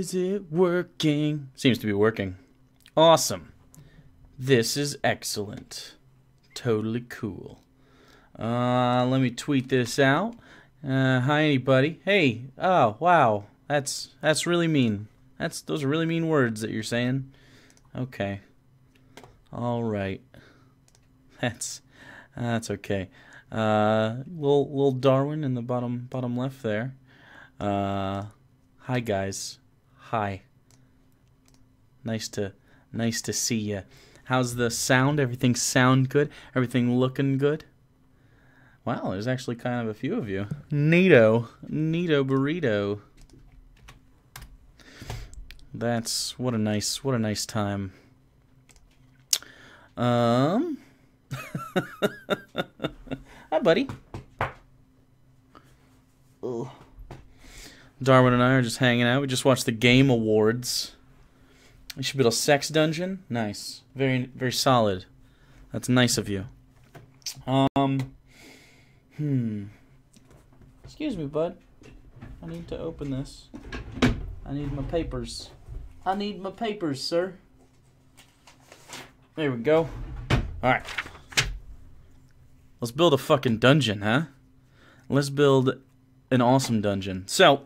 Is it working? Seems to be working. Awesome. This is excellent. Totally cool. Let me tweet this out. Hi, anybody. Hey. Oh, wow. That's really mean. Those are really mean words that you're saying. Okay. All right. That's okay. Little Darwin in the bottom left there. Hi guys. Hi. Nice to see ya. How's the sound? Everything sound good? Everything looking good? Wow, there's actually kind of a few of you. Neato burrito. That's what a nice time. Hi, buddy. Ugh. Darwin and I are just hanging out. We just watched the Game Awards. You should build a sex dungeon. Nice, very solid. That's nice of you. Excuse me, bud. I need to open this. I need my papers. I need my papers, sir. There we go. Alright. Let's build a fucking dungeon, huh? Let's build an awesome dungeon. So,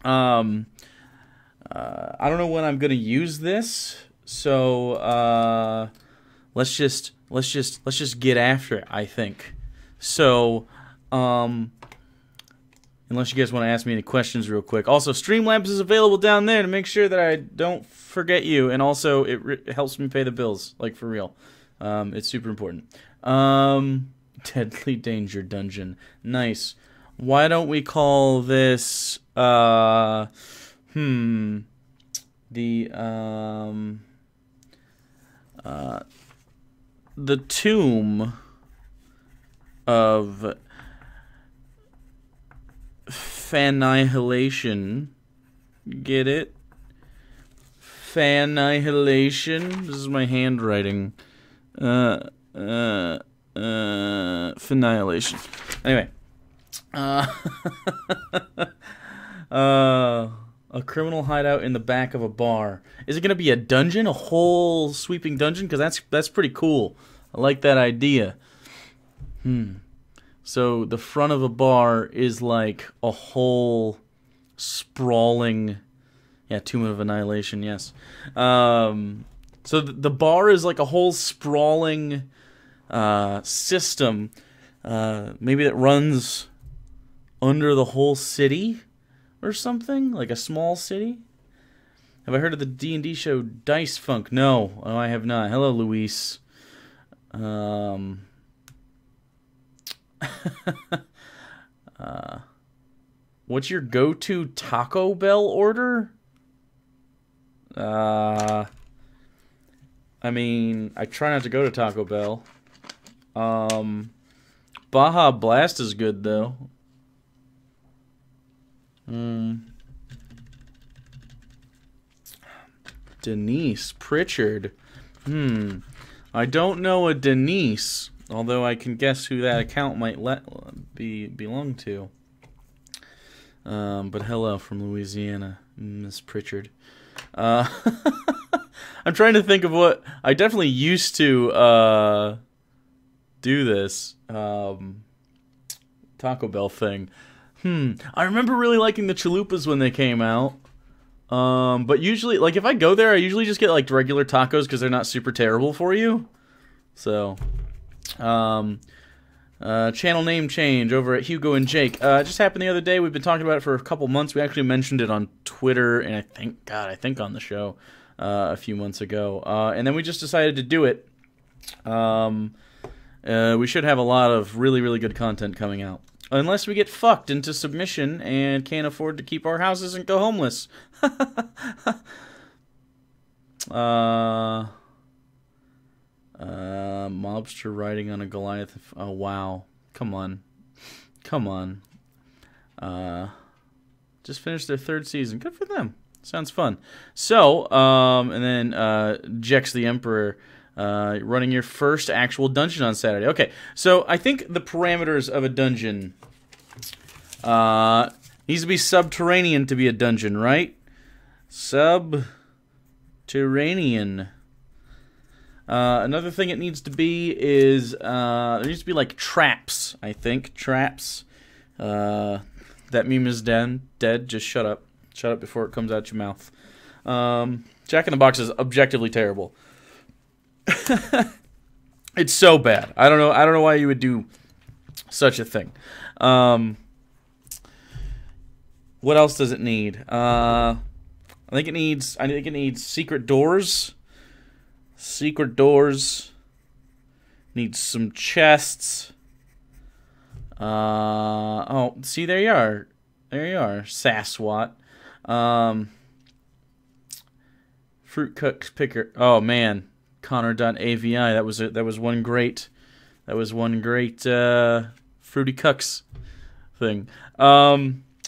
I don't know when I'm gonna use this, so let's just get after it, I think. So, unless you guys want to ask me any questions real quick. Also, Streamlabs is available down there to make sure that I don't forget you, and also it helps me pay the bills, like for real. It's super important. Deadly Danger Dungeon. Nice. Why don't we call this, the Tomb of Fannihilation. Get it? Fannihilation. This is my handwriting. Fannihilation. Anyway. A criminal hideout in the back of a bar. Is it gonna be a dungeon? A whole sweeping dungeon? Because that's pretty cool. I like that idea. So the front of a bar is like a whole sprawling, yeah, Tomb of Annihilation, yes. So the bar is like a whole sprawling system, maybe that runs under the whole city or something, like a small city. Have I heard of the D&D show Dice Funk? No, I have not. Hello, Luis. What's your go-to Taco Bell order? I mean, I try not to go to Taco Bell. Baja Blast is good, though. Denise Pritchard. I don't know a Denise, although I can guess who that account might belong to. But hello from Louisiana, Miss Pritchard. I'm trying to think of what I definitely used to do this Taco Bell thing. I remember really liking the chalupas when they came out. But usually, like, if I go there, I usually just get, like, regular tacos because they're not super terrible for you. So, channel name change over at Hugo and Jake. It just happened the other day. We've been talking about it for a couple months. We actually mentioned it on Twitter, and I think on the show a few months ago. And then we just decided to do it. We should have a lot of really, really good content coming out. Unless we get fucked into submission and can't afford to keep our houses and go homeless. Mobster riding on a Goliath. Oh, wow. Come on. Just finished their 3rd season. Good for them. Sounds fun. So, and then Jex the Emperor running your first actual dungeon on Saturday. Okay, so I think the parameters of a dungeon needs to be subterranean to be a dungeon, right? Subterranean. Another thing it needs to be is there needs to be like traps. I think traps. That meme is dead. Just shut up. Shut up before it comes out your mouth. Jack in the Box is objectively terrible. It's so bad. I don't know why you would do such a thing. What else does it need? I think it needs secret doors. Secret doors. Needs some chests. Oh, see, there you are. There you are, Saswat. Fruit picker. Oh man, Connor.avi. That was one great Fruity Cucks thing.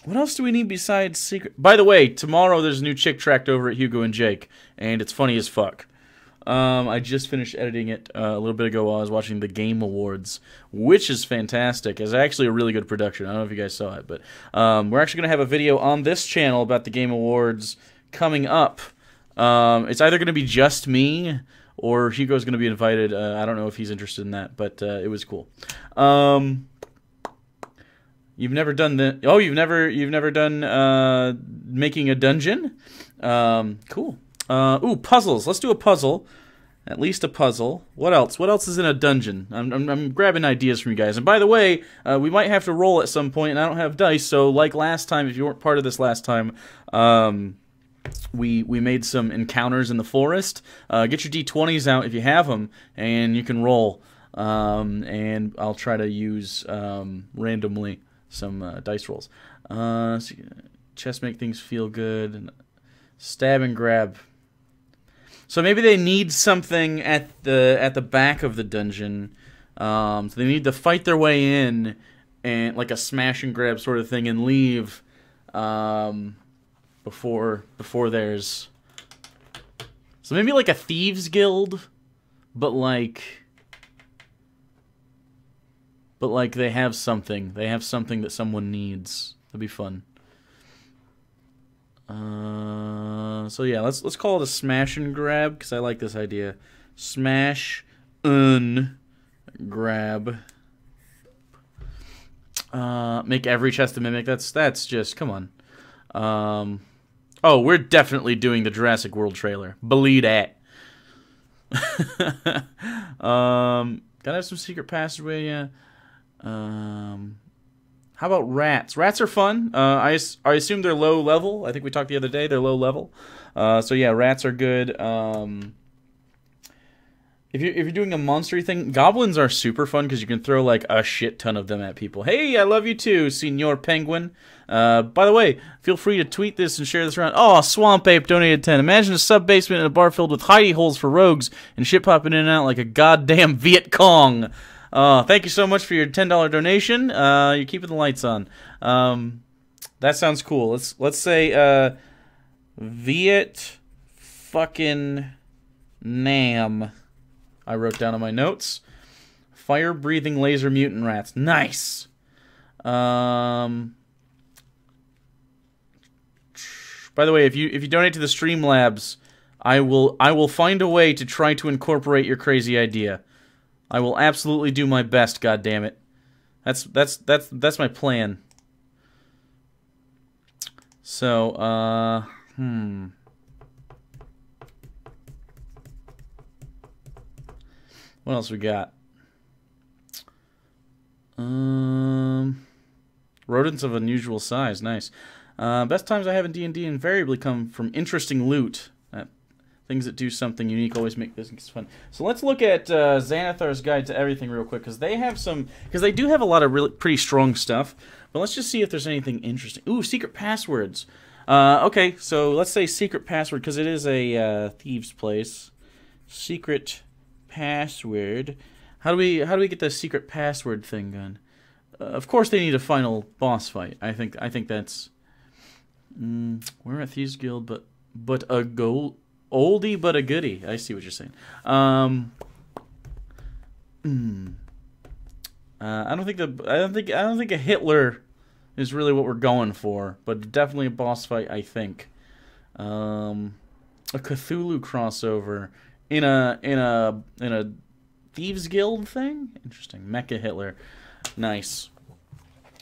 What else do we need besides secret? By the way, tomorrow there's a new chick tracked over at Hugo and Jake, and it's funny as fuck. I just finished editing it a little bit ago while I was watching the Game Awards, which is fantastic. It's actually a really good production. I don't know if you guys saw it, but we're actually going to have a video on this channel about the Game Awards coming up. It's either going to be just me or Hugo's going to be invited. I don't know if he's interested in that, but it was cool. You've never done the... Oh, you've never done making a dungeon? Cool. Ooh, puzzles. Let's do a puzzle. At least a puzzle. What else? What else is in a dungeon? I'm grabbing ideas from you guys. And by the way, we might have to roll at some point, and I don't have dice, so like last time, if you weren't part of this last time, we made some encounters in the forest. Get your D20s out if you have them, and you can roll. And I'll try to use randomly some dice rolls. Chest make things feel good. And stab and grab. So maybe they need something at the back of the dungeon. So they need to fight their way in, and like a smash and grab sort of thing, and leave before there's. So maybe like a thieves guild, but like they have something. They have something that someone needs. That'd be fun. So yeah, let's call it a smash and grab, because I like this idea. Smash and grab. Make every chest a mimic. That's just, come on. Oh, we're definitely doing the Jurassic World trailer. Believe that. Gotta have some secret passageway. Yeah. How about rats? Rats are fun. I assume they're low level. I think we talked the other day. They're low level. So yeah, rats are good. If you're doing a monstery thing, goblins are super fun because you can throw like a shit ton of them at people. Hey, I love you too, Senor Penguin. By the way, feel free to tweet this and share this around. Oh, Swamp Ape donated 10. Imagine a sub basement in a bar filled with hidey holes for rogues and shit popping in and out like a goddamn Viet Cong. Thank you so much for your $10 donation. You're keeping the lights on. That sounds cool. Let's say Viet fucking Nam. I wrote down on my notes. Fire-breathing laser mutant rats. Nice. By the way, if you donate to the Streamlabs, I will find a way to try to incorporate your crazy idea. I will absolutely do my best, goddammit. That's my plan. So, what else we got? Rodents of unusual size. Nice. Best times I have in D&D invariably come from interesting loot. Things that do something unique always make business fun. So let's look at Xanathar's Guide to Everything real quick, because they have some, because they do have a lot of really pretty strong stuff. But let's just see if there's anything interesting. Ooh, secret passwords. Okay, so let's say secret password, because it is a thieves' place. Secret password. How do we get the secret password thing done? Of course, they need a final boss fight. I think that's. We're at Thieves Guild, but a gold. Oldie but a goodie. I see what you're saying. I don't think a Hitler is really what we're going for, but definitely a boss fight, I think. A Cthulhu crossover in a Thieves Guild thing. Interesting. Mecha Hitler. Nice.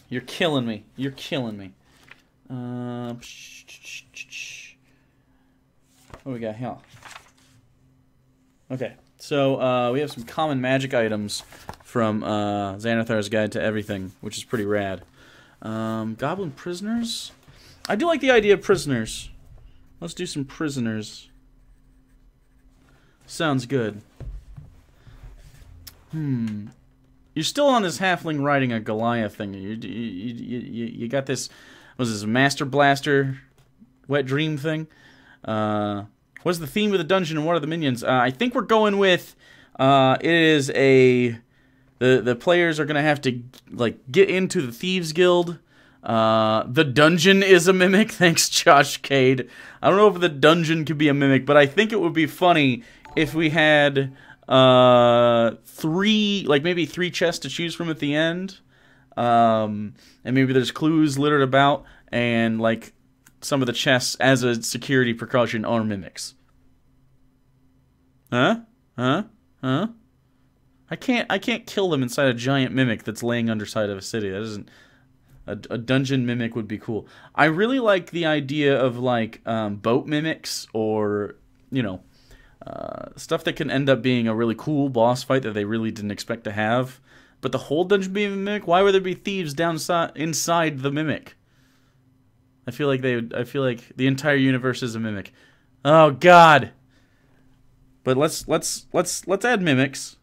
You're killing me. You're killing me. What do we got here? Okay, so we have some common magic items from Xanathar's Guide to Everything, which is pretty rad. Goblin prisoners? I do like the idea of prisoners. Let's do some prisoners. Sounds good. You're still on this halfling riding a Goliath thing. You got this, what was this, Master Blaster Wet Dream thing? What's the theme of the dungeon and what are the minions? I think we're going with, it is a, the players are going to have to, like, get into the Thieves Guild. The dungeon is a mimic. Thanks, Josh Cade. I don't know if the dungeon could be a mimic, but I think it would be funny if we had maybe three chests to choose from at the end, and maybe there's clues littered about, and like some of the chests as a security precaution are mimics. Huh? I can't kill them inside a giant mimic that's laying underside of a city. That isn't a dungeon mimic would be cool. I really like the idea of like boat mimics, or you know. Stuff that can end up being a really cool boss fight that they really didn't expect to have. But the whole dungeon being a mimic, why would there be thieves inside the mimic? I feel like the entire universe is a mimic. Oh God. But let's add mimics.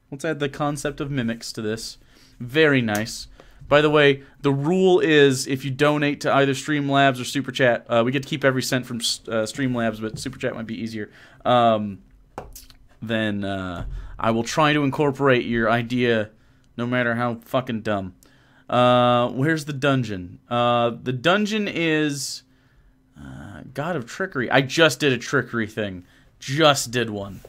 Let's add the concept of mimics to this. Very nice. By the way, the rule is if you donate to either Streamlabs or Super Chat, we get to keep every cent from Streamlabs, but Super Chat might be easier. Then I will try to incorporate your idea, no matter how fucking dumb. Where's the dungeon? The dungeon is God of Trickery. I just did a trickery thing. Just did one.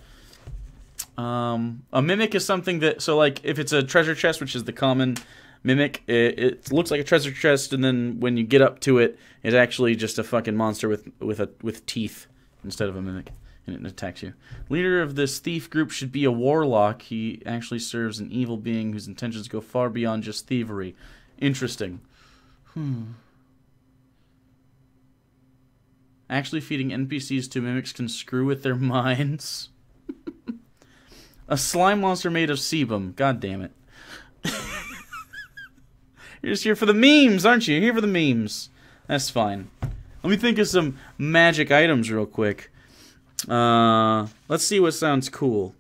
A mimic is something that, so like if it's a treasure chest, which is the common mimic, it looks like a treasure chest, and then when you get up to it, it's actually just a fucking monster with teeth instead of a mimic, and it attacks you. Leader of this thief group should be a warlock. He actually serves an evil being whose intentions go far beyond just thievery. Interesting. Actually feeding NPCs to mimics can screw with their minds. A slime monster made of sebum. God damn it. You're just here for the memes, aren't you? You're here for the memes. That's fine. Let me think of some magic items real quick. Let's see what sounds cool.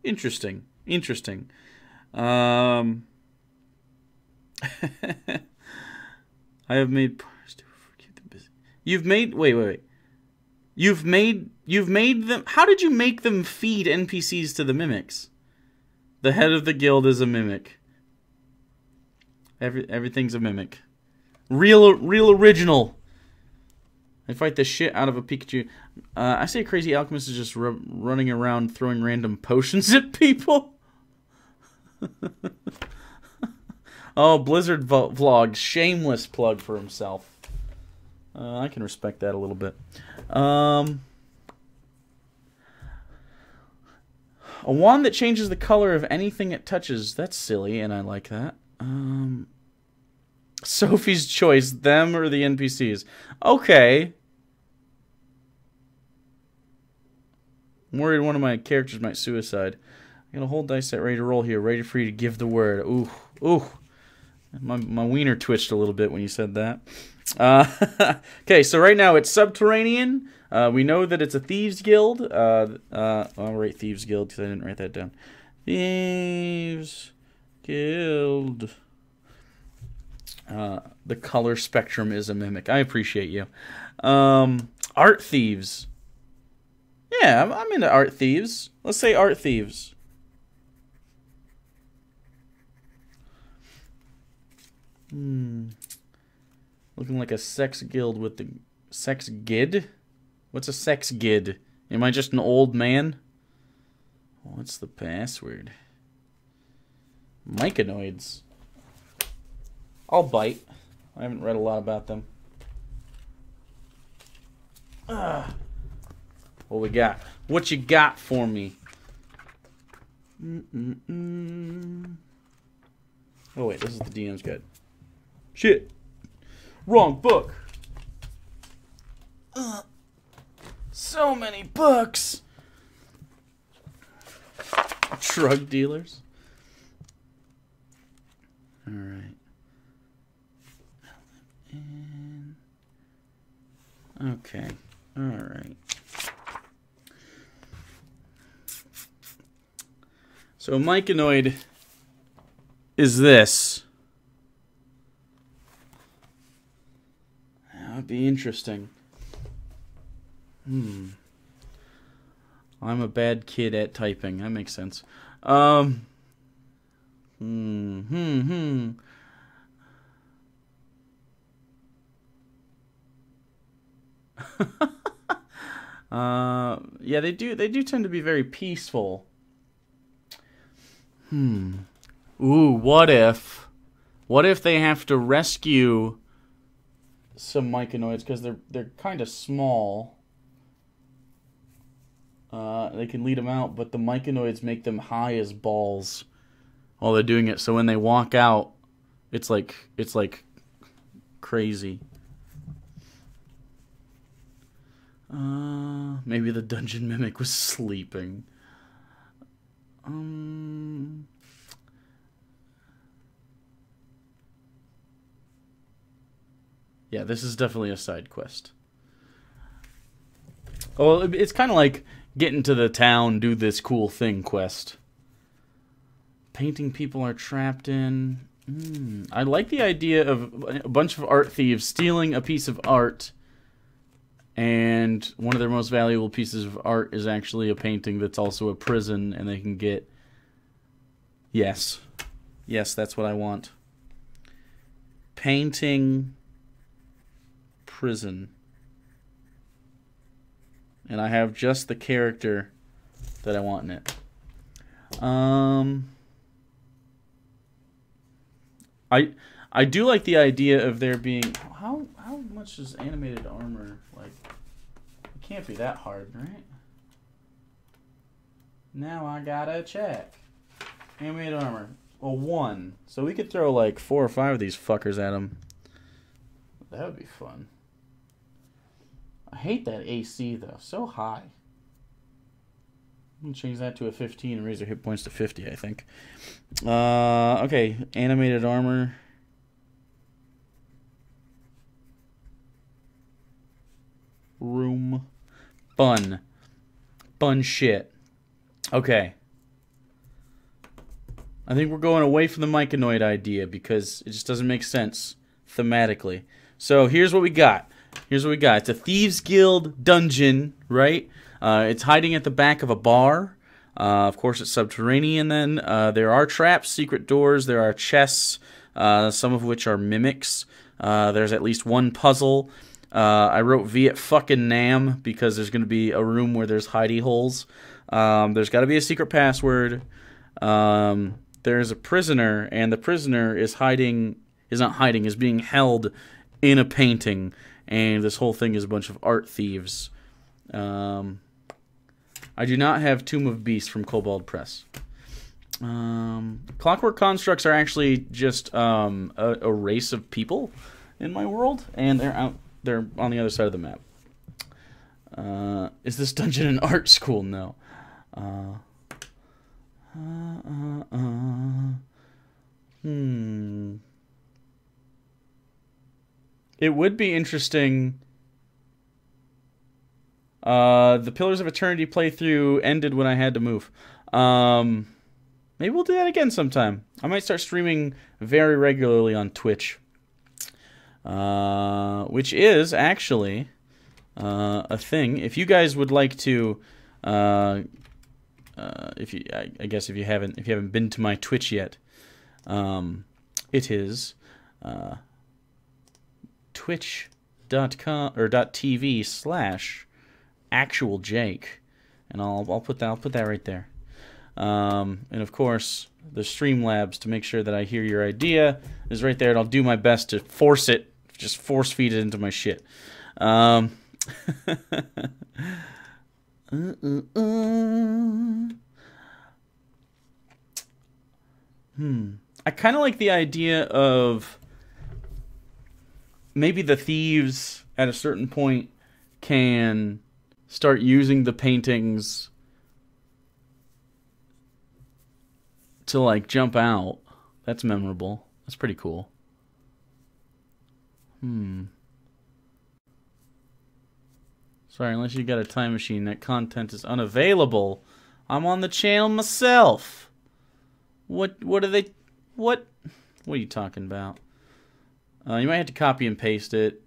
Interesting. I have made. Wait. You've made them. How did you make them feed NPCs to the mimics? The head of the guild is a mimic. Everything's a mimic. Real original. I fight the shit out of a Pikachu. I say Crazy Alchemist is just running around throwing random potions at people. Oh, Blizzard vlog. Shameless plug for himself. I can respect that a little bit. A wand that changes the color of anything it touches. That's silly, and I like that. Sophie's choice. Them or the NPCs. Okay. I'm worried one of my characters might suicide. I got a whole dice set ready to roll here. Ready for you to give the word. Ooh. My wiener twitched a little bit when you said that. Okay, so right now it's Subterranean. We know that it's a Thieves Guild. I'll write Thieves Guild because I didn't write that down. Thieves Guild. The color spectrum is a mimic. I appreciate you. Art Thieves. Yeah, I'm into Art Thieves. Let's say Art Thieves. Looking like a sex guild with the sex gid? What's a sex gid? Am I just an old man? What's the password? Myconoids. I'll bite. I haven't read a lot about them. What we got? What you got for me? Oh wait, this is the DM's guide. Shit. Wrong book. So many books. Drug dealers. All right. Okay. All right. So a myconoid is this. That would be interesting. I'm a bad kid at typing. That makes sense. Yeah, they do tend to be very peaceful. Ooh, what if they have to rescue some myconoids because they're kind of small. They can lead them out, but the myconoids make them high as balls while they're doing it. So when they walk out, it's like crazy. Maybe the dungeon mimic was sleeping. Yeah, this is definitely a side quest. Oh, it's kind of like get into the town, do this cool thing quest. Painting people are trapped in. I like the idea of a bunch of art thieves stealing a piece of art, and one of their most valuable pieces of art is actually a painting that's also a prison, and they can get... Yes, that's what I want. Painting prison. And I have just the character that I want in it. I do like the idea of there being... How much is animated armor? Like, it can't be that hard, right? Now I gotta check. Animated armor. Well, 1. So we could throw like 4 or 5 of these fuckers at him. That would be fun. I hate that AC, though. So high. I'm going to change that to a 15 and raise their hit points to 50, I think. Okay, animated armor. Room. Fun. Fun shit. Okay. I think we're going away from the myconoid idea because it just doesn't make sense thematically. So here's what we got. It's a Thieves Guild dungeon, right? It's hiding at the back of a bar. Of course, it's subterranean then. There are traps, secret doors. There are chests, some of which are mimics. There's at least one puzzle. I wrote Viet fucking Nam because there's going to be a room where there's hidey holes. There's got to be a secret password. There's a prisoner, and the prisoner is being held in a painting. And this whole thing is a bunch of art thieves. I do not have Tomb of Beasts from Kobold Press. Clockwork Constructs are actually just a race of people in my world, and they're on the other side of the map. Is this dungeon an art school? No. It would be interesting. The Pillars of Eternity playthrough ended when I had to move. Maybe we'll do that again sometime. I might start streaming very regularly on Twitch. Which is actually a thing. If you guys would like to, I guess if you haven't been to my Twitch yet, it is twitch.com or .tv/actualjake, and I'll put that right there. And of course, the Streamlabs to make sure that I hear your idea is right there, and I'll do my best to force it, just force feed it into my shit. I kind of like the idea of maybe the thieves at a certain point can start using the paintings to like jump out. That's memorable. That's pretty cool. Sorry, unless you got a time machine, that content is unavailable. I'm on the channel myself. What are they? What are you talking about? You might have to copy and paste it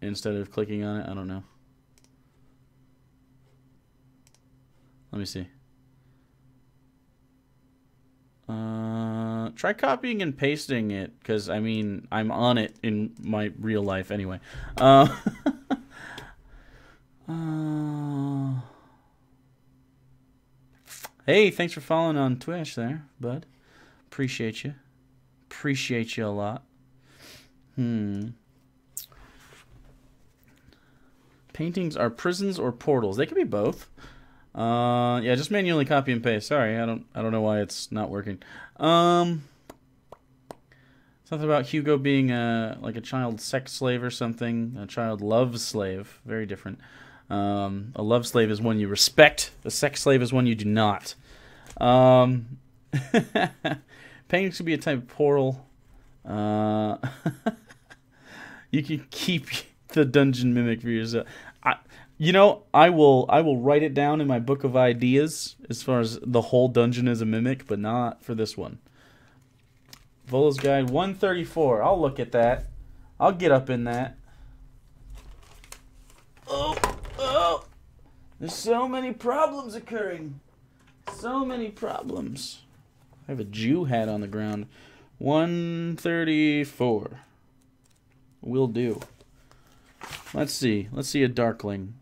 instead of clicking on it. I don't know. Let me see. Try copying and pasting it, because, I mean, I'm on it in my real life anyway. Hey, thanks for following on Twitch there, bud. Appreciate you. Appreciate you a lot. Paintings are prisons or portals. They could be both. Yeah, just manually copy and paste. Sorry, I don't know why it's not working. Something about Hugo being like a child sex slave or something. A child love slave. Very different. A love slave is one you respect. A sex slave is one you do not. Paintings could be a type of portal. You can keep the dungeon mimic for yourself. You know, I will write it down in my book of ideas as far as the whole dungeon as a mimic, but not for this one. Volo's Guide 134. I'll look at that. I'll get up in that. Oh. There's so many problems occurring. So many problems. I have a Jew hat on the ground. 134. Will do. Let's see. Let's see a Darkling.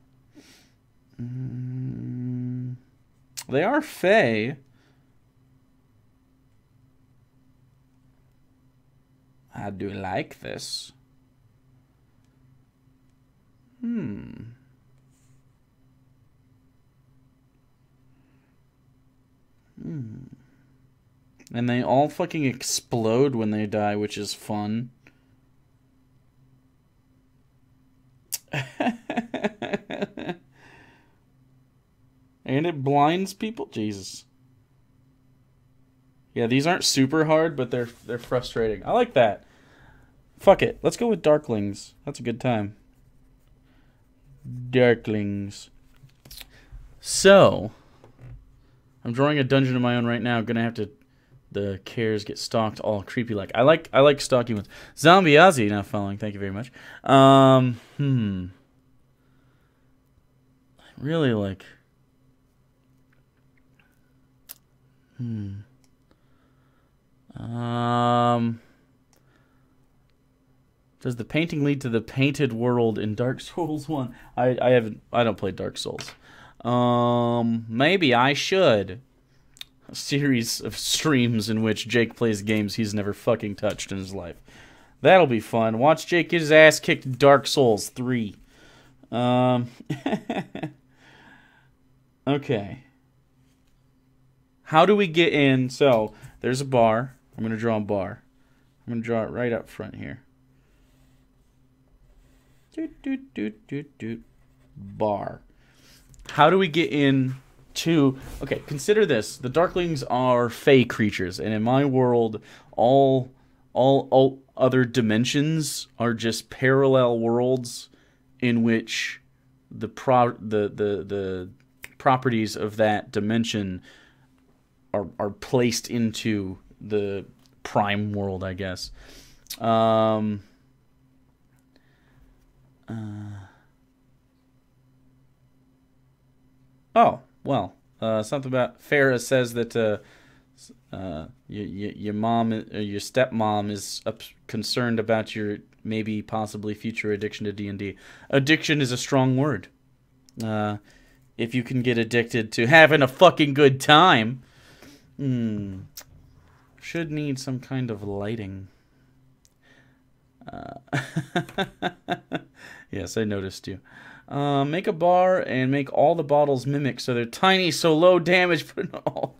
They are Fae. I do like this. And they all fucking explode when they die, which is fun. And it blinds people? Jesus. Yeah, these aren't super hard, but they're frustrating. I like that. Fuck it. Let's go with Darklings. That's a good time. Darklings. So, I'm drawing a dungeon of my own right now. Gonna have to... The cares get stalked all creepy like. I like stalky ones. Zombie Ozzy now following. Thank you very much. Really like... Does the painting lead to the painted world in Dark Souls 1? I don't play Dark Souls. Maybe I should. A series of streams in which Jake plays games he's never fucking touched in his life. That'll be fun. Watch Jake get his ass kicked in Dark Souls 3. Okay. How do we get in? So, there's a bar. I'm going to draw a bar. I'm going to draw it right up front here. Bar. How do we get in to... Okay, consider this. The Darklings are Fae creatures, and in my world, all other dimensions are just parallel worlds in which the properties of that dimension are placed into the prime world, I guess. Oh, well, something about Farah says that your mom, or your stepmom, is concerned about your maybe possibly future addiction to D&D. Addiction is a strong word. If you can get addicted to having a fucking good time, Should need some kind of lighting. Yes, I noticed you. Make a bar and make all the bottles mimics so they're tiny, so low damage. But no.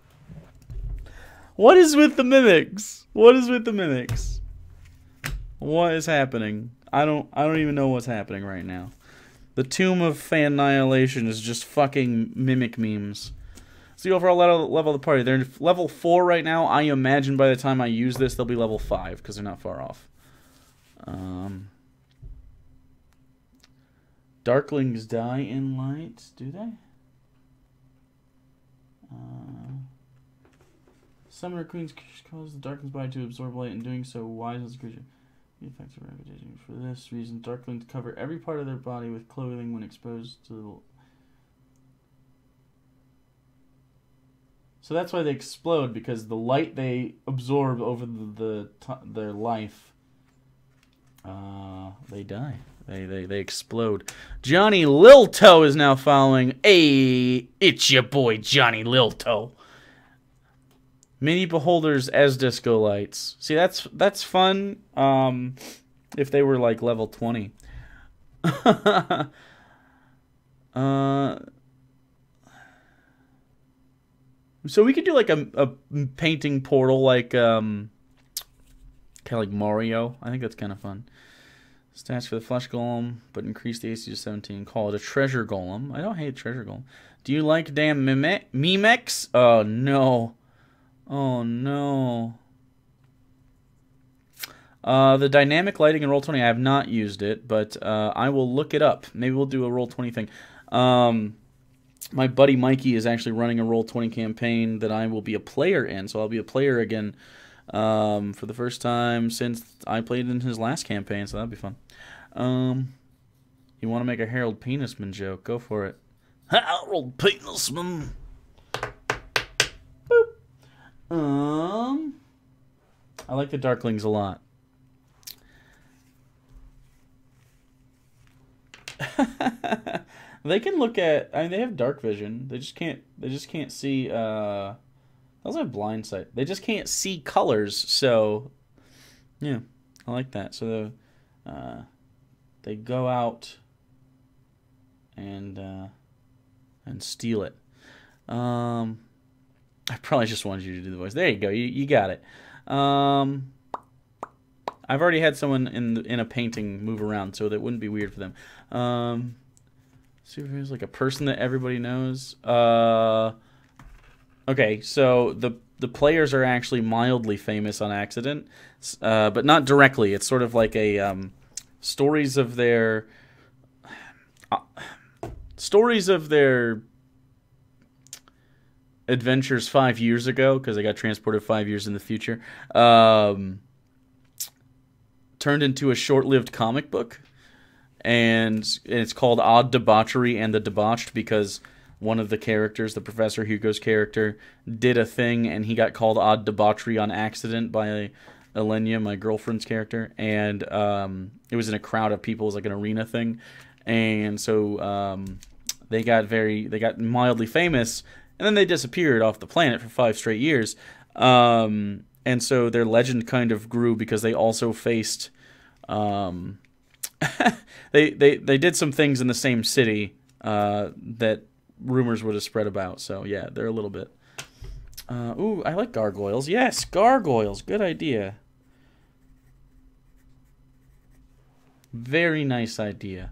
What is with the mimics? What is with the mimics? What is happening? I don't even know what's happening right now. The Tomb of Fannihilation is just fucking mimic memes. It's the overall level of the party. They're level 4 right now. I imagine by the time I use this, they'll be level 5 because they're not far off. Darklings die in light. Do they? Summoner Queens cause the Darklings body to absorb light, and doing so wise as a creature. The effects of reputation. For this reason, Darklings cover every part of their body with clothing when exposed to the... So that's why they explode, because the light they absorb over their life, they die. They explode. Johnny Lilto is now following. Hey, it's your boy Johnny Lilto. Mini beholders as disco lights. See, that's fun. If they were like level 20. So we could do like a painting portal, like kind of like Mario. I think that's kind of fun. Stats for the flesh golem, but increase the AC to 17. Call it a treasure golem. I don't hate treasure golem. Do you like damn Memex? Oh no. Oh no. The dynamic lighting in Roll20, I have not used it, but I will look it up. Maybe we'll do a Roll20 thing. My buddy Mikey is actually running a Roll20 campaign that I will be a player in, so I'll be a player again for the first time since I played in his last campaign, so that'll be fun. You want to make a Harold Penisman joke? Go for it. Harold Penisman. Boop. I like the Darklings a lot. They can look at. I mean, they have dark vision. They just can't. They just can't see. They also have blind sight. They just can't see colors. So, yeah, I like that. So, they go out and steal it. I probably just wanted you to do the voice. There you go. You got it. I've already had someone in a painting move around, so that wouldn't be weird for them. Superheroes like a person that everybody knows. Okay, so the players are actually mildly famous on accident, but not directly. It's sort of like a stories of their adventures 5 years ago, because they got transported 5 years in the future. Turned into a short-lived comic book. And it's called Odd Debauchery and the Debauched because one of the characters, the Professor Hugo's character, did a thing and he got called Odd Debauchery on accident by Elenia, my girlfriend's character. And it was in a crowd of people. It was like an arena thing. And so they got mildly famous, and then they disappeared off the planet for 5 straight years. And so their legend kind of grew because they also faced... they did some things in the same city that rumors would have spread about. So yeah, they're a little bit. Ooh, I like gargoyles. Yes, gargoyles. Good idea. Very nice idea.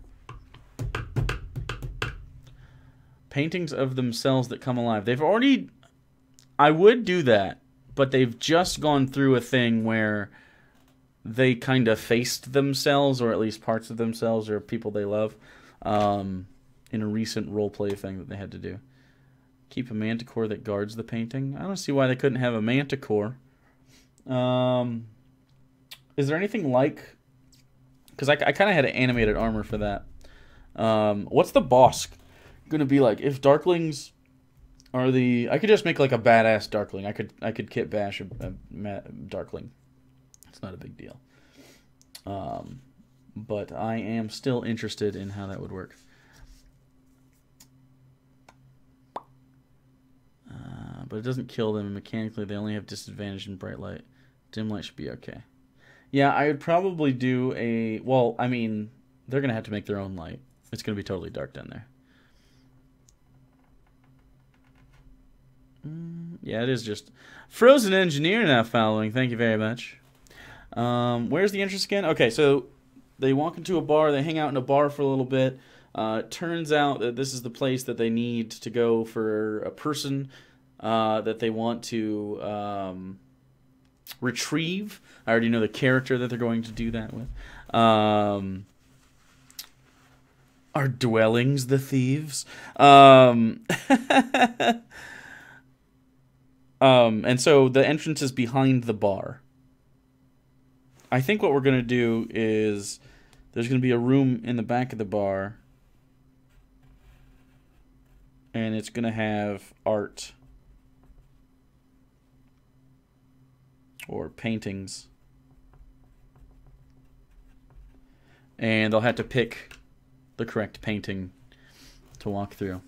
Paintings of themselves that come alive. They've already... I would do that, but they've just gone through a thing where they kind of faced themselves, or at least parts of themselves, or people they love, in a recent roleplay thing that they had to do. Keep a manticore that guards the painting. I don't see why they couldn't have a manticore. Is there anything like... Because I kind of had an animated armor for that. What's the boss going to be like? If Darklings are the... I could just make like a badass Darkling. I could kit bash a Darkling. It's not a big deal. But I am still interested in how that would work. but it doesn't kill them, and mechanically they only have disadvantage in bright light. Dim light should be okay. Yeah, I would probably do a... Well, I mean, they're going to have to make their own light. It's going to be totally dark down there. Yeah, it is just... Frozen Engineer now following. Thank you very much. Where's the entrance again? Okay, so they walk into a bar. They hang out in a bar for a little bit. It turns out that this is the place that they need to go for a person that they want to retrieve. I already know the character that they're going to do that with. Are dwellings the thieves? And so the entrance is behind the bar. I think what we're going to do is there's going to be a room in the back of the bar, and it's going to have art or paintings. And they'll have to pick the correct painting to walk through.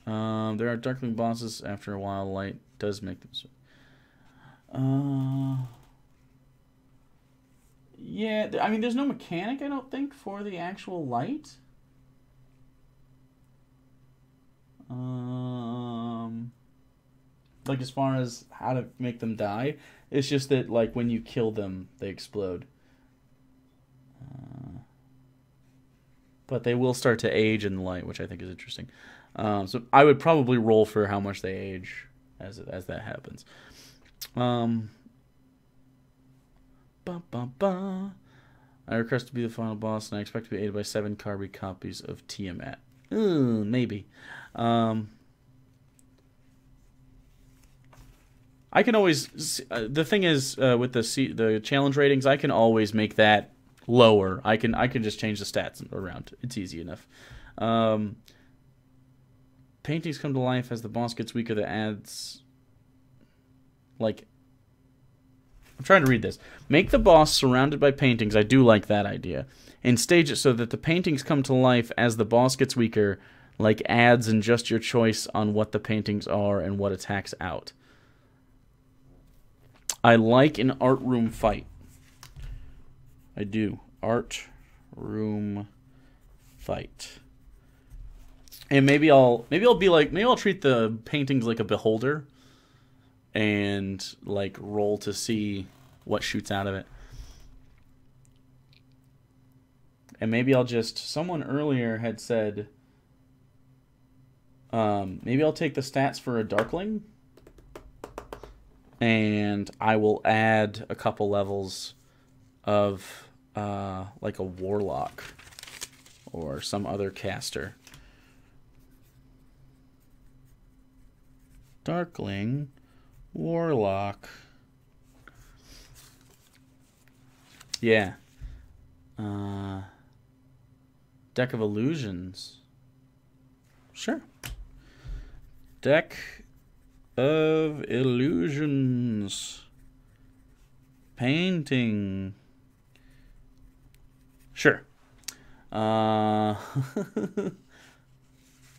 There are darkling bosses. After a while, light does make them so. Yeah, I mean, there's no mechanic, I don't think, for the actual light. Like, as far as how to make them die, it's just that, like, when you kill them, they explode. But they will start to age in the light, which I think is interesting. So I would probably roll for how much they age as that happens. I request to be the final boss, and I expect to be aided by 7 Carby copies of Tiamat. Maybe. I can always... the thing is, with the challenge ratings, I can always make that lower. I can just change the stats around. It's easy enough. Paintings come to life as the boss gets weaker. That adds... Like... I'm trying to read this. Make the boss surrounded by paintings. I do like that idea. And stage it so that the paintings come to life as the boss gets weaker, like adds and just your choice on what the paintings are and what attacks out. I like an art room fight. I do. Art room fight. And maybe I'll treat the paintings like a beholder and like roll to see what shoots out of it. And maybe I'll just... Someone earlier had said... maybe I'll take the stats for a Darkling. And I will add a couple levels of like a Warlock. Or some other caster. Darkling... Warlock. Yeah. Deck of Illusions. Sure. Deck of Illusions. Painting. Sure.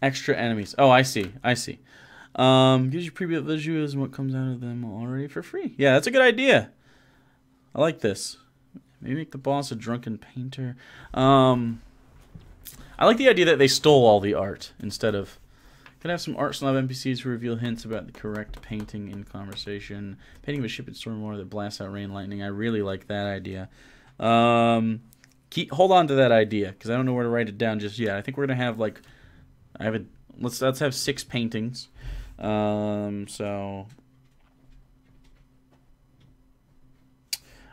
Extra enemies. Oh, I see. Gives you pre-built visuals and what comes out of them already for free. Yeah, that's a good idea. I like this. Maybe make the boss a drunken painter. I like the idea that they stole all the art instead of... Could have some art snob NPCs who reveal hints about the correct painting in conversation. Painting of a ship in storm water that blasts out rain lightning. I really like that idea. Hold on to that idea because I don't know where to write it down just yet. I think we're gonna have like... Let's have 6 paintings. So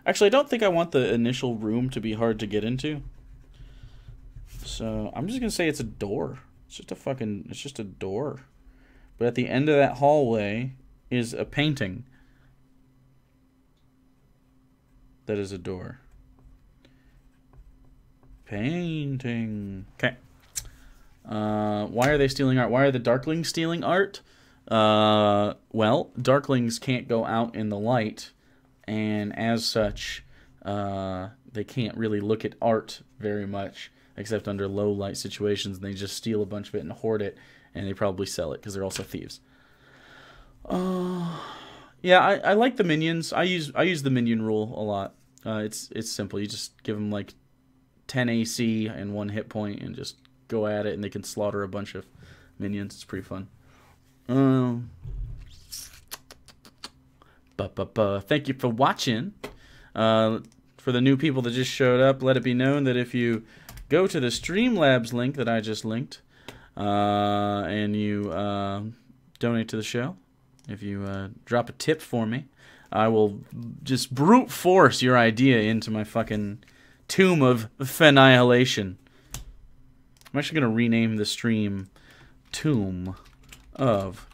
actually I don't think I want the initial room to be hard to get into, so I'm just gonna say it's a door. It's just a door, but at the end of that hallway is a painting that is a door. Painting. Okay. Why are they stealing art? Why are the Darklings stealing art? Well, Darklings can't go out in the light, and as such, they can't really look at art very much, except under low light situations, and they just steal a bunch of it and hoard it, and they probably sell it, because they're also thieves. Yeah, I like the minions. I use the minion rule a lot. It's simple. You just give them like 10 AC and 1 hit point and just go at it, and they can slaughter a bunch of minions. It's pretty fun. Thank you for watching. For the new people that just showed up, let it be known that if you go to the Streamlabs link that I just linked, and you donate to the show, if you drop a tip for me, I will just brute force your idea into my fucking tomb of Fennihilation. I'm actually going to rename the stream Tomb of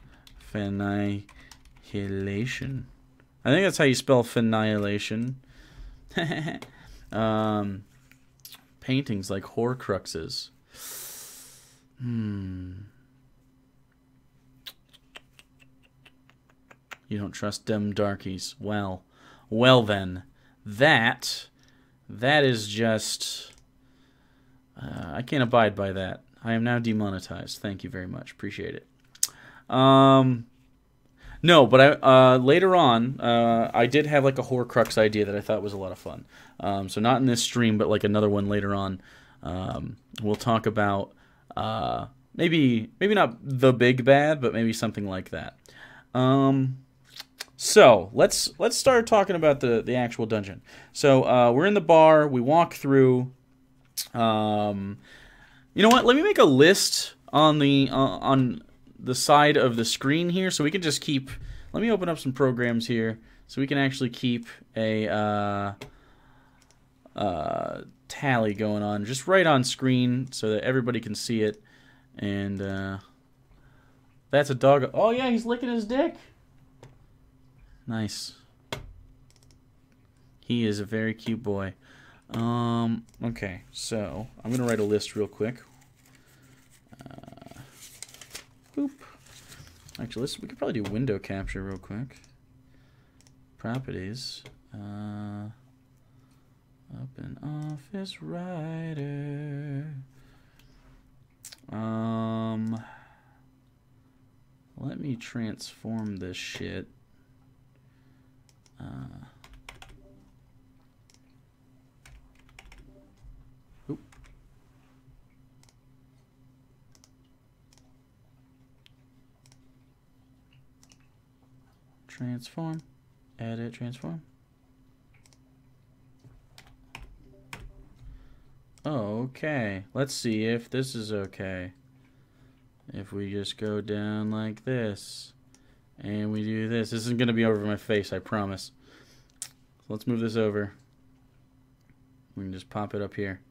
Fennihilation. I think that's how you spell Fennihilation. Paintings like Horcruxes. You don't trust them darkies. Well then, that is just... I can't abide by that. I am now demonetized. Thank you very much. Appreciate it. No, but later on, I did have like a Horcrux idea that I thought was a lot of fun. So not in this stream, but like another one later on. We'll talk about maybe not the big bad, but maybe something like that. So let's start talking about the actual dungeon. So we're in the bar. We walk through. You know what? Let me make a list on the side of the screen here, so we can just keep. Let me open up some programs here, so we can actually keep a tally going on, just right on screen, so that everybody can see it. And that's a dog. Oh yeah, he's licking his dick. Nice. He is a very cute boy. Okay, so I'm gonna write a list real quick. Boop. Actually, we could probably do window capture real quick. Properties. Open Office Writer. Let me transform this shit. Transform. Edit, transform. Okay. Let's see if this is okay. If we just go down like this. And we do this. This isn't going to be over my face, I promise. So let's move this over. We can just pop it up here.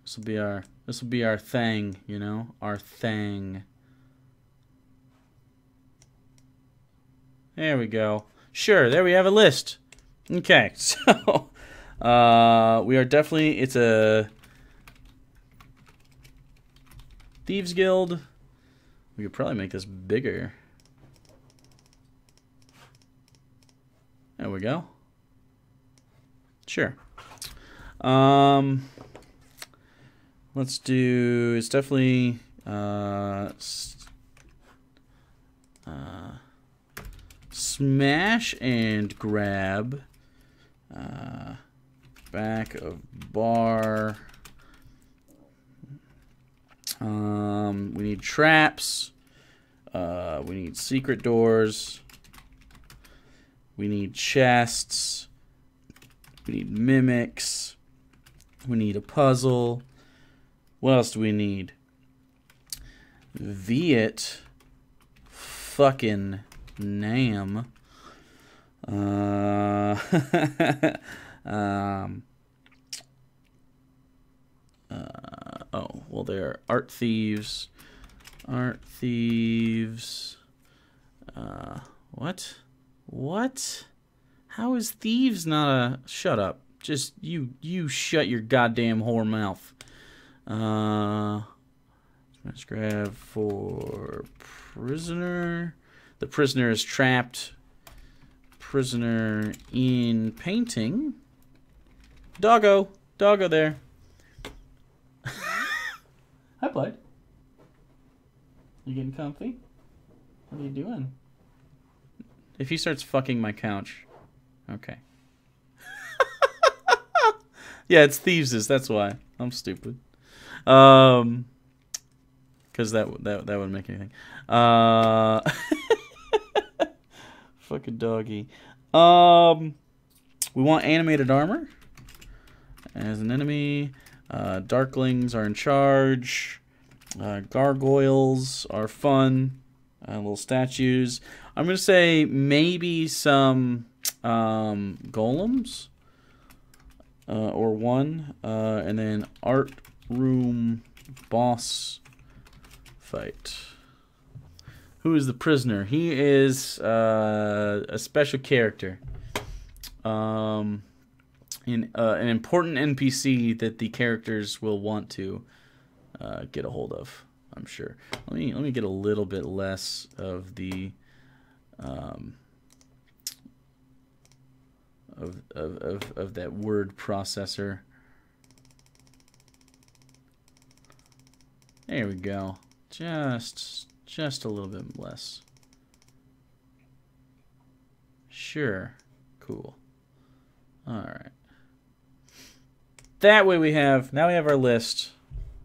This will be our thing, you know? Our thing. There we go. Sure, there we have a list. Okay, so we are definitely, it's a Thieves Guild. We could probably make this bigger. There we go. Sure. Let's do, it's definitely smash and grab. Back of bar. We need traps. We need secret doors. We need chests. We need mimics. We need a puzzle. What else do we need? Viet fucking Nam. Oh, well, they're art thieves. Art thieves. What? What? How is thieves not a... Shut up. Just, you shut your goddamn whore mouth. Let's grab for prisoner. The prisoner is trapped. Prisoner in painting. Doggo. Doggo there. Hi, bud. You getting comfy? What are you doing? If he starts fucking my couch. Okay. Yeah, it's Thieves'. That's why. I'm stupid. Because that wouldn't make anything. Fucking doggy. We want animated armor as an enemy. Darklings are in charge. Gargoyles are fun. Little statues. I'm gonna say maybe some golems. Or one. And then art room boss fight. Who is the prisoner? He is a special character. An important NPC that the characters will want to get a hold of, I'm sure. Let me get a little bit less of the of that word processor. There we go. Just a little bit less. Sure. Cool. Alright. That way now we have our list.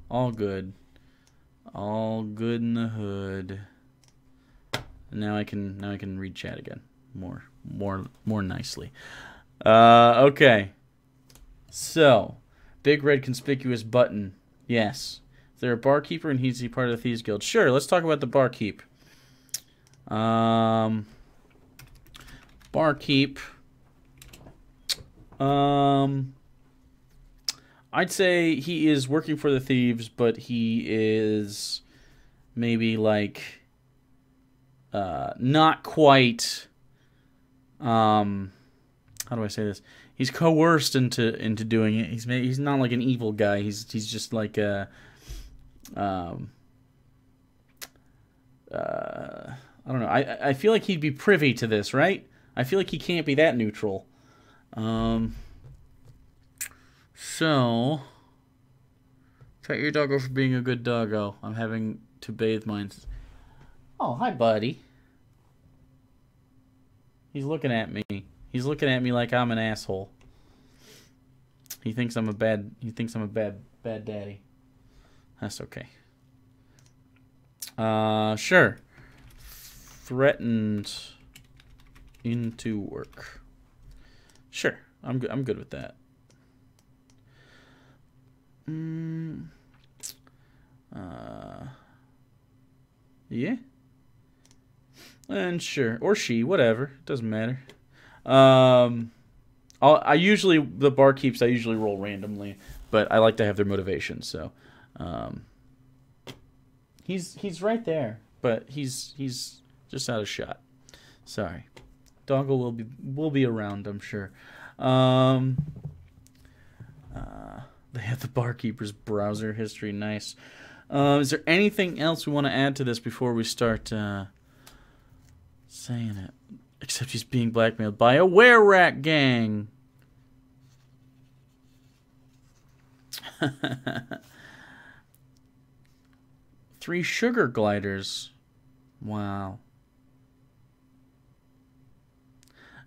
All good. All good in the hood. And now I can read chat again. More nicely. Okay. So, big red conspicuous button. Yes. Is there a barkeeper and he's part of the Thieves Guild? Sure, let's talk about the barkeep. Barkeep. I'd say he is working for the thieves, but he is maybe like not quite how do I say this? He's coerced into doing it. He's not like an evil guy. He's just like a I don't know. I feel like he'd be privy to this, right? I feel like he can't be that neutral. So, pet your doggo for being a good doggo. I'm having to bathe mine. Oh, hi, buddy. He's looking at me. He's looking at me like I'm an asshole. He thinks I'm a bad daddy. That's okay. Sure. Threatened into work. Sure. I'm good with that. Yeah. And sure, or she, whatever, doesn't matter. I usually the barkeeps I usually roll randomly, but I like to have their motivation. So, he's right there, but he's just out of shot. Sorry, Doggo will be around, I'm sure. They have the barkeeper's browser history. Nice. Is there anything else we want to add to this before we start saying it? Except he's being blackmailed by a were-rat gang. Three sugar gliders. Wow.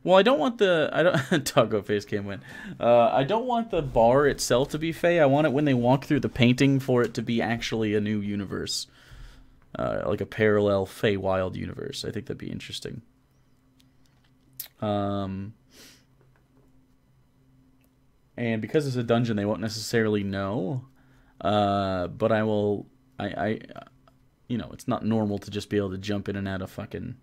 Well, I don't want Doggo face cam win. I don't want the bar itself to be Fey. I want it when they walk through the painting for it to be actually a new universe. Like a parallel Feywild universe. I think that'd be interesting. And because it's a dungeon, they won't necessarily know. But I will. You know, it's not normal to just be able to jump in and out of fucking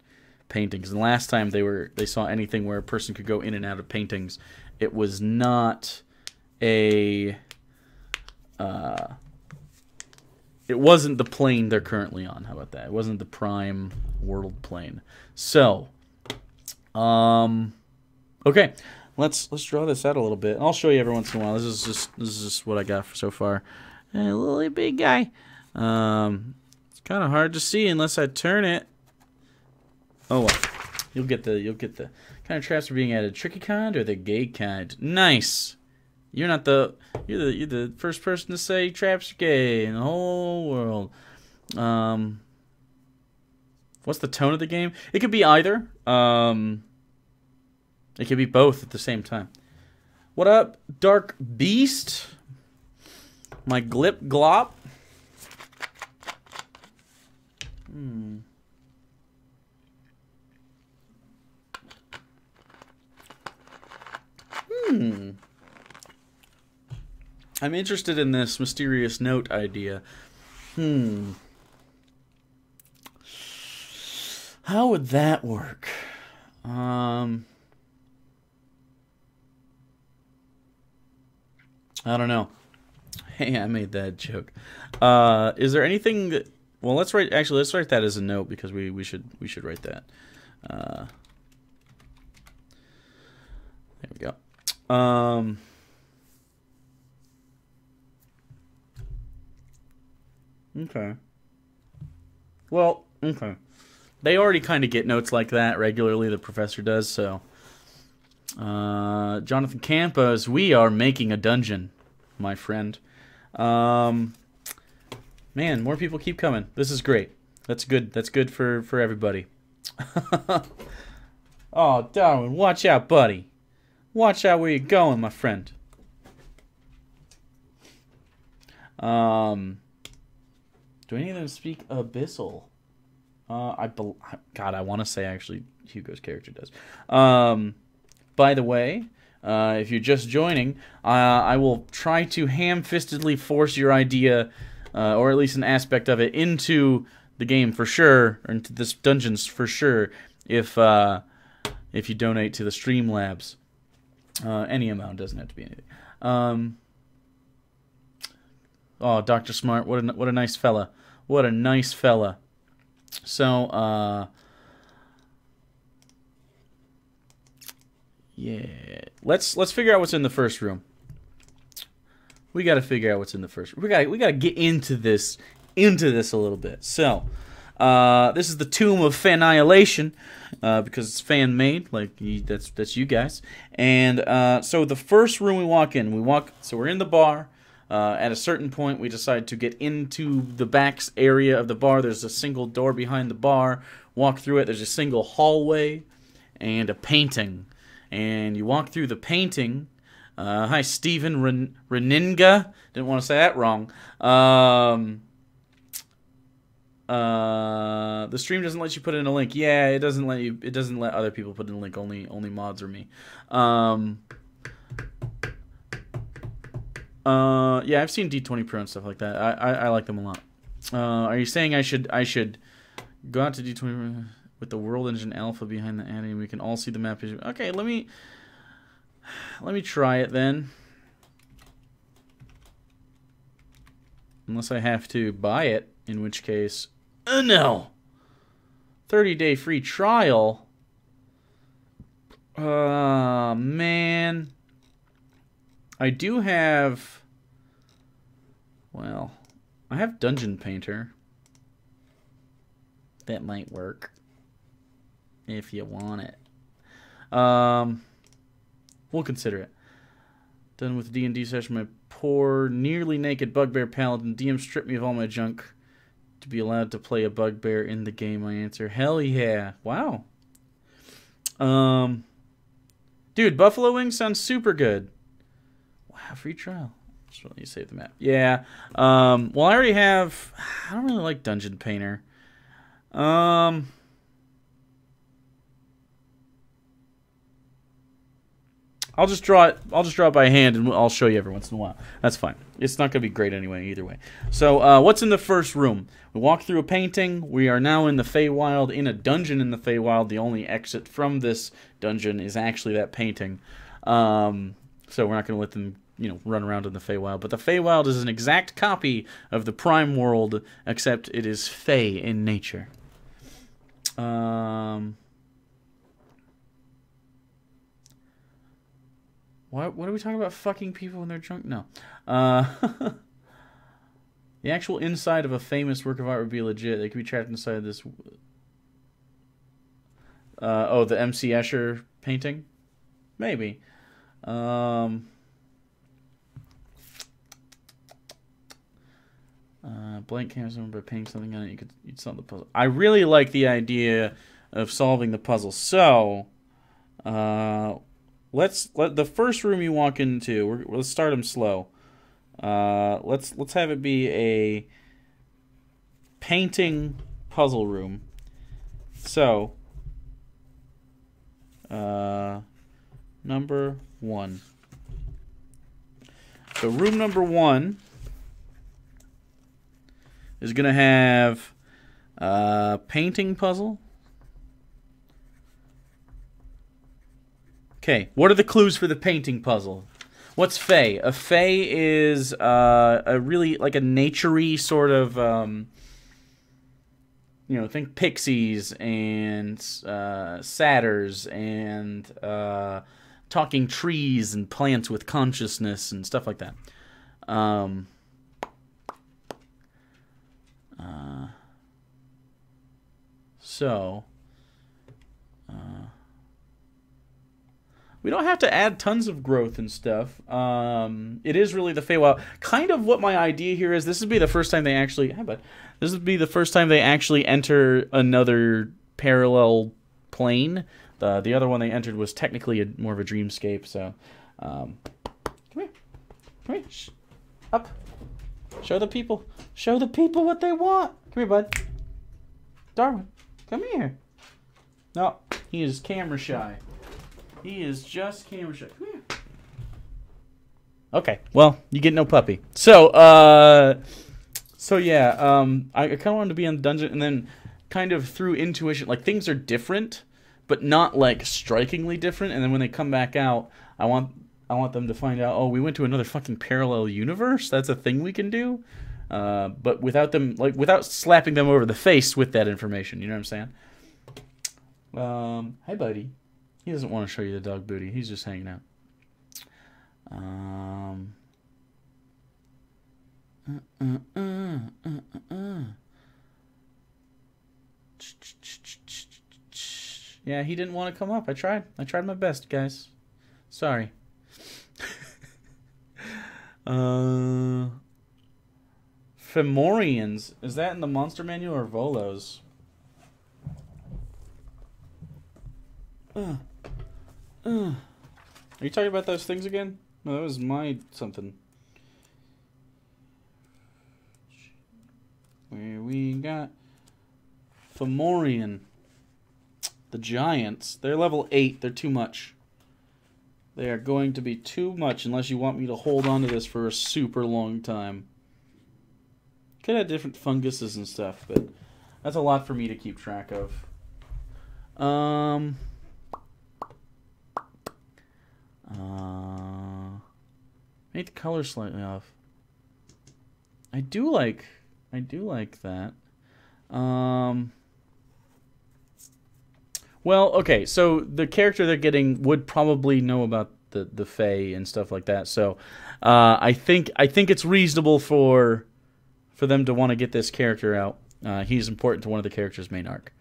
paintings. And last time they saw anything where a person could go in and out of paintings, it was not a. It wasn't the plane they're currently on. How about that? It wasn't the prime world plane. So, okay, let's draw this out a little bit. I'll show you every once in a while. This is just what I got so far. A little big guy. It's kind of hard to see unless I turn it. Oh well, you'll get the kind of traps are being added. Tricky kind or the gay kind? Nice. You're the first person to say traps are gay in the whole world. What's the tone of the game? It could be either. It could be both at the same time. What up, Dark Beast? My glip glop. I'm interested in this mysterious note idea. How would that work? I don't know. Hey, I made that joke. Is there anything that... Well, let's write that as a note because we should write that. There we go. Okay. Well, okay. They already kind of get notes like that regularly, the professor does, so... Jonathan Campos, we are making a dungeon, my friend. Man, more people keep coming. This is great. That's good. That's good for everybody. Oh, Darwin, watch out, buddy. Watch out where you're going, my friend. Do any of them speak Abyssal? God, I want to say actually Hugo's character does. By the way, if you're just joining, I will try to ham-fistedly force your idea, or at least an aspect of it, into the game for sure, or into this dungeons for sure, if you donate to the Streamlabs. Any amount, doesn't have to be anything. Oh, Dr. Smart, what a nice fella. What a nice fella. So, yeah, let's figure out what's in the first room. We got to figure out what's in the first room. We got to get into this a little bit. So, this is the Tomb of Fannihilaton, because it's fan made, like that's you guys. And so the first room we walk in, so we're in the bar. At a certain point, we decide to get into the back area of the bar. There's a single door behind the bar. Walk through it. There's a single hallway and a painting. And you walk through the painting. Hi, Stephen Reninga. Didn't want to say that wrong. The stream doesn't let you put in a link. Yeah, it doesn't let you. It doesn't let other people put in a link. Only mods or me. Yeah, I've seen D20 Pro and stuff like that. I like them a lot. Are you saying I should go out to D20 with the World Engine Alpha behind the ad and we can all see the map? Okay, let me try it then. Unless I have to buy it, in which case, no. 30-day free trial. Man. I do have... Well, I have Dungeon Painter. That might work. If you want it. We'll consider it. Done with D&D session, my poor, nearly naked bugbear paladin. DM stripped me of all my junk to be allowed to play a bugbear in the game. I answer, hell yeah. Wow. Dude, Buffalo Wings sounds super good. Wow, free trial. Just let you save the map. Yeah. Well, I already have... I don't really like Dungeon Painter. I'll just draw it by hand, and I'll show you every once in a while. That's fine. It's not going to be great anyway, either way. So, what's in the first room? We walk through a painting. We are now in the Feywild, in a dungeon in the Feywild. The only exit from this dungeon is actually that painting. So we're not going to let them, run around in the Feywild. But the Feywild is an exact copy of the Prime World, except it is Fey in nature. What are we talking about? Fucking people when they're drunk? No. The actual inside of a famous work of art would be legit. They could be trapped inside this... the M.C. Escher painting? Maybe. Blank canvas by painting something on it, you'd solve the puzzle. I really like the idea of solving the puzzle. So, let's let the first room you walk into. Let's start them slow. Let's have it be a painting puzzle room. So, number 1. So room number 1 is going to have painting puzzle. Okay, what are the clues for the painting puzzle? What's Fey? A Fey is a really like a nature-y sort of, you know, think pixies and satyrs and talking trees and plants with consciousness and stuff like that. We don't have to add tons of growth and stuff. It is really the Feywild. Kind of what my idea here is. This would be the first time they actually. Hi, bud. This would be the first time they actually enter another parallel plane. The other one they entered was technically more of a dreamscape. So, come here, come here, up. Show the people what they want. Come here, bud. Darwin, come here. No, he is camera shy. He is just camera shy. Come here. Okay, well, you get no puppy. So yeah, I kind of wanted to be in the dungeon, and then kind of through intuition, like things are different, but not like strikingly different. And then when they come back out, I want them to find out, oh, we went to another fucking parallel universe. That's a thing we can do, but without slapping them over the face with that information. You know what I'm saying? Hi, buddy. He doesn't want to show you the dog booty. He's just hanging out. Yeah, he didn't want to come up. I tried my best, guys. Sorry. Fomorians. Is that in the monster manual or Volos? Are you talking about those things again? No, that was my something. Where we got Fomorian. The giants. They're level 8. They're too much. They are going to be too much unless you want me to hold on to this for a super long time. Could have different funguses and stuff, but that's a lot for me to keep track of. Make the color slightly off. I do like that. Well, okay, so the character they're getting would probably know about the Fae and stuff like that. So, I think it's reasonable for them to want to get this character out. He's important to one of the characters' main arc.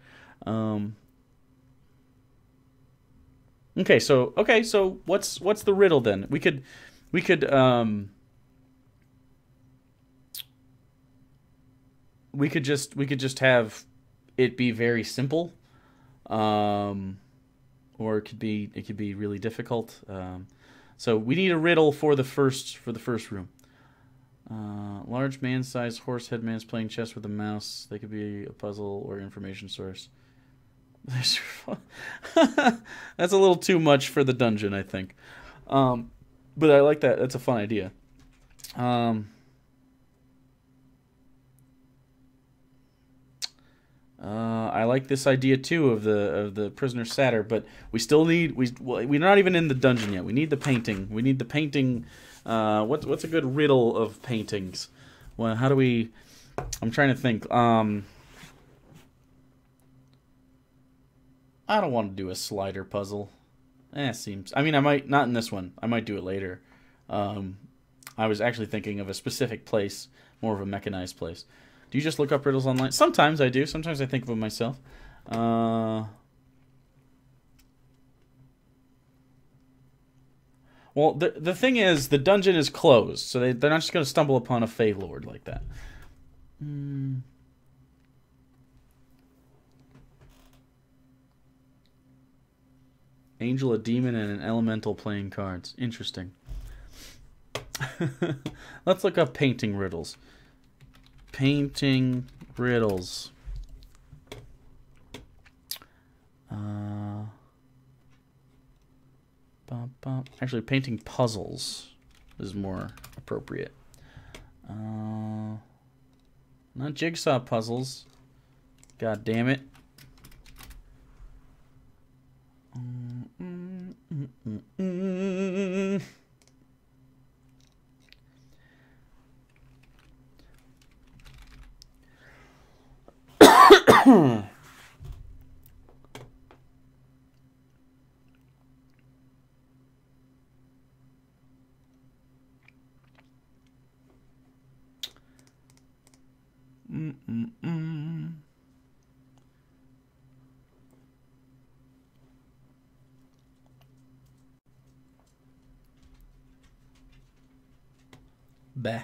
Okay, so what's the riddle then? We could just have it be very simple, or it could be really difficult. So we need a riddle for the first room. Large man-sized horse head man's playing chess with a mouse. They could be a puzzle or information source. That's a little too much for the dungeon, I think. But I like that. That's a fun idea. I like this idea too of the prisoner satyr, but we still need we're not even in the dungeon yet. We need the painting. We need the painting. What's a good riddle of paintings? Well, how do we? I'm trying to think. I don't want to do a slider puzzle. Seems. I mean, I might not in this one. I might do it later. I was actually thinking of a specific place, more of a mechanized place. Do you just look up riddles online? Sometimes I do. Sometimes I think of them myself. Well, the thing is, the dungeon is closed, so they're not just going to stumble upon a Fey Lord like that. Angel, a demon, and an elemental playing cards. Interesting. Let's look up painting riddles. Painting riddles. Actually, painting puzzles is more appropriate. Not jigsaw puzzles. God damn it. Bah.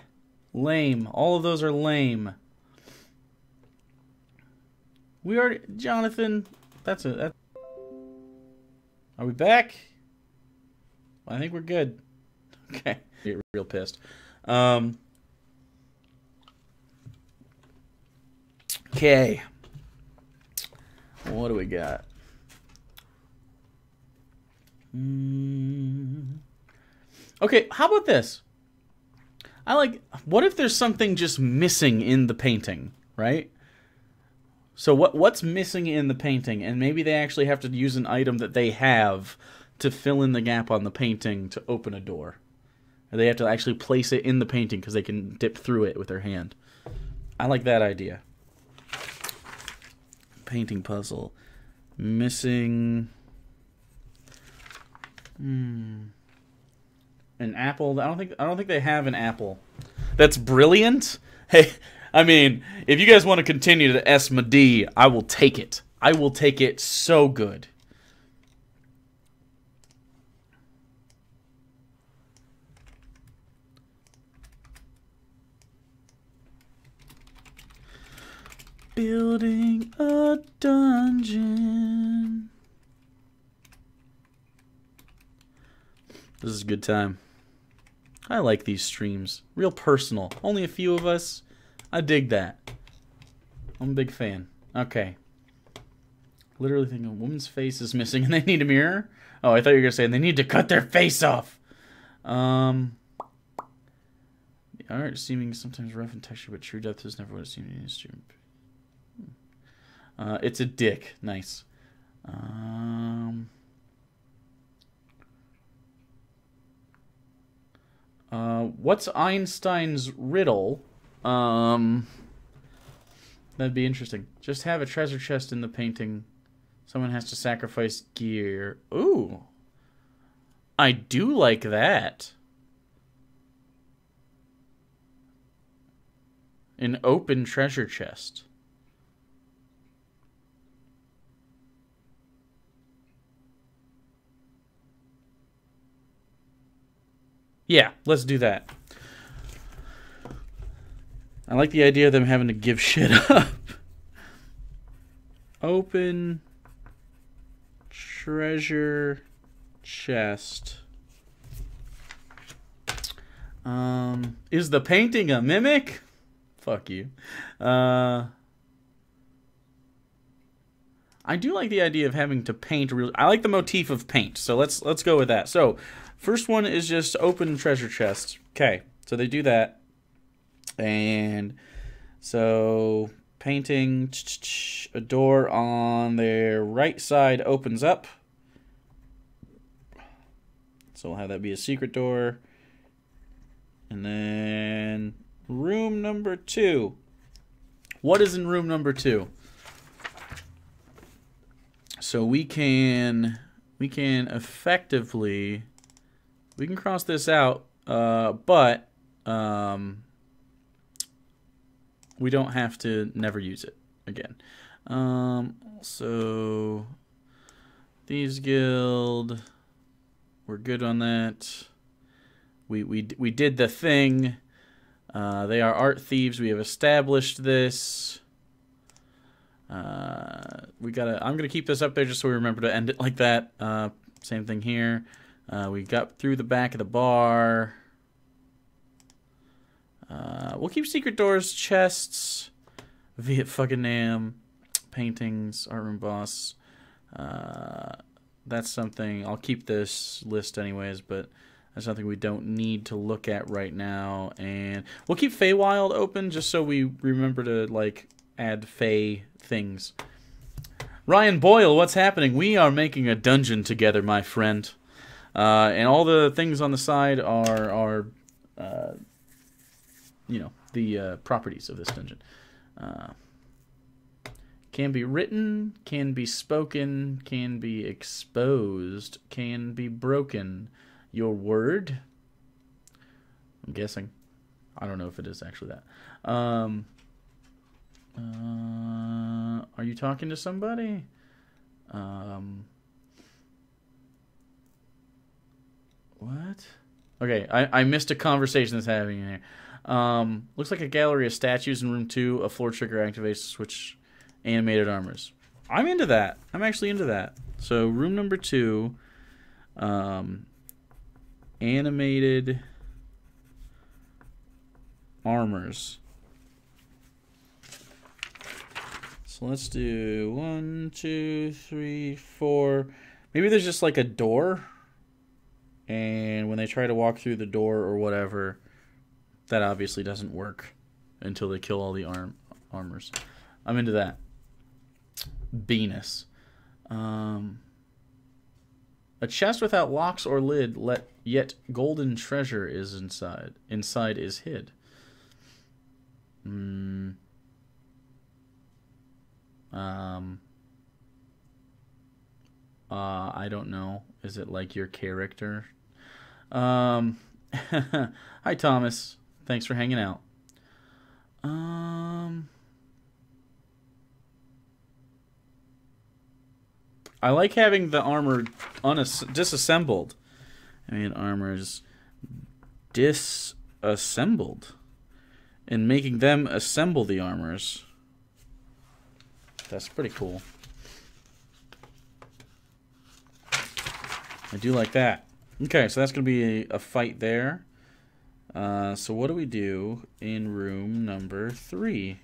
Lame. All of those are lame. We already... Jonathan, that's a... Are we back? Well, I think we're good. Okay. Get real pissed. Okay. What do we got? Okay, how about this? What if there's something just missing in the painting, right? So what's missing in the painting? And maybe they actually have to use an item that they have to fill in the gap on the painting to open a door. Or they have to actually place it in the painting because they can dip through it with their hand. I like that idea. Painting puzzle. Missing... An apple. I don't think they have an apple. That's brilliant. Hey, I mean, if you guys want to continue to S my D, I will take it. I will take it so good. Building a dungeon. This is a good time. I like these streams. Real personal. Only a few of us. I dig that. I'm a big fan. Okay. Literally thinking a woman's face is missing and they need a mirror? Oh, I thought you were going to say they need to cut their face off. The art seeming sometimes rough in texture, but true depth is never what it seemed in history. It's a dick. Nice. What's Einstein's riddle? That'd be interesting. Just have a treasure chest in the painting. Someone has to sacrifice gear. Ooh. I do like that. An open treasure chest. Yeah, let's do that. I like the idea of them having to give shit up. Open treasure chest. Is the painting a mimic? Fuck you. I do like the idea of having to paint real. I like the motif of paint, so let's go with that. So, first one is just open treasure chest. Okay, so they do that, and so painting a door on their right side opens up. So we'll have that be a secret door, and then room number 2. What is in room number 2? So we can effectively, we can cross this out, but we don't have to never use it again. So thieves guild, we're good on that. We did the thing. They are art thieves. We have established this. I'm gonna keep this up there just so we remember to end it like that. Same thing here. We got through the back of the bar. We'll keep secret doors, chests, Viet fucking Nam, paintings, art room boss. That's something I'll keep this list anyways, but that's something we don't need to look at right now. And we'll keep Feywild open just so we remember to like add Fey things. Ryan Boyle, what's happening? We are making a dungeon together, my friend. And all the things on the side are you know, the properties of this dungeon. Can be written, can be spoken, can be exposed, can be broken. Your word? I'm guessing. I don't know if it is actually that. Are you talking to somebody? What? Okay, I missed a conversation that's happening in here. Looks like a gallery of statues in room 2. A floor trigger activates switch animated armors. I'm into that. I'm actually into that. So room number 2, animated armors. So let's do 1, 2, 3, 4. Maybe there's just like a door, and when they try to walk through the door or whatever, that obviously doesn't work until they kill all the armors. I'm into that. Venus. A chest without locks or lid, yet golden treasure is inside. Inside is hid. I don't know. Is it like your character? Hi, Thomas. Thanks for hanging out. I like having the armor disassembled. I mean, armor's disassembled. And making them assemble the armors. That's pretty cool. I do like that. Okay, so that's going to be a fight there. So what do we do in room number 3?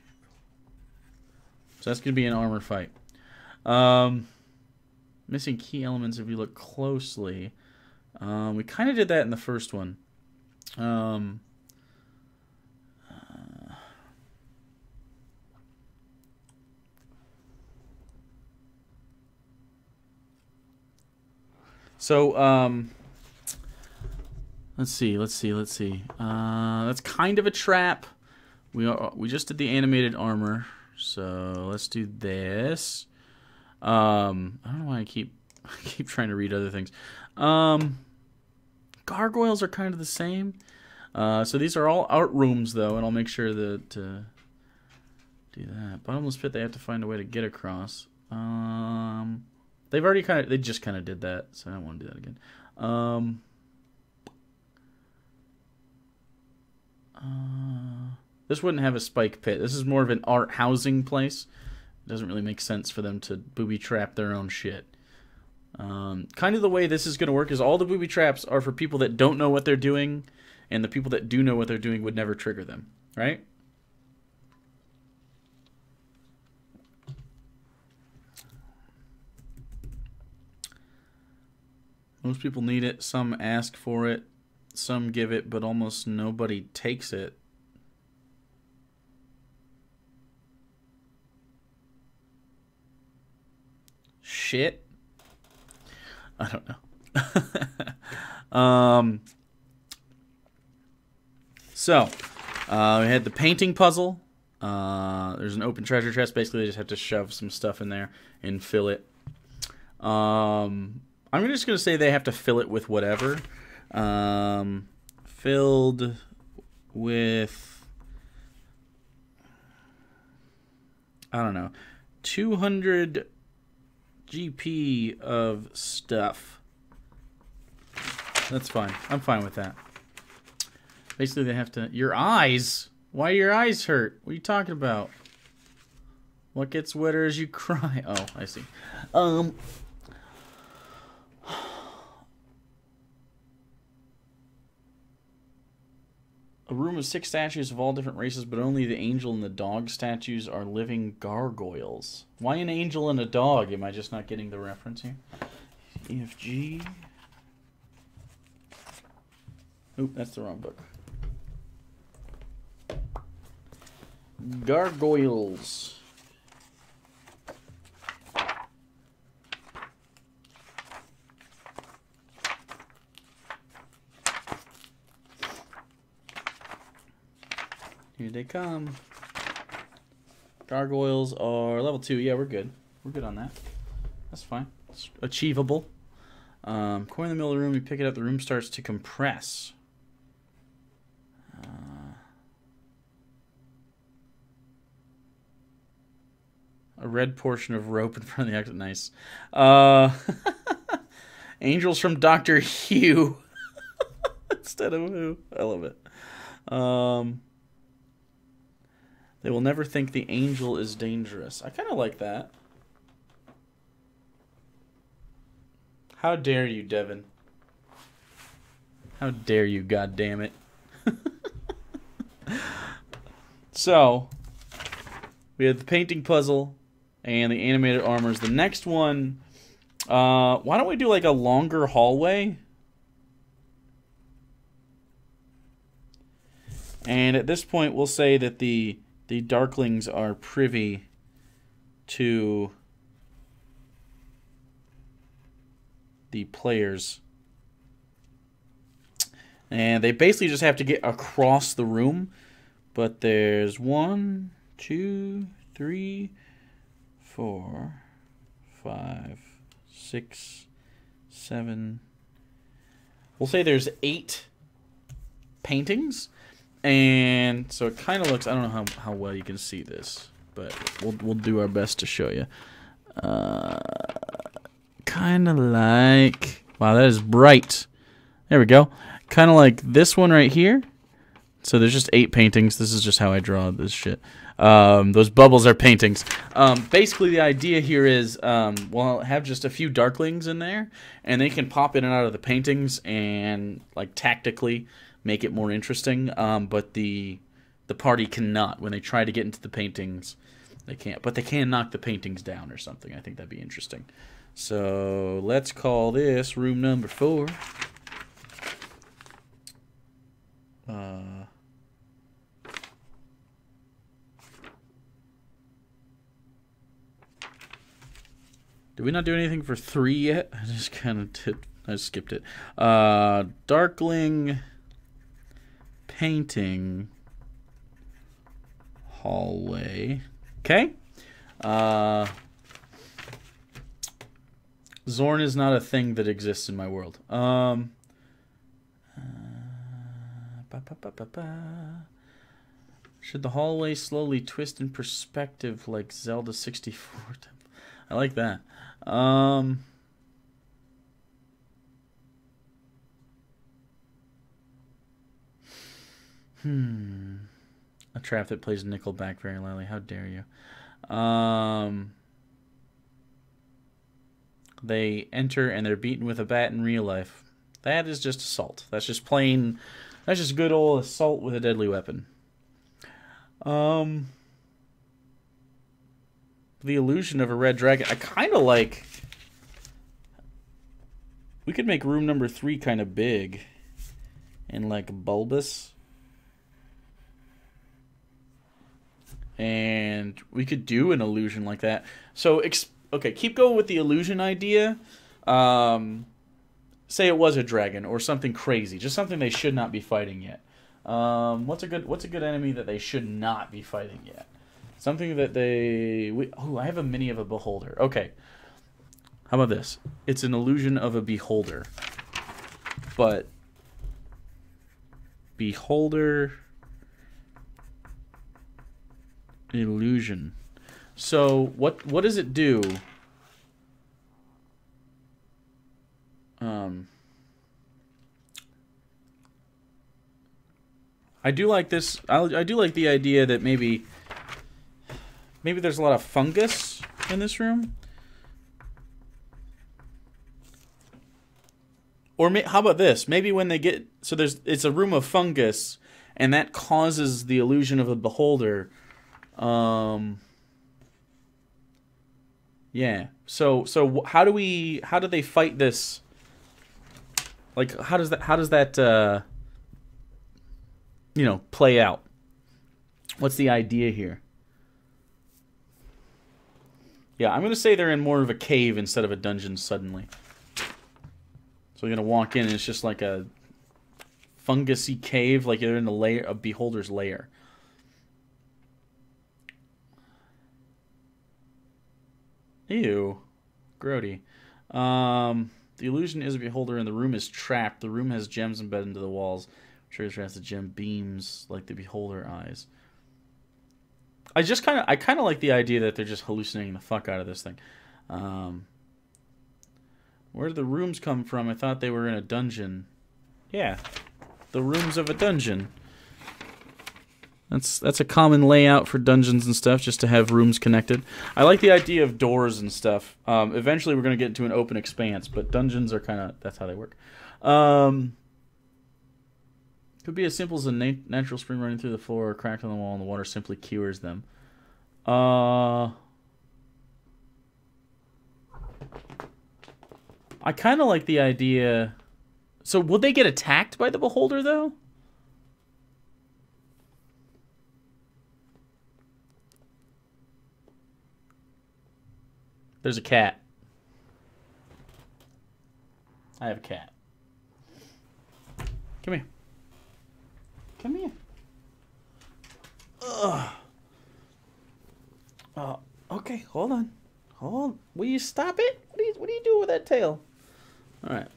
So that's going to be an armor fight. Missing key elements if you look closely. We kind of did that in the first one. So, let's see. That's kind of a trap. We just did the animated armor, so let's do this. I don't know why I keep trying to read other things. Gargoyles are kind of the same. So these are all art rooms, though, and I'll make sure that to do that. Bottomless pit. They have to find a way to get across. They just kind of did that, so I don't want to do that again. This wouldn't have a spike pit. This is more of an art housing place. It doesn't really make sense for them to booby trap their own shit. Kind of the way this is going to work is all the booby traps are for people that don't know what they're doing, and the people that do know what they're doing would never trigger them, right? Most people need it, some ask for it, some give it, but almost nobody takes it. Shit. I don't know. So, we had the painting puzzle. There's an open treasure chest. Basically, they just have to shove some stuff in there and fill it. I'm just going to say they have to fill it with whatever. Filled with, I don't know, 200 GP of stuff. That's fine. I'm fine with that. Basically, they have to... Your eyes? Why do your eyes hurt? What are you talking about? What gets wetter as you cry? Oh, I see. A room of 6 statues of all different races, but only the angel and the dog statues are living gargoyles. Why an angel and a dog? Am I just not getting the reference here? EFG. Oop, that's the wrong book. Gargoyles. Here they come. Gargoyles are level 2. Yeah, we're good. We're good on that. That's fine. It's achievable. Coin in the middle of the room. You pick it up. The room starts to compress. A red portion of rope in front of the exit. Nice. Angels from Dr. Hugh. Instead of who. I love it. They will never think the angel is dangerous. I kind of like that. How dare you, Devin? How dare you, goddammit. So, we had the painting puzzle and the animated armors. The next one, why don't we do like a longer hallway? And at this point, we'll say that the Darklings are privy to the players. And they basically just have to get across the room. But there's 1, 2, 3, 4, 5, 6, 7. We'll say there's 8 paintings. And so it kind of looks, I don't know how well you can see this, but we'll do our best to show you. Kind of like, wow, that is bright. There we go. Kind of like this one right here. So there's just 8 paintings. This is just how I draw this shit. Those bubbles are paintings. Basically, the idea here is, we'll have just a few Darklings in there, and they can pop in and out of the paintings and, like, tactically make it more interesting. But the party cannot. When they try to get into the paintings, they can't. But they can knock the paintings down or something. I think that'd be interesting. So let's call this room number 4. Did we not do anything for 3 yet? I just kind of did. I skipped it. Darkling painting hallway. Okay. Zorn is not a thing that exists in my world. Should the hallway slowly twist in perspective like Zelda 64? I like that. A trap that plays Nickelback very loudly. How dare you? They enter and they're beaten with a bat in real life. That is just assault. That's just plain... That's just good old assault with a deadly weapon. The illusion of a red dragon. I kind of like... We could make room number 3 kind of big. And like bulbous. And we could do an illusion like that. So, okay, keep going with the illusion idea. Say it was a dragon or something crazy. Just something they should not be fighting yet. What's a good enemy that they should not be fighting yet? Something that they... Oh, I have a mini of a beholder. Okay. How about this? It's an illusion of a beholder. But... Beholder... Illusion. So, what does it do? I do like this. I do like the idea that maybe there's a lot of fungus in this room. Or how about this? Maybe when they get... So it's a room of fungus, and that causes the illusion of a beholder. Yeah. So how do they fight this? Like, how does that play out? What's the idea here? Yeah, I'm gonna say they're in more of a cave instead of a dungeon suddenly. So we're gonna walk in and it's just like a fungusy cave, like they're in a beholder's lair. Ew. Grody. The illusion is a beholder and the room is trapped. The room has gems embedded into the walls. Trigger has the gem beams like the beholder eyes. I kind of like the idea that they're just hallucinating the fuck out of this thing. Where did the rooms come from? I thought they were in a dungeon. Yeah, the rooms of a dungeon. That's a common layout for dungeons and stuff, just to have rooms connected. I like the idea of doors and stuff. Eventually, we're going to get into an open expanse, but dungeons are kind of... That's how they work. Could be as simple as a natural spring running through the floor, or a crack on the wall, and the water simply cures them. I kind of like the idea... So, will they get attacked by the beholder, though? There's a cat. I have a cat. Come here. Come here. Ugh. Okay, hold on. Will you stop it? What do you do with that tail? All right.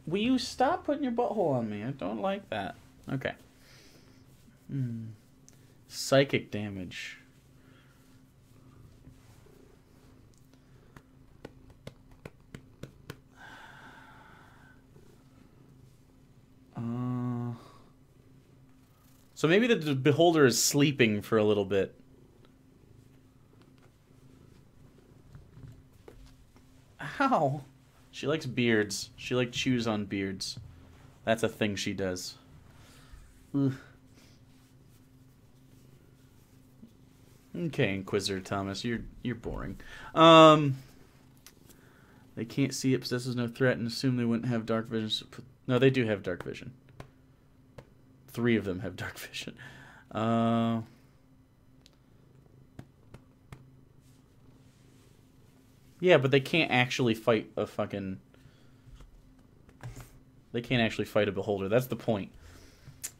Will you stop putting your butthole on me? I don't like that. Okay. Psychic damage. So maybe the beholder is sleeping for a little bit. Ow. She likes beards. She like chews on beards. That's a thing she does. Ugh. Okay, Inquisitor Thomas, you're boring. They can't see it, possesses no threat, and assume they wouldn't have dark vision. No, they do have dark vision. 3 of them have dark vision. Yeah, but they can't actually fight a fucking... They can't actually fight a beholder. That's the point.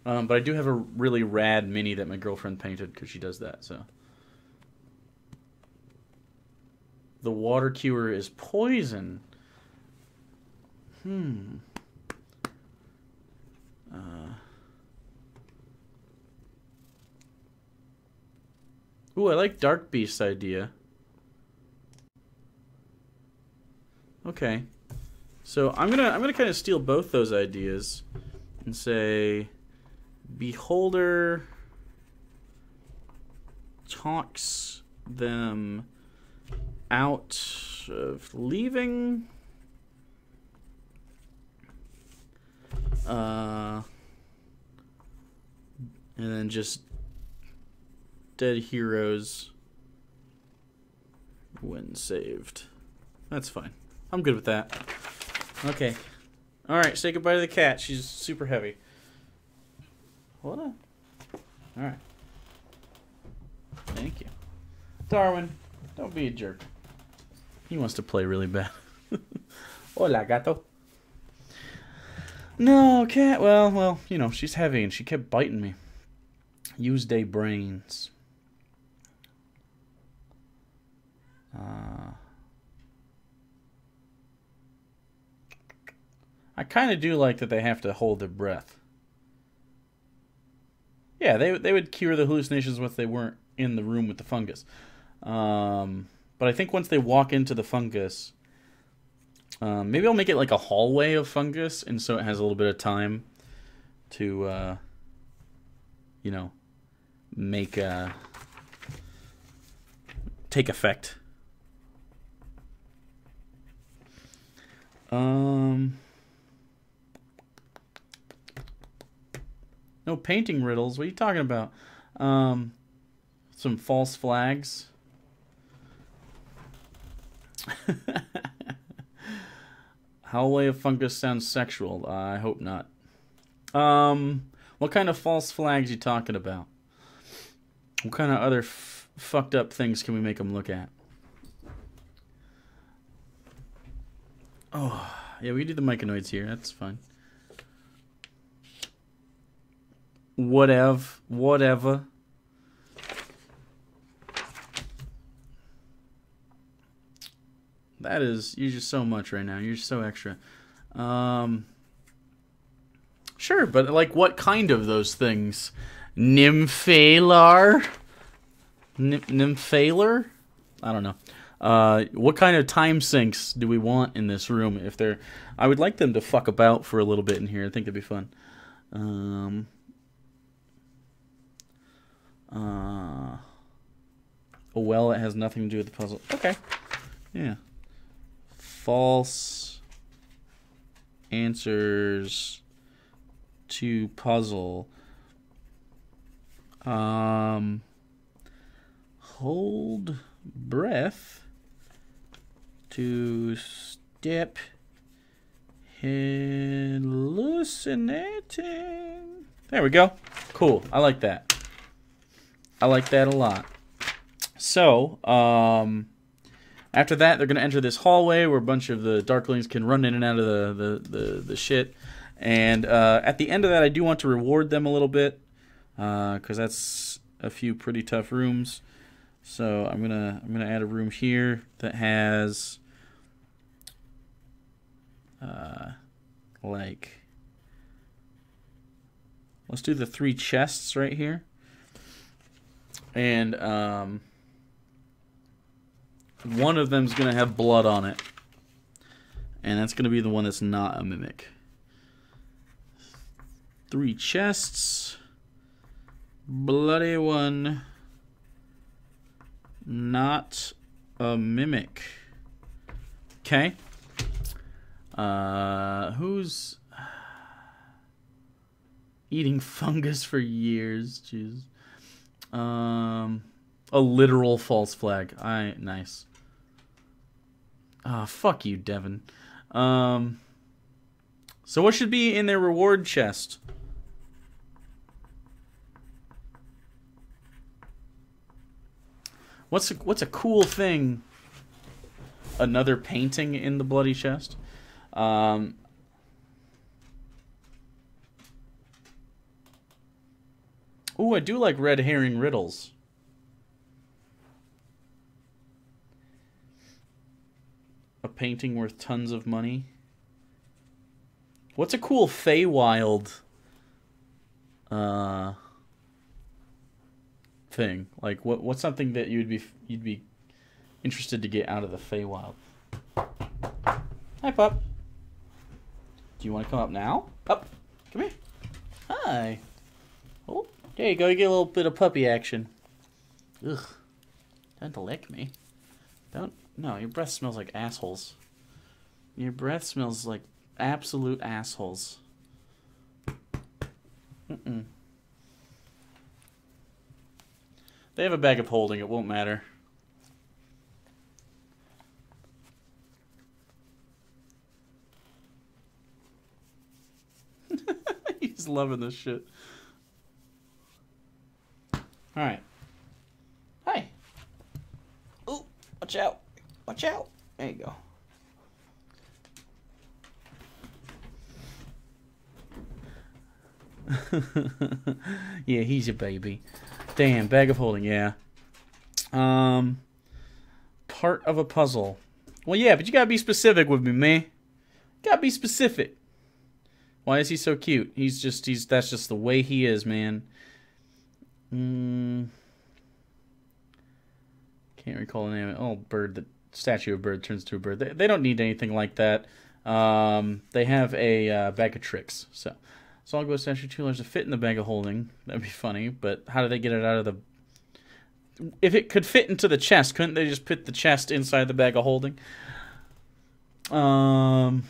But I do have a really rad mini that my girlfriend painted because she does that, so... The water cure is poison. Ooh, I like Dark Beast's idea. Okay. So I'm gonna kind of steal both those ideas and say Beholder talks them out of leaving. And then just dead heroes when saved. That's fine. I'm good with that. Okay. Alright, say goodbye to the cat. She's super heavy. Hold on. Alright. Thank you. Darwin, don't be a jerk. He wants to play really bad. Hola, gato. No, cat. Well, you know, she's heavy and she kept biting me. Use day brains. I kind of do like that they have to hold their breath. Yeah, they would cure the hallucinations if they weren't in the room with the fungus. But I think once they walk into the fungus, maybe I'll make it like a hallway of fungus, and so it has a little bit of time to you know, take effect. No painting riddles. What are you talking about? Some false flags. Hallway of Fungus sounds sexual. I hope not. What kind of false flags you talking about? What kind of other fucked up things can we make them look at? Oh, yeah, we can do the myconoids here. That's fine. Whatever. That is, you're just so much right now. You're so extra. Sure, but like what kind of those things? Nymphalar? Nymphalar? I don't know. What kind of time sinks do we want in this room? If they're, I would like them to fuck about for a little bit in here. I think that'd be fun. Oh, well, it has nothing to do with the puzzle. Okay. Yeah. False answers to puzzle. Hold breath to step hallucinating. There we go. Cool. I like that. I like that a lot. So, after that, they're going to enter this hallway where a bunch of the Darklings can run in and out of the shit. And at the end of that, I do want to reward them a little bit, because that's a few pretty tough rooms. So I'm gonna add a room here that has like, let's do the 3 chests right here, and one of them's gonna have blood on it, and that's gonna be the one that's not a mimic. 3 chests, bloody one, not a mimic. Okay. Who's eating fungus for years? Jeez. A literal false flag. Nice. Ah, fuck you, Devin. So what should be in their reward chest? What's a cool thing? Another painting in the bloody chest. Ooh, I do like red herring riddles. A painting worth tons of money. What's a cool Feywild thing? Like what's something that you'd be interested to get out of the Feywild? Hi, pup. Do you want to come up now? Up. Come here. Hi. Oh, there you go. You get a little bit of puppy action. Ugh. Don't lick me. Don't. No, your breath smells like assholes. Your breath smells like absolute assholes. Mm-mm. They have a bag of holding. It won't matter. He's loving this shit. Alright. Hi. Ooh, watch out. Watch out. There you go. Yeah, he's a baby. Damn, bag of holding, yeah. Part of a puzzle. Well, yeah, but you gotta be specific with me, man. Gotta be specific. Why is he so cute? That's just the way he is, man. Can't recall the name. Oh, bird. The statue of bird turns to a bird. They don't need anything like that. They have a bag of tricks. So, Solid gold statue, 2 large to fit in the bag of holding. That'd be funny, but how do they get it out of the... If it could fit into the chest, couldn't they just put the chest inside the bag of holding? A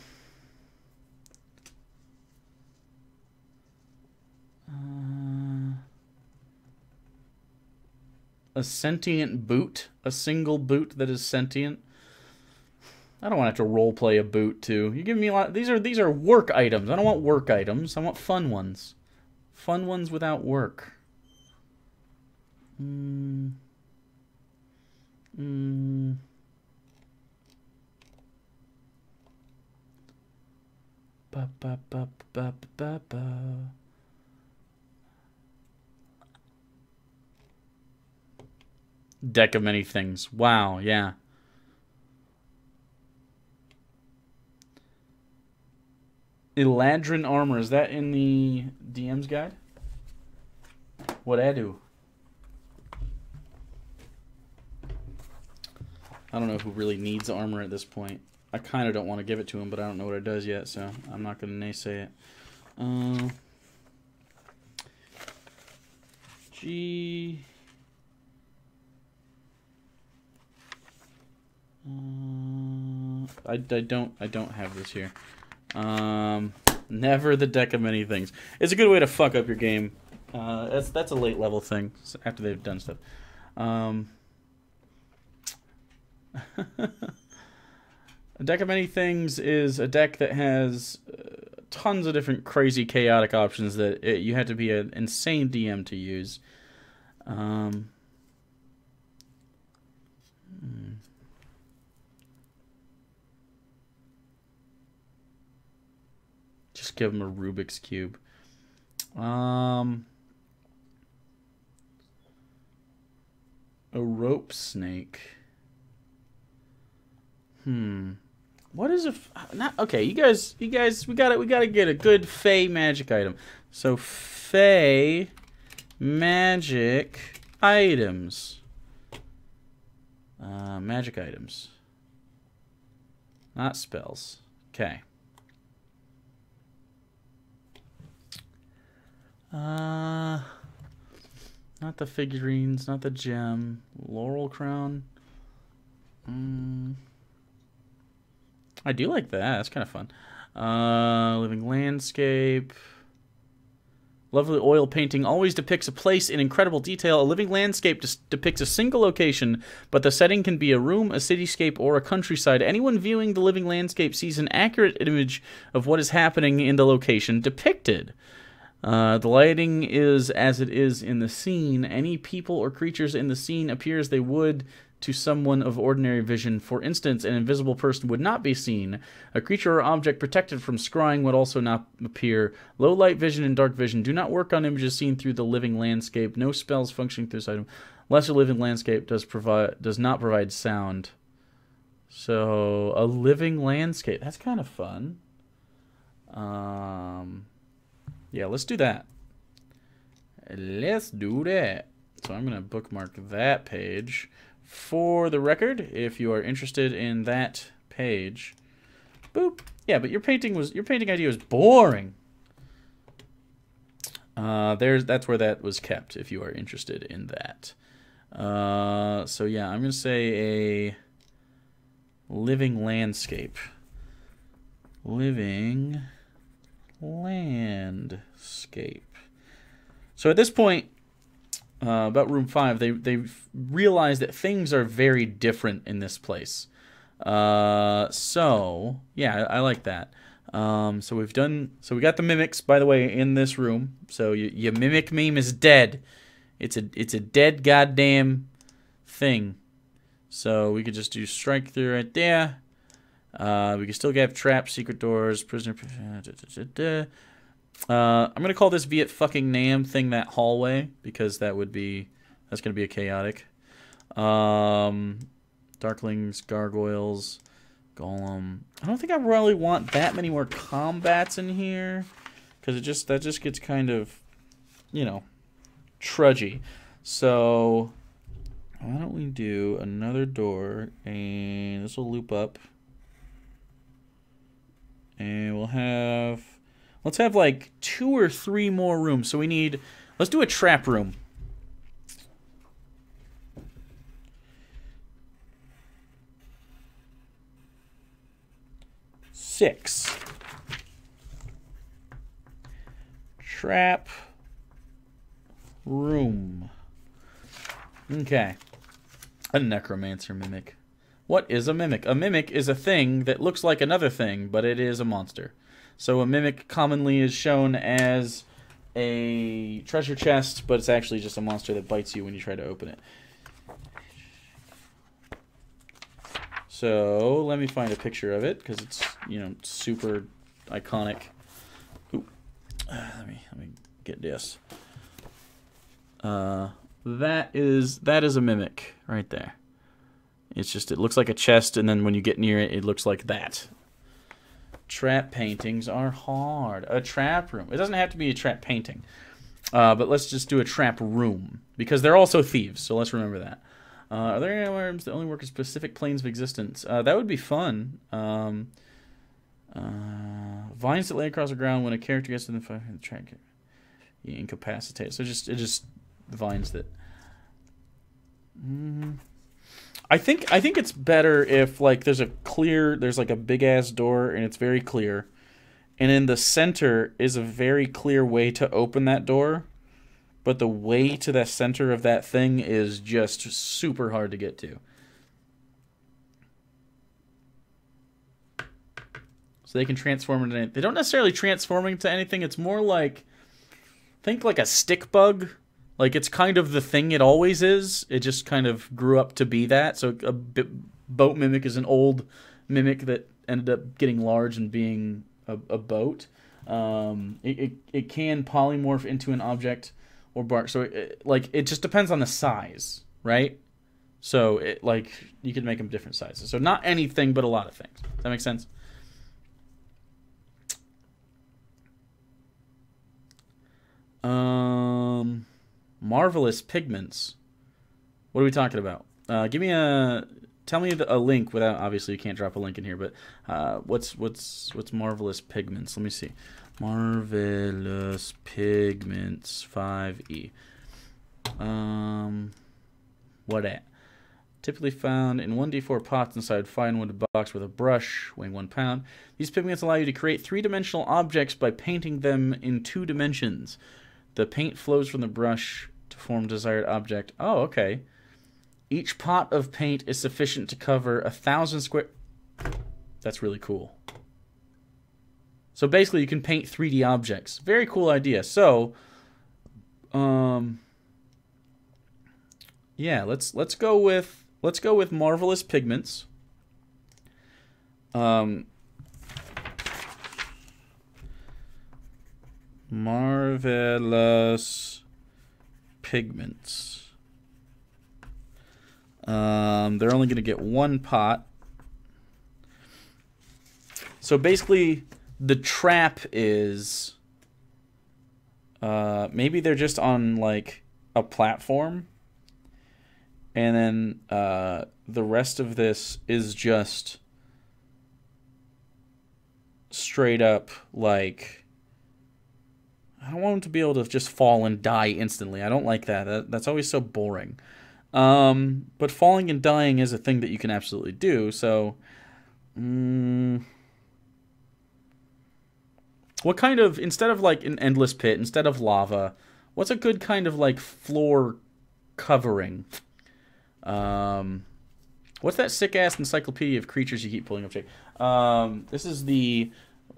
sentient boot? A single boot that is sentient? I don't want to have to roleplay a boot, too. You give me a lot... These are work items. I don't want work items. I want fun ones. Fun ones without work. Ba, ba, ba, ba, ba, ba. Deck of many things. Wow, yeah. Eladrin armor. Is that in the DM's guide? What'd I do? I don't know who really needs armor at this point. I kind of don't want to give it to him, but I don't know what it does yet, so I'm not going to naysay it. G... I don't have this here. Never the deck of many things. It's a good way to fuck up your game. That's a late level thing after they've done stuff. A deck of many things is a deck that has tons of different crazy chaotic options that you have to be an insane DM to use. Just give him a Rubik's Cube. A rope snake. What is a... Not, okay, you guys, we gotta get a good Fey magic item. So, Fey magic items. Magic items. Not spells. Okay. Not the figurines, not the gem. Laurel crown. I do like that. That's kind of fun. Living landscape. Lovely oil painting always depicts a place in incredible detail. A living landscape depicts a single location, but the setting can be a room, a cityscape, or a countryside. Anyone viewing the living landscape sees an accurate image of what is happening in the location depicted. The lighting is as it is in the scene. Any people or creatures in the scene appear as they would to someone of ordinary vision. For instance, an invisible person would not be seen. A creature or object protected from scrying would also not appear. Low light vision and dark vision do not work on images seen through the living landscape. No spells functioning through this item. Lesser living landscape does not provide sound. So, a living landscape. That's kind of fun. Yeah, let's do that. Let's do that. So I'm going to bookmark that page. For the record, if you are interested in that page, boop. Yeah, but your painting idea was boring. That's where that was kept. If you are interested in that, so yeah, I'm gonna say a living landscape. Living landscape. So at this point. About room 5, they realize that things are very different in this place. So yeah, I like that. So we got the mimics, by the way, in this room. So your mimic meme is dead. It's a dead goddamn thing. So we could just do strike through right there. We can still have traps, secret doors, prisoner. I'm gonna call this Viet fucking Nam thing that hallway because that's gonna be a chaotic. Darklings, gargoyles, golem. I don't think I really want that many more combats in here because that just gets kind of, trudgy. So why don't we do another door and this will loop up and we'll Let's have like 2 or 3 more rooms. So we need... Let's do a trap room. Six. Trap room. Okay. A necromancer mimic. What is a mimic? A mimic is a thing that looks like another thing, but it is a monster. So a mimic commonly is shown as a treasure chest, but it's actually just a monster that bites you when you try to open it. So let me find a picture of it because it's, you know, super iconic. Ooh, let me get this. That is a mimic right there. It's just, it looks like a chest, and then when you get near it, it looks like that. Trap paintings are hard. A trap room. It doesn't have to be a trap painting. But let's just do a trap room. Because they're also thieves, so let's remember that. Are there any items that only work in specific planes of existence? That would be fun. Vines that lay across the ground when a character gets to the track. You incapacitate. So it just vines that... I think it's better if like there's like a big ass door and it's very clear, and in the center is a very clear way to open that door, but the way to the center of that thing is just super hard to get to. So they can transform into anything. They don't necessarily transform into anything. It's more like, think like a stick bug. Like, it's kind of the thing it always is. It just kind of grew up to be that. So a boat mimic is an old mimic that ended up getting large and being a boat. It can polymorph into an object or bark. So it just depends on the size, right? So you could make them different sizes. So not anything, but a lot of things. Does that make sense? Marvelous pigments. What are we talking about? Tell me a link without, obviously you can't drop a link in here, but what's marvelous pigments? Let me see. Marvelous pigments 5e. What at? Typically found in 1d4 pots inside fine wood box with a brush weighing 1 pound. These pigments allow you to create 3-dimensional objects by painting them in 2 dimensions. The paint flows from the brush to form desired object. Oh, okay. Each pot of paint is sufficient to cover 1,000 square... That's really cool. So basically you can paint 3D objects. Very cool idea. So, yeah, let's go with marvelous pigments. Marvelous pigments. They're only going to get 1 pot. So basically, the trap is maybe they're just on like a platform, and then the rest of this is just straight up like, I don't want them to be able to just fall and die instantly. I don't like that. That's always so boring. But falling and dying is a thing that you can absolutely do. So, what kind of, instead of like an endless pit, instead of lava, what's a good kind of like floor covering? What's that sick-ass encyclopedia of creatures you keep pulling up, Jake? This is the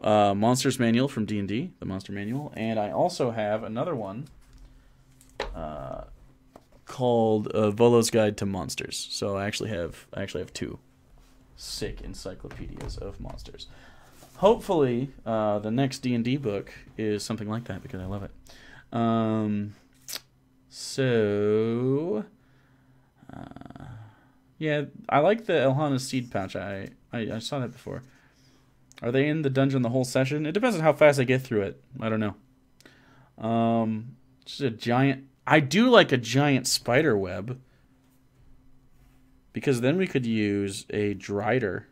Monsters Manual from D&D, the Monster Manual, and I also have another one called Volo's Guide to Monsters. So I actually have 2 sick encyclopedias of monsters. Hopefully, the next D&D book is something like that because I love it. Yeah, I like the Elhana's seed pouch. I saw that before. Are they in the dungeon the whole session? It depends on how fast I get through it. I don't know. Just a giant... I do like a giant spider web. Because then we could use a Drider.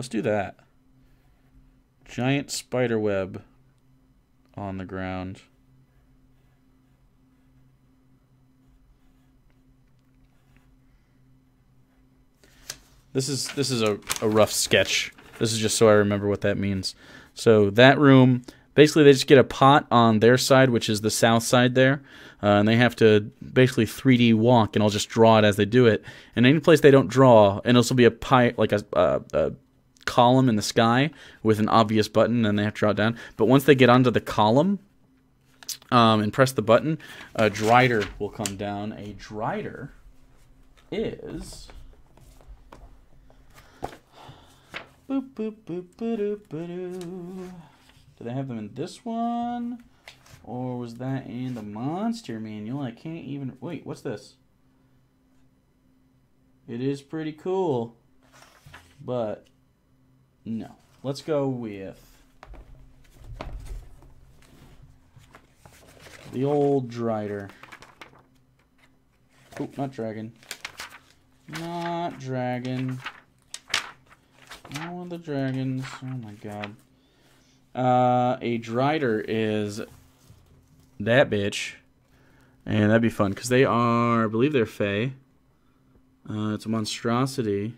Let's do that. Giant spider web on the ground. This is a rough sketch. This is just so I remember what that means. So that room, basically they just get a pot on their side, which is the south side there, and they have to basically 3D walk, and I'll just draw it as they do it. And any place they don't draw, and this will be a pie, like a column in the sky with an obvious button, and they have to draw it down. But once they get onto the column and press the button, a drider will come down. A drider is... Boop, boop, boop, ba-doop, ba-doo. Do they have them in this one? Or was that in the monster manual? I can't even... Wait, what's this? It is pretty cool. But, no. Let's go with... the old drider. Oh, not dragon. Not dragon. Not one of the dragons. Oh my god. A drider is that bitch. And that'd be fun, because they are, I believe they're Fae. It's a monstrosity.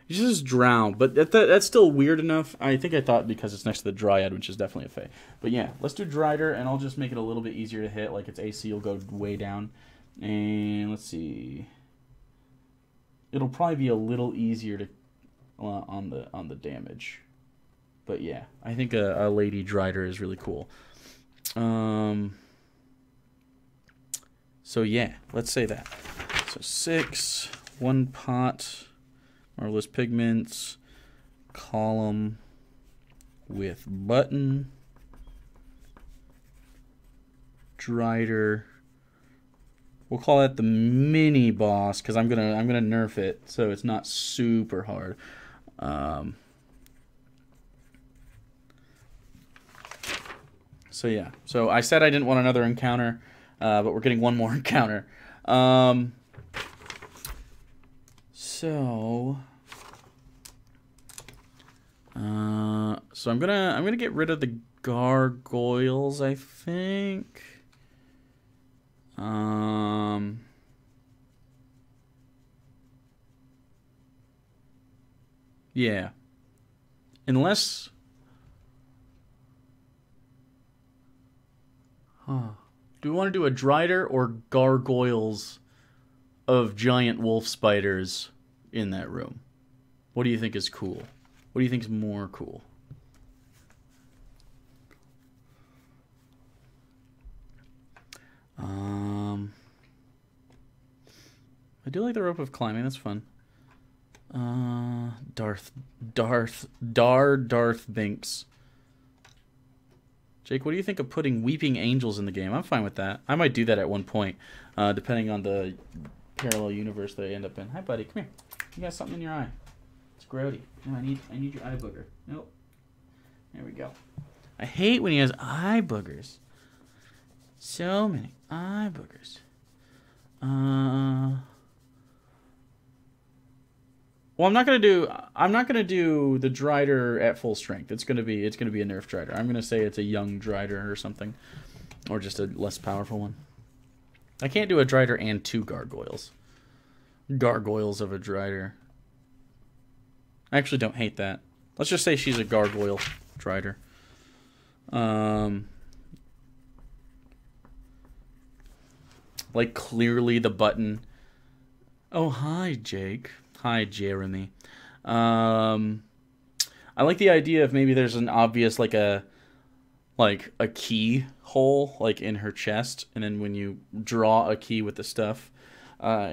It just says drow, but that's still weird enough. I think I thought because it's next to the dryad, which is definitely a Fae. But yeah, let's do drider, and I'll just make it a little bit easier to hit. Like its AC will go way down. And let's see. It'll probably be a little easier to on the damage, but yeah, I think a lady drider is really cool. So yeah, let's say that. So 6, 1 pot, marvelous pigments, column with button, drider. We'll call that the mini boss, because I'm gonna nerf it so it's not super hard. So yeah, so I said I didn't want another encounter, but we're getting one more encounter. So I'm gonna get rid of the gargoyles, I think. Yeah. Unless... Do we want to do a drider or gargoyles of giant wolf spiders in that room? What do you think is cool? What do you think is more cool? I do like the rope of climbing. That's fun. Darth Binks. Jake, what do you think of putting weeping angels in the game? I'm fine with that. I might do that at one point, depending on the parallel universe that I end up in. Hi, buddy. Come here. You got something in your eye. It's grody. No, I need your eye booger. Nope. There we go. I hate when he has eye boogers. So many eye boogers. Well, I'm not gonna do the drider at full strength. It's gonna be a nerf drider. I'm gonna say it's a young drider or something, or just a less powerful one. I can't do a drider and 2 gargoyles. Gargoyles of a drider. I actually don't hate that. Let's just say she's a gargoyle drider. Like clearly the button. Oh, hi, Jake. Hi, Jeremy. I like the idea of maybe there's an obvious like a key hole like in her chest, and then when you draw a key with the stuff, or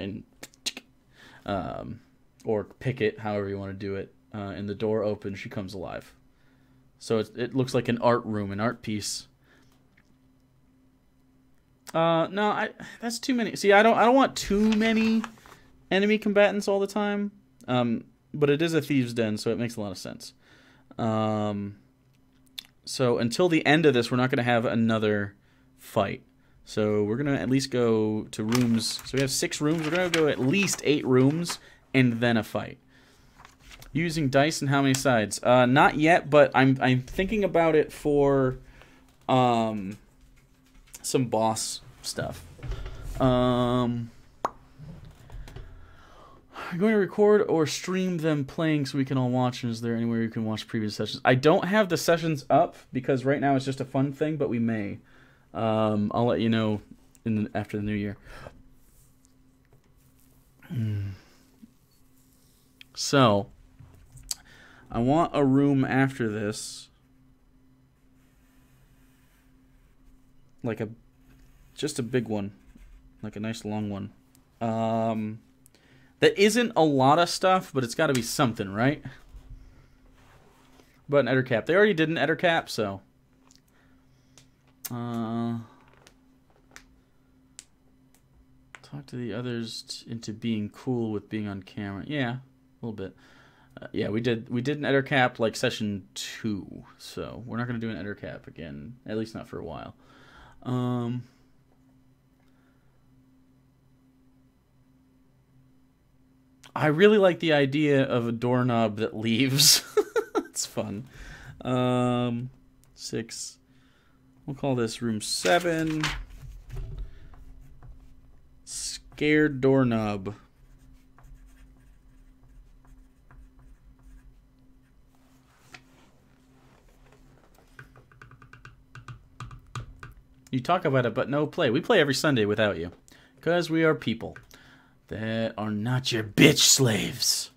pick it, however you want to do it, and the door opens, she comes alive. So it looks like an art room, an art piece. No, that's too many. See, I don't want too many enemy combatants all the time, but it is a thieves' den, so it makes a lot of sense. So until the end of this, we're not going to have another fight. So we're going to at least go to rooms. So we have 6 rooms. We're going to go at least 8 rooms and then a fight. Using dice and how many sides? Not yet, but I'm thinking about it for some boss stuff. I'm going to record or stream them playing so we can all watch. Is there anywhere you can watch previous sessions? I don't have the sessions up because right now it's just a fun thing, but we may. I'll let you know after the new year. So, I want a room after this, like just a big one, like a nice long one. That isn't a lot of stuff, but it's got to be something, right? But an eder cap. They already did an eder cap, so. Talk to the others into being cool with being on camera. Yeah, a little bit. Yeah, we did an eder cap like session 2, so we're not gonna do an eder cap again, at least not for a while. I really like the idea of a doorknob that leaves. It's fun. 6. We'll call this room 7. Scared doorknob. You talk about it, but no play. We play every Sunday without you. Because we are people that are not your bitch slaves.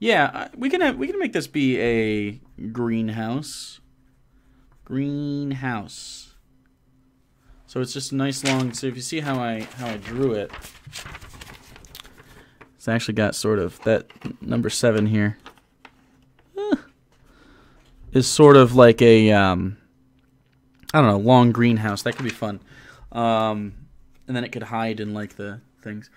Yeah, we can make this be a greenhouse. Greenhouse. So it's just a nice long. So if you see how I drew it, it's actually got sort of that number 7 here. Is sort of like a I don't know, long greenhouse. That could be fun. And then it could hide in like the things.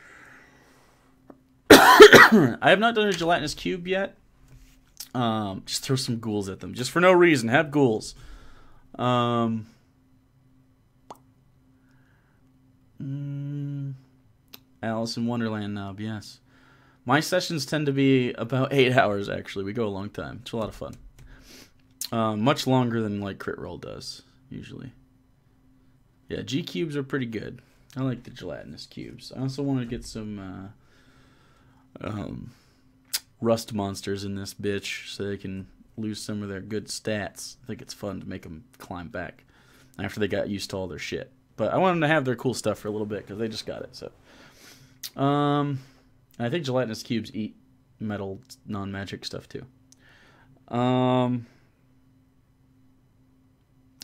I have not done a gelatinous cube yet. Just throw some ghouls at them, just for no reason. Have ghouls. Alice in Wonderland knob, yes. My sessions tend to be about 8 hours. Actually, we go a long time. It's a lot of fun. Much longer than like Crit Roll does usually. Yeah, G cubes are pretty good. I like the gelatinous cubes. I also want to get some rust monsters in this bitch so they can lose some of their good stats. I think it's fun to make them climb back after they got used to all their shit. But I want them to have their cool stuff for a little bit because they just got it. So, I think gelatinous cubes eat metal non-magic stuff too.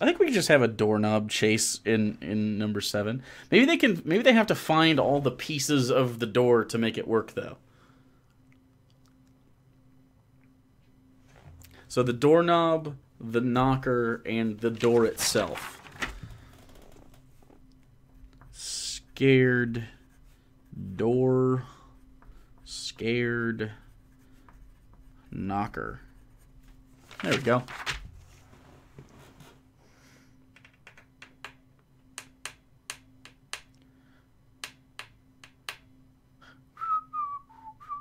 I think we can just have a doorknob chase in number 7. Maybe they have to find all the pieces of the door to make it work though. So the doorknob, the knocker, and the door itself. Scared door, scared knocker. There we go.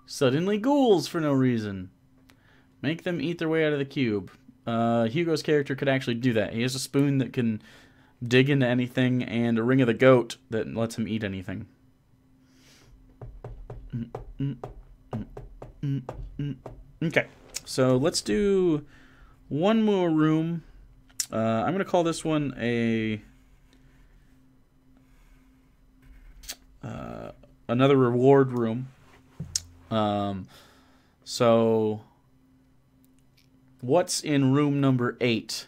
Suddenly ghouls for no reason. Make them eat their way out of the cube. Hugo's character could actually do that. He has a spoon that can dig into anything and a ring of the goat that lets him eat anything. Okay, so let's do one more room. I'm going to call this one another reward room. So what's in room number 8?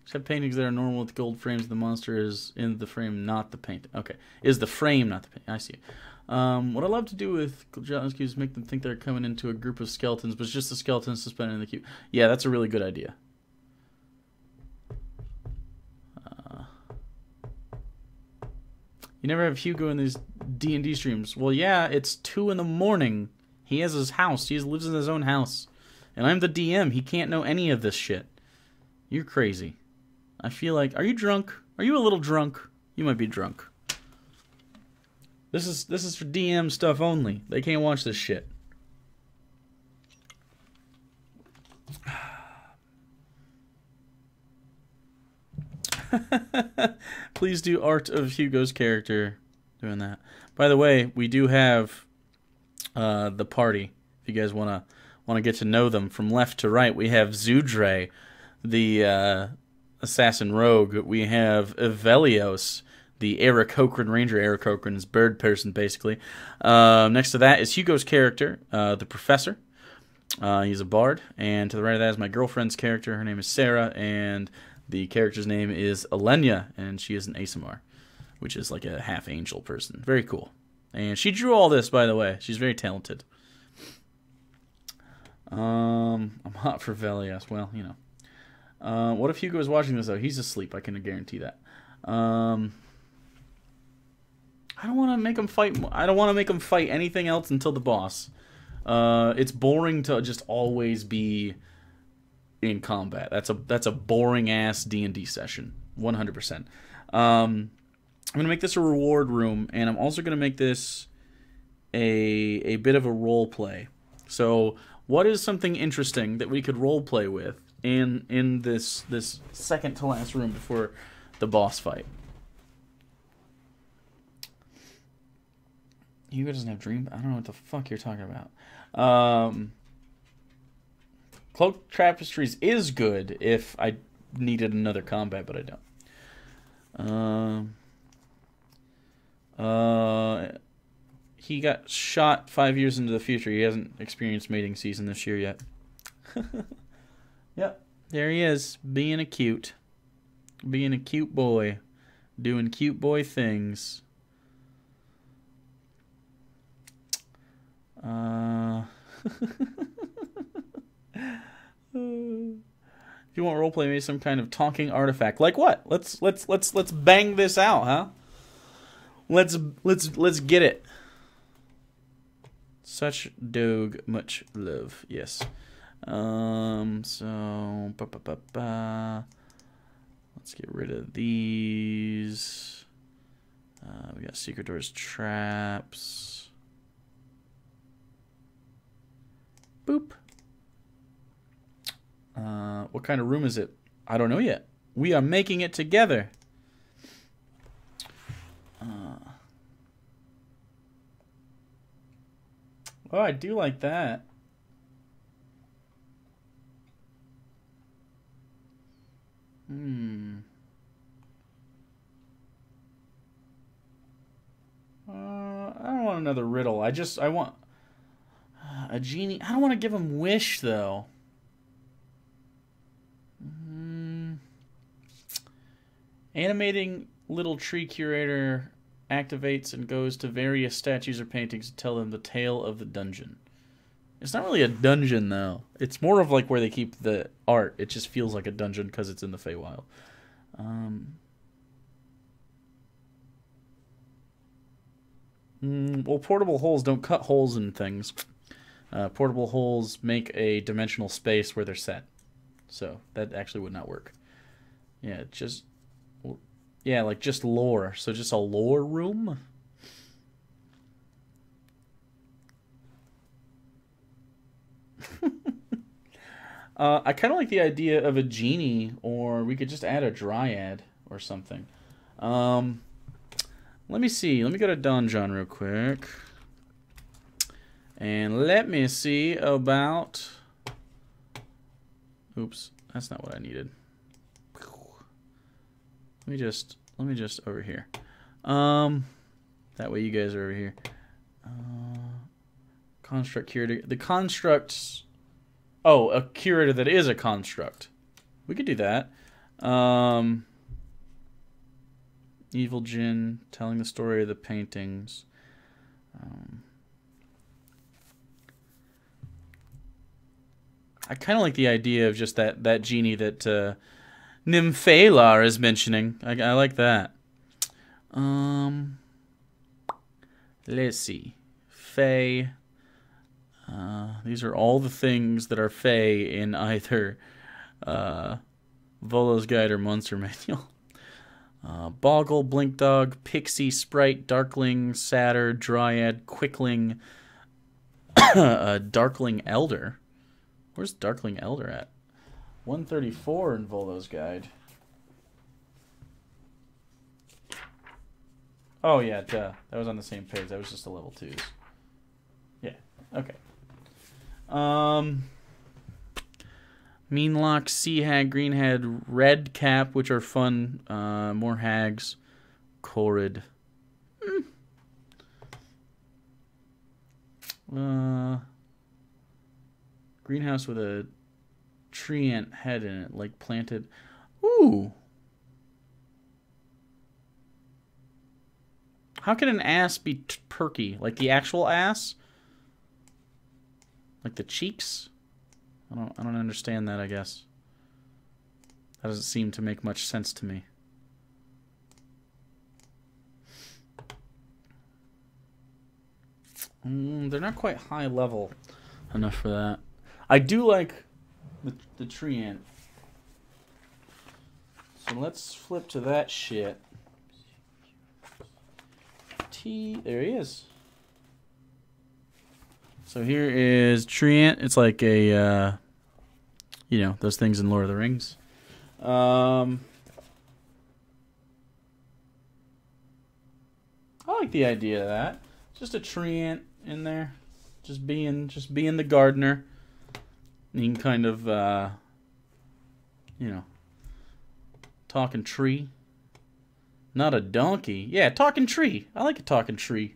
Except paintings that are normal with gold frames. The monster is in the frame, not the paint. Okay, is the frame, not the paint. I see. What I love to do with gelatinous cubes is make them think they're coming into a group of skeletons, but it's just the skeletons suspended in the cube. Yeah, that's a really good idea. You never have Hugo in these D&D streams. Well, yeah, it's 2 in the morning. He has his house. He lives in his own house. And I'm the DM. He can't know any of this shit. You're crazy. I feel like... Are you drunk? Are you a little drunk? You might be drunk. This is for DM stuff only. They can't watch this shit. Please do art of Hugo's character doing that. By the way, we do have the party. If you guys want to get to know them from left to right, we have Zudre, the assassin rogue. We have Evelios, the Aarakocra Ranger. Aarakocra's bird person, basically. Next to that is Hugo's character, the Professor. He's a bard. And to the right of that is my girlfriend's character. Her name is Sarah, and the character's name is Elenia, and she is an Aasimar, which is like a half-angel person. Very cool. And she drew all this, by the way. She's very talented. I'm hot for Velias. Well, you know. What if Hugo is watching this, though? He's asleep. I can guarantee that. I don't want to make him fight. I don't want to make him fight anything else until the boss. It's boring to just always be in combat. That's a boring ass D&D session. 100%. I'm gonna make this a reward room, and I'm also gonna make this a bit of a role play. So, what is something interesting that we could role play with in this second to last room before the boss fight? Hugo doesn't have dream. I don't know what the fuck you're talking about. Cloak Tapestries is good if I needed another combat, but I don't. He got shot 5 years into the future. He hasn't experienced mating season this year yet. Yep, there he is, being a cute boy, doing cute boy things. If you want roleplay, maybe some kind of talking artifact. Like what? Let's bang this out, huh? Let's get it. Such dog, much love. Yes. So let's get rid of these. We got secret doors, traps. Boop. What kind of room is it? I don't know yet. We are making it together. Oh, I do like that. I don't want another riddle. I want a genie. I don't want to give him wish, though. Animating little tree curator activates and goes to various statues or paintings to tell them the tale of the dungeon. It's not really a dungeon, though. It's more of like where they keep the art. It just feels like a dungeon because it's in the Feywild. Well, portable holes don't cut holes in things. Portable holes make a dimensional space where they're set. So that actually would not work. Yeah, like just lore. So just a lore room? I kind of like the idea of a genie, or we could just add a dryad or something. Let me see. Let me go to Donjon real quick. And let me see about... Oops, that's not what I needed. Let me just over here. That way you guys are over here. Construct curator. The constructs. Oh, a curator that is a construct. We could do that. Evil Djinn telling the story of the paintings. I kind of like the idea of just that genie that Nymphalar is mentioning. I like that. Let's see. Fey. These are all the things that are Fey in either Volo's Guide or Monster Manual. Boggle, Blink Dog, Pixie, Sprite, Darkling, Satyr, Dryad, Quickling, Darkling Elder. Where's Darkling Elder at? 134 in Volo's Guide. Oh, yeah, duh. That was on the same page. That was just a level 2s. Yeah, okay. Meanlock, Sea Hag, Green Head, Red Cap, which are fun. More hags. Corrid. Greenhouse with a treant head in it, like planted. Ooh. How can an ass be perky? Like the actual ass? Like the cheeks? I don't understand that, I guess. That doesn't seem to make much sense to me. They're not quite high level enough for that. I do like the treant. So let's flip to that shit. There he is. So here is treant. It's like a, you know, those things in Lord of the Rings. I like the idea of that. Just a treant in there, just being the gardener. And you can kind of, you know, talking tree. Not a donkey. Yeah, talking tree. I like a talking tree.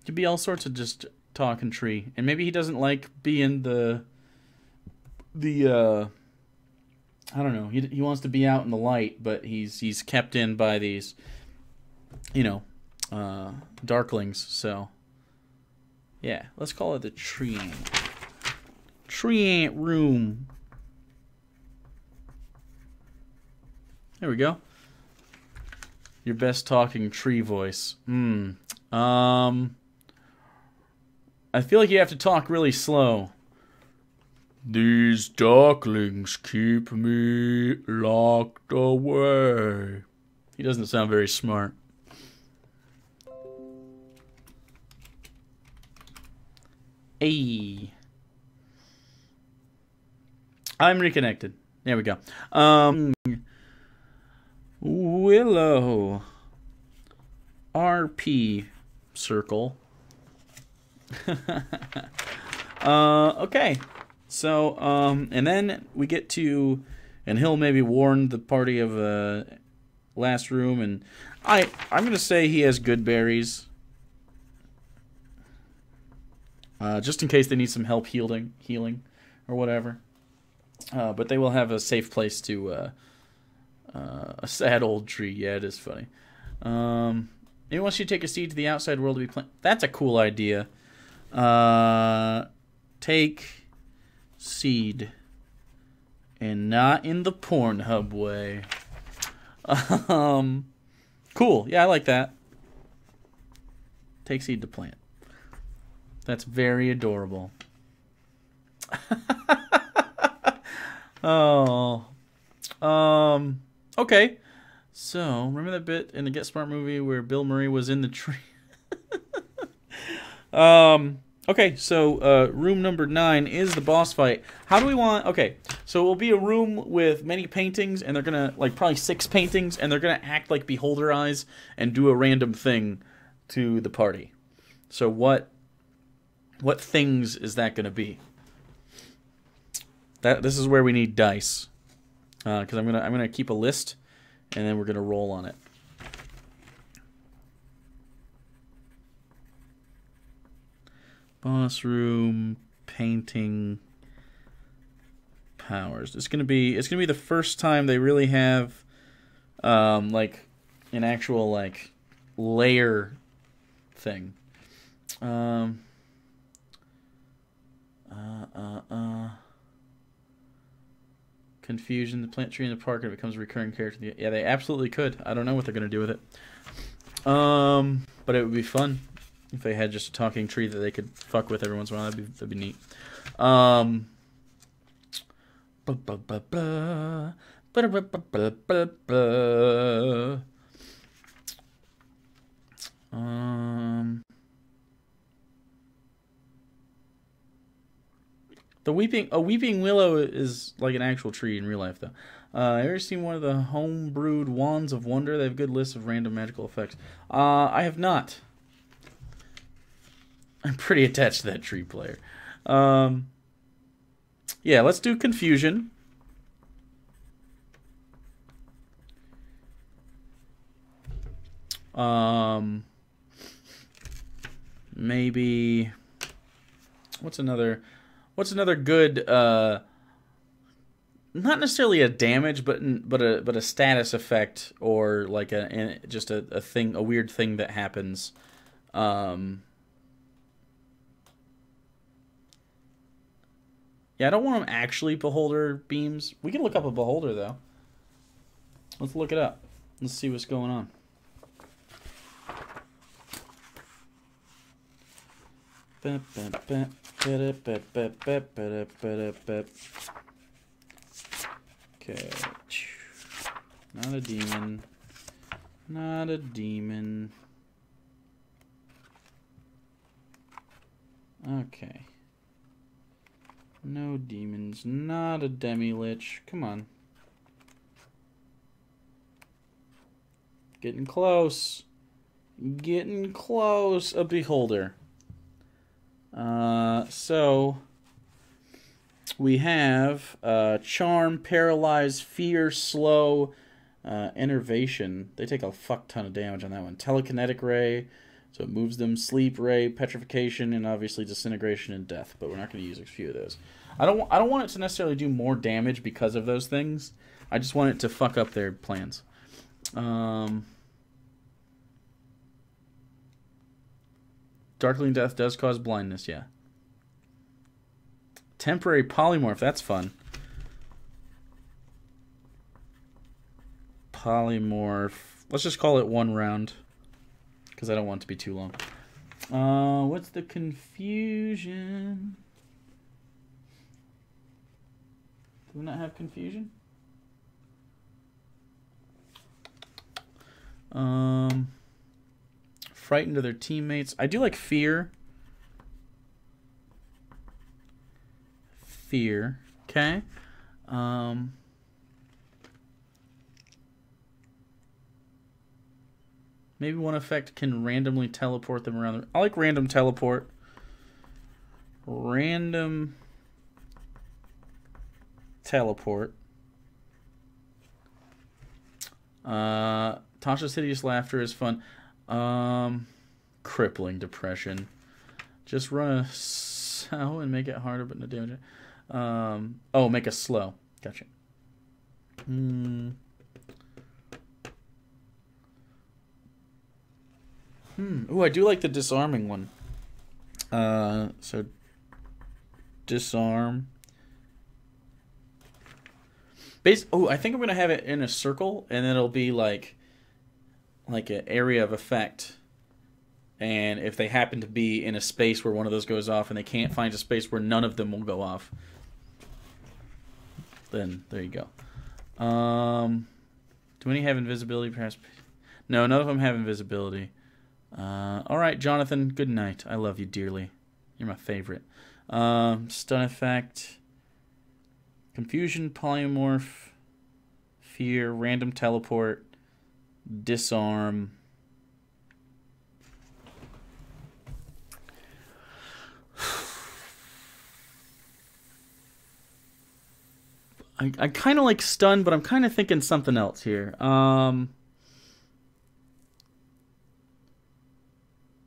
Could be all sorts of just talking tree. And maybe he doesn't like being the I don't know. He wants to be out in the light, but he's kept in by these, you know, darklings. So yeah, let's call it the treant room. There we go. Your best talking tree voice. I feel like you have to talk really slow. These darklings keep me locked away. He doesn't sound very smart. Hey. I'm reconnected. There we go. Willow. RP circle. Okay. So, and then we get to, and he'll maybe warn the party of last room, and I'm gonna say he has good berries. Just in case they need some help healing or whatever. But they will have a safe place to a sad old tree. Yeah, it is funny. He wants you to take a seed to the outside world to be planted. That's a cool idea. Take seed. And not in the Pornhub way. Cool. Yeah, I like that. Take seed to plant. That's very adorable. Oh. Okay. So, remember that bit in the Get Smart movie where Bill Murray was in the tree? Okay, so room number 9 is the boss fight. How do we want... Okay, so it will be a room with many paintings, and they're gonna, like, probably 6 paintings, and they're gonna act like beholder eyes and do a random thing to the party. So what things is that gonna be? This is where we need dice. Because I'm gonna keep a list, and then we're gonna roll on it. Boss room, painting, powers. It's gonna be the first time they really have, like, an actual, like, layer thing. Confusion, the plant tree in the park, and it becomes a recurring character. Yeah, they absolutely could. I don't know what they're gonna do with it. But it would be fun if they had just a talking tree that they could fuck with every once in a while. That'd be neat. The weeping willow is like an actual tree in real life, though. Ever seen one of the home-brewed wands of wonder? They have good lists of random magical effects. I have not. I'm pretty attached to that tree player. Yeah, let's do confusion. Maybe what's another good not necessarily a damage but a status effect, or like just a thing, a weird thing that happens. Yeah, I don't want them actually beholder beams. We can look up a beholder though. Let's look it up. Let's see what's going on. Okay. Not a demon. Not a demon. Okay. No demons. Not a demi-lich. Come on. Getting close. Getting close. A beholder. So we have charm, paralyze, fear, slow, enervation. They take a fuck ton of damage on that one. Telekinetic ray, so it moves them. Sleep ray, petrification, and obviously disintegration and death. But we're not going to use a few of those. I don't want it to necessarily do more damage because of those things. I just want it to fuck up their plans. Darkling Death does cause blindness, yeah. Temporary polymorph, that's fun. Polymorph. Let's just call it 1 round, because I don't want it to be too long. What's the confusion? Do we not have confusion? Frightened of their teammates. I do like fear. Fear. Okay. Maybe one effect can randomly teleport them around. I like random teleport. Random teleport. Tasha's Hideous Laughter is fun. Crippling Depression. Just run a slow and make it harder, but no damage. Oh, make a slow. Gotcha. Ooh, I do like the disarming one. So disarm. Oh, I think I'm gonna have it in a circle, and then it'll be like an area of effect. And if they happen to be in a space where one of those goes off, and they can't find a space where none of them will go off, then there you go. Do any have invisibility? Perhaps. No, none of them have invisibility. All right, Jonathan. Good night. I love you dearly. You're my favorite. Stun effect. Confusion, polymorph, fear, random teleport, disarm. I kind of like stun, but I'm kind of thinking something else here.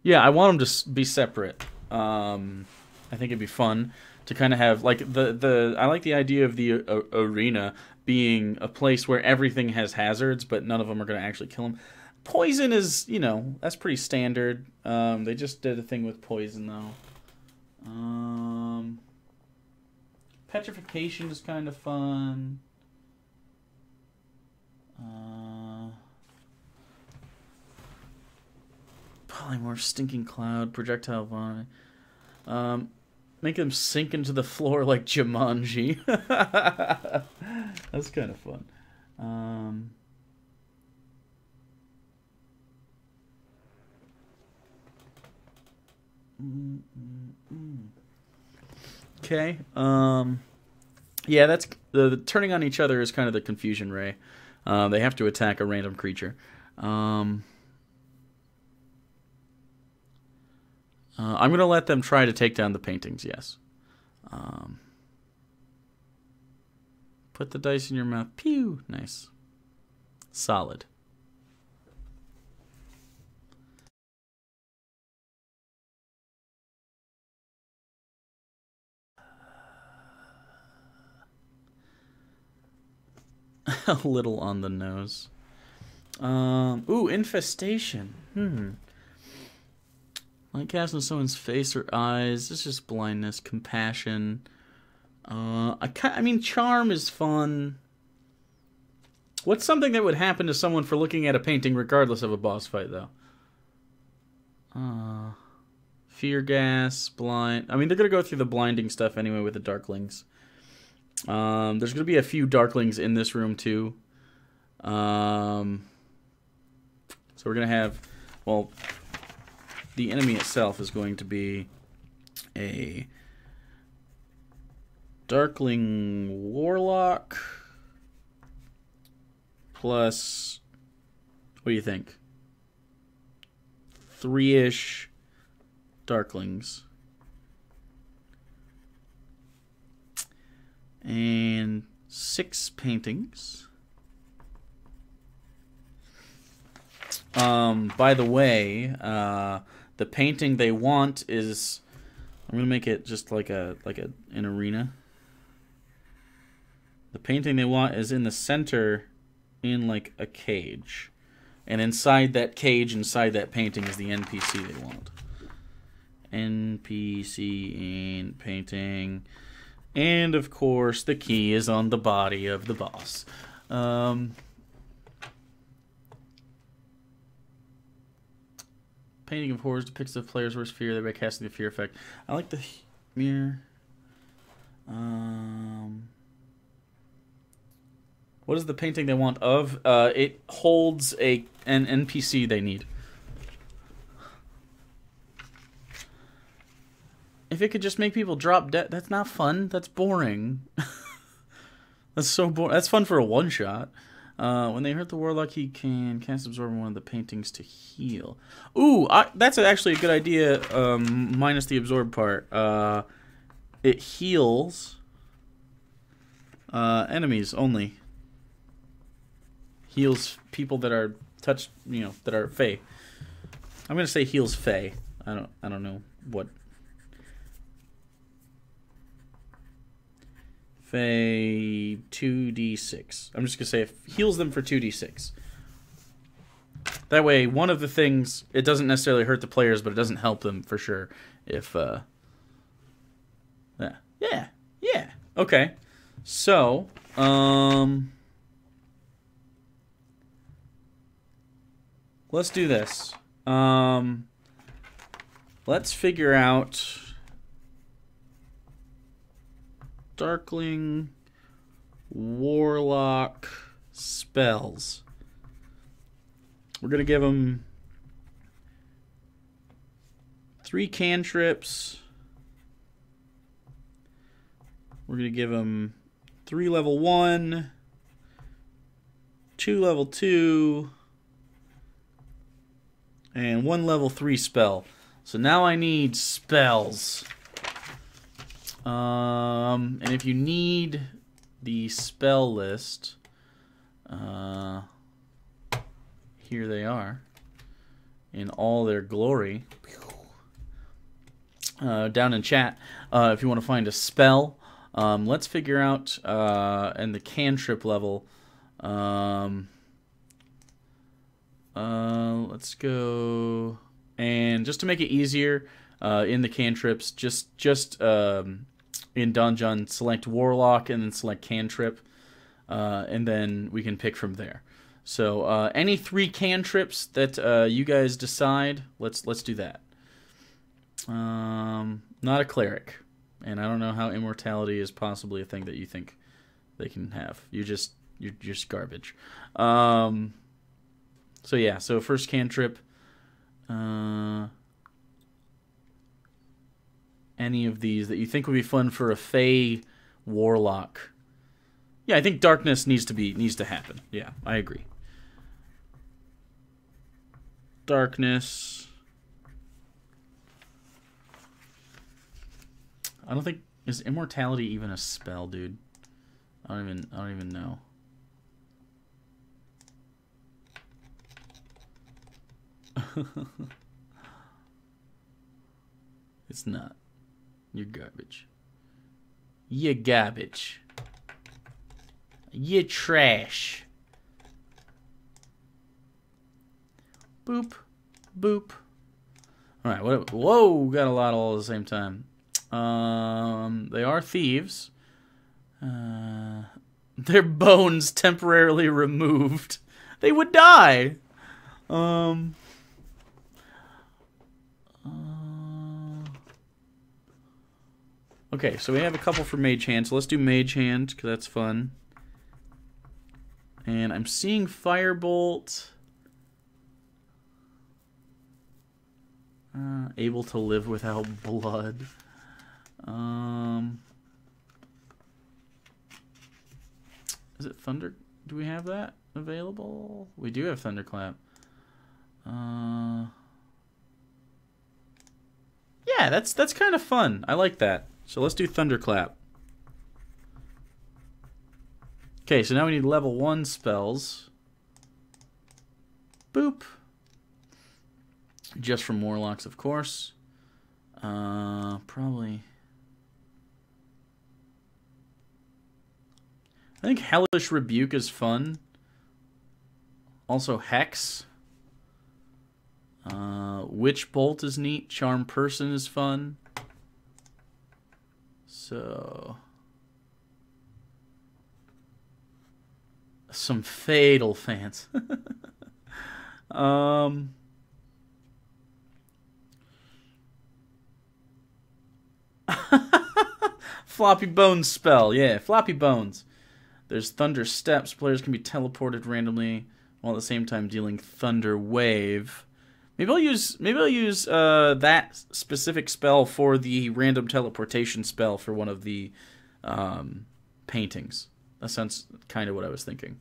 Yeah, I want them to be separate. I think it'd be fun to kind of have like I like the idea of the arena being a place where everything has hazards, but none of them are going to actually kill them. Poison is, that's pretty standard. They just did a thing with poison though. Petrification is kind of fun. Polymorph, stinking cloud, projectile vomit. Make them sink into the floor like Jumanji. That's kind of fun. Okay. Yeah, that's the turning on each other is kind of the confusion ray. They have to attack a random creature. I'm going to let them try to take down the paintings, yes. Put the dice in your mouth. Pew! Nice. Solid. A little on the nose. Ooh, infestation. Like casting someone's face or eyes. It's just blindness, compassion. I mean, charm is fun. What's something that would happen to someone for looking at a painting regardless of a boss fight, though? Fear gas, blind. I mean, they're gonna go through the blinding stuff anyway with the Darklings. There's gonna be a few Darklings in this room too. So we're gonna have, well, the enemy itself is going to be a Darkling Warlock plus, what do you think? 3-ish Darklings. And 6 paintings. By the way, the painting they want is, I'm gonna make it just like an arena. The painting they want is in the center, in like a cage, and inside that cage, inside that painting, is the NPC they want. NPC in painting, and of course the key is on the body of the boss. Painting of Horrors depicts the player's worst fear, thereby casting the fear effect. I like the mirror. What is the painting they want of? It holds an NPC they need. If it could just make people drop dead, that's not fun. That's boring. That's so boring. That's fun for a one-shot. When they hurt the Warlock, he can cast Absorb one of the paintings to heal. Ooh, that's actually a good idea, minus the Absorb part. It heals enemies only. Heals people that are touched, that are Fey. I'm gonna say heals Fey. I don't know what. Fey 2d6. I'm just gonna say it heals them for 2d6. That way, one of the things, it doesn't necessarily hurt the players, but it doesn't help them for sure. If yeah. Okay. So, let's do this. Let's figure out Darkling Warlock spells. We're going to give them 3 cantrips. We're going to give them 3 level 1, 2 level 2, and 1 level 3 spell. So now I need spells. And if you need the spell list, here they are in all their glory. Down in chat, if you want to find a spell, let's figure out in the cantrip level. Let's go, and just to make it easier, in the cantrips, just in Dungeon, select Warlock and then select Cantrip, and then we can pick from there. So any 3 cantrips that you guys decide, let's do that. Not a cleric, and I don't know how immortality is possibly a thing that you think they can have. You're just garbage. So yeah, so first cantrip. any of these that you think would be fun for a Fey Warlock. Yeah, I think darkness needs to happen. Yeah, I agree. Darkness. I don't think is immortality even a spell, dude. I don't even know. It's not. You're garbage. You're garbage. You're trash. Boop. Boop. Alright, what? Whoa, got a lot all at the same time. They are thieves. Their bones temporarily removed. They would die. Okay, so we have a couple for Mage Hand, so let's do Mage Hand, because that's fun. And I'm seeing Firebolt. Able to live without blood. Is it Thunder? Do we have that available? We do have Thunderclap. Yeah, that's kind of fun. I like that. So let's do Thunderclap. Okay, so now we need level 1 spells. Boop. Just from Warlocks, of course. Probably. I think Hellish Rebuke is fun. Also Hex. Witch Bolt is neat. Charm Person is fun. So some Fatal fans. Floppy Bones spell. Yeah, Floppy Bones. There's Thunder Steps. Players can be teleported randomly while at the same time dealing Thunder Wave. Maybe I'll use that specific spell for the random teleportation spell for one of the paintings. That sounds kind of what I was thinking.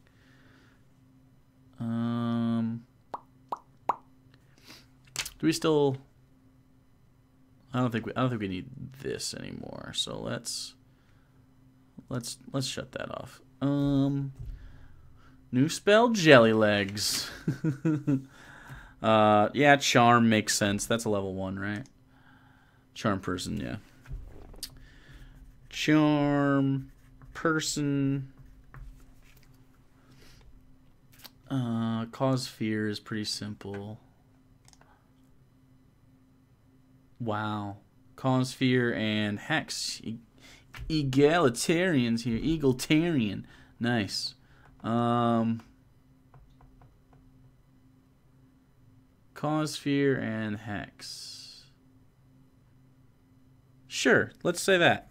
Do we still? I don't think we need this anymore. So let's shut that off. New spell, Jelly Legs. Yeah, Charm makes sense. That's a level 1, right? Charm Person, yeah. Charm Person. Cause Fear is pretty simple. Wow. Cause Fear and Hex. Egalitarians here. Egalitarian. Nice. Cause Fear and Hex. Sure, let's say that.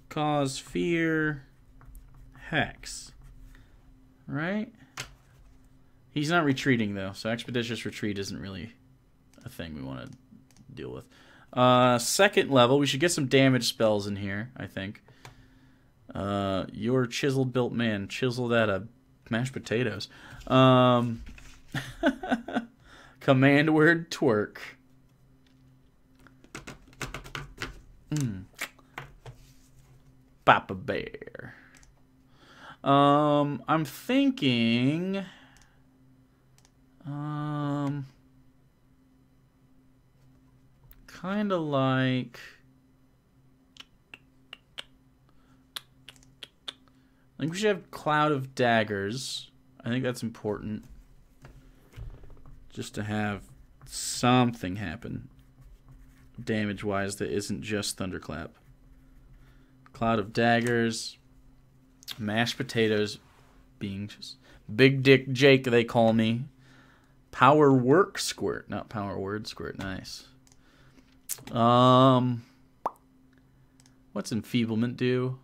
Cause Fear, Hex. Right? He's not retreating, though, so Expeditious Retreat isn't really a thing we want to deal with. Second level, we should get some damage spells in here, I think. Your Chiseled Built Man. Chiseled out of mashed potatoes. Command Word Twerk. Papa Bear. I'm thinking kind of like I think we should have Cloud of Daggers. I think that's important. Just to have something happen damage-wise that isn't just Thunderclap. Cloud of Daggers. Mashed potatoes being just Big Dick Jake, they call me. Power Work Squirt. Not Power Word Squirt. Nice. What's Enfeeblement do?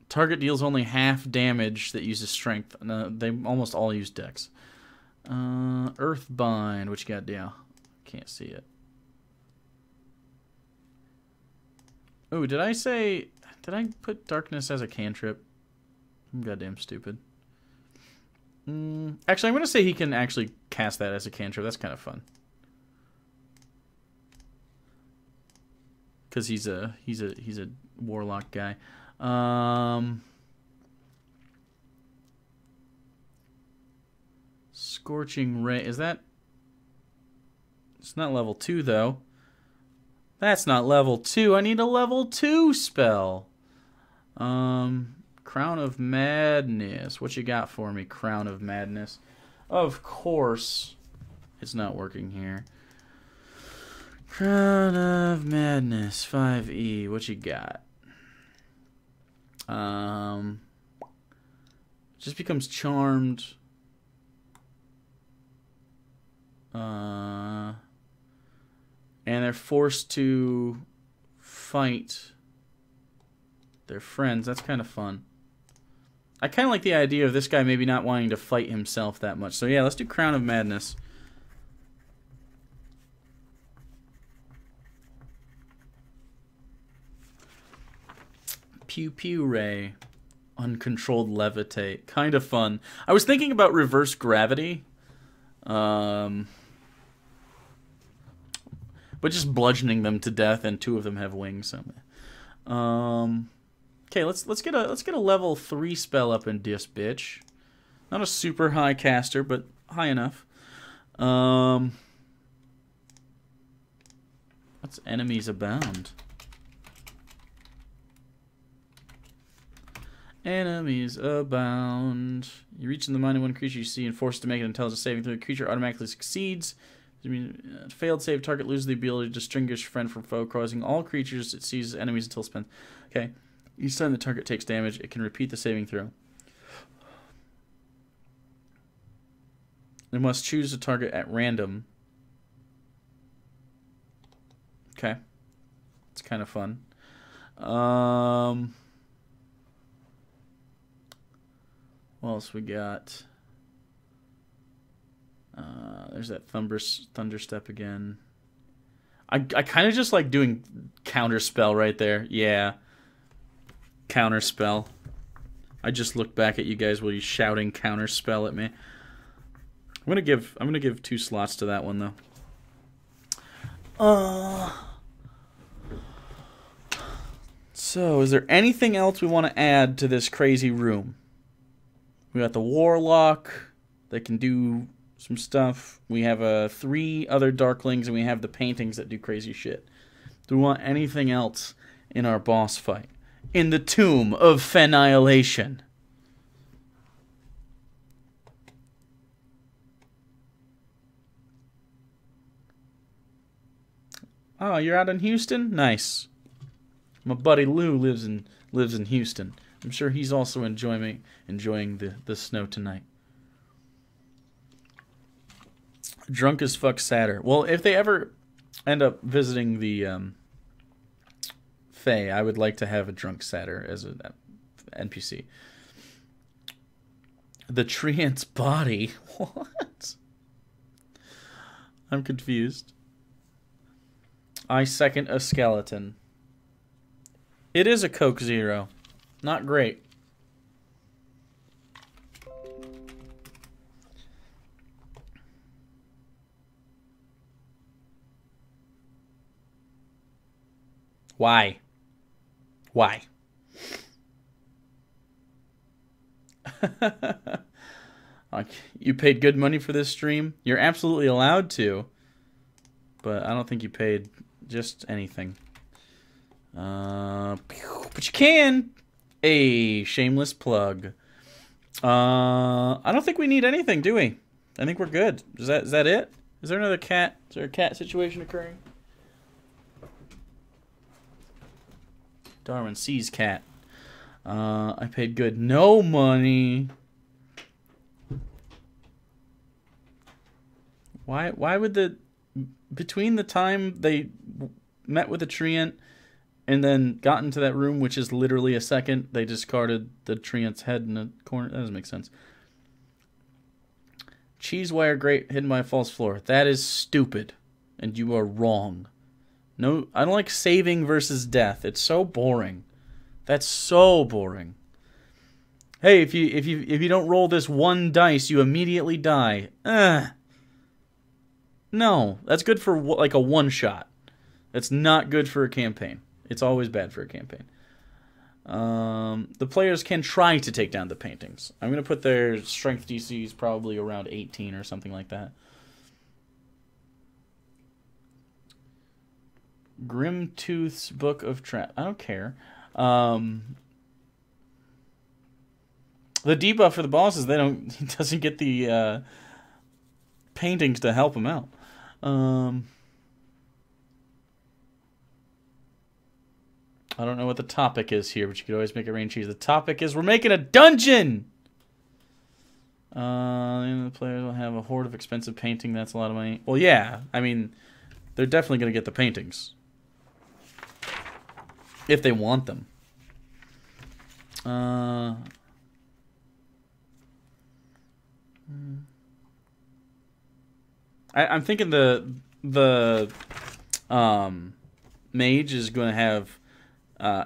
Target deals only half damage that uses strength. They almost all use dex. Earthbind. What you got, yeah? Can't see it. Oh, did I say... Did I put darkness as a cantrip? I'm goddamn stupid. Actually, I'm going to say he can actually cast that as a cantrip. That's kind of fun. Because he's a warlock guy. Scorching Ray. Is that... It's not level 2, though. That's not level 2. I need a level 2 spell. Crown of Madness. What you got for me, Crown of Madness? Of course, it's not working here. Crown of Madness, 5e. What you got? Just becomes charmed. And they're forced to fight their friends. That's kind of fun. I kind of like the idea of this guy maybe not wanting to fight himself that much. So yeah, let's do Crown of Madness. Pew Pew Ray. Uncontrolled Levitate. Kind of fun. I was thinking about Reverse Gravity. But just bludgeoning them to death, and 2 of them have wings. Okay, let's get a level 3 spell up in this bitch. Not a super high caster, but high enough. What's Enemies Abound? Enemies abound. You reach in the mind of one creature you see and force it to make an intelligence saving throw. The creature automatically succeeds. Failed save, target loses the ability to distinguish friend from foe, causing all creatures it sees as enemies until it spends. Okay. Each time the target takes damage, it can repeat the saving throw. It must choose a target at random. Okay. It's kind of fun. What else we got? There's that Thunderstep again. I kind of just like doing counterspell right there. Yeah. Counterspell. I just looked back at you guys while you shouting counterspell at me. I'm gonna give 2 slots to that one though. So is there anything else we want to add to this crazy room? We got the Warlock that can do some stuff. We have 3 other Darklings, and we have the paintings that do crazy shit. Do we want anything else in our boss fight? In the Tomb of Fennihilation. Oh, you're out in Houston? Nice. My buddy Lou lives in Houston. I'm sure he's also enjoying the snow tonight. Drunk as fuck Satyr. Well, if they ever end up visiting the Fae, I would like to have a drunk Satyr as an NPC. The Treant's body? What? I'm confused. I second a skeleton. It is a Coke Zero. Not great. Why? Why? You paid good money for this stream? You're absolutely allowed to. But I don't think you paid just anything. But you can. A shameless plug. I don't think we need anything, do we? I think we're good. Is that it? Is there another cat? Is there a cat situation occurring? Darwin sees cat. I paid good. No money. Why would between the time they met with the Treant and then got into that room, which is literally a second, they discarded the Treant's head in the corner? That doesn't make sense. Cheese wire grate hidden by a false floor. That is stupid. and you are wrong. No, I don't like saving versus death. It's so boring. That's so boring. Hey, if you don't roll this one dice, you immediately die. No, that's good for like a one shot. That's not good for a campaign. It's always bad for a campaign. The players can try to take down the paintings. I'm going to put their strength DCs probably around 18 or something like that. Grimtooth's Book of Trap. I don't care. The debuff for the boss is he doesn't get the paintings to help him out. I don't know what the topic is here, but you could always make it rain cheese. The topic is we're making a dungeon! The players will have a horde of expensive painting. That's a lot of money. Well, yeah. I mean, they're definitely going to get the paintings. If they want them. I'm thinking the mage is going to have...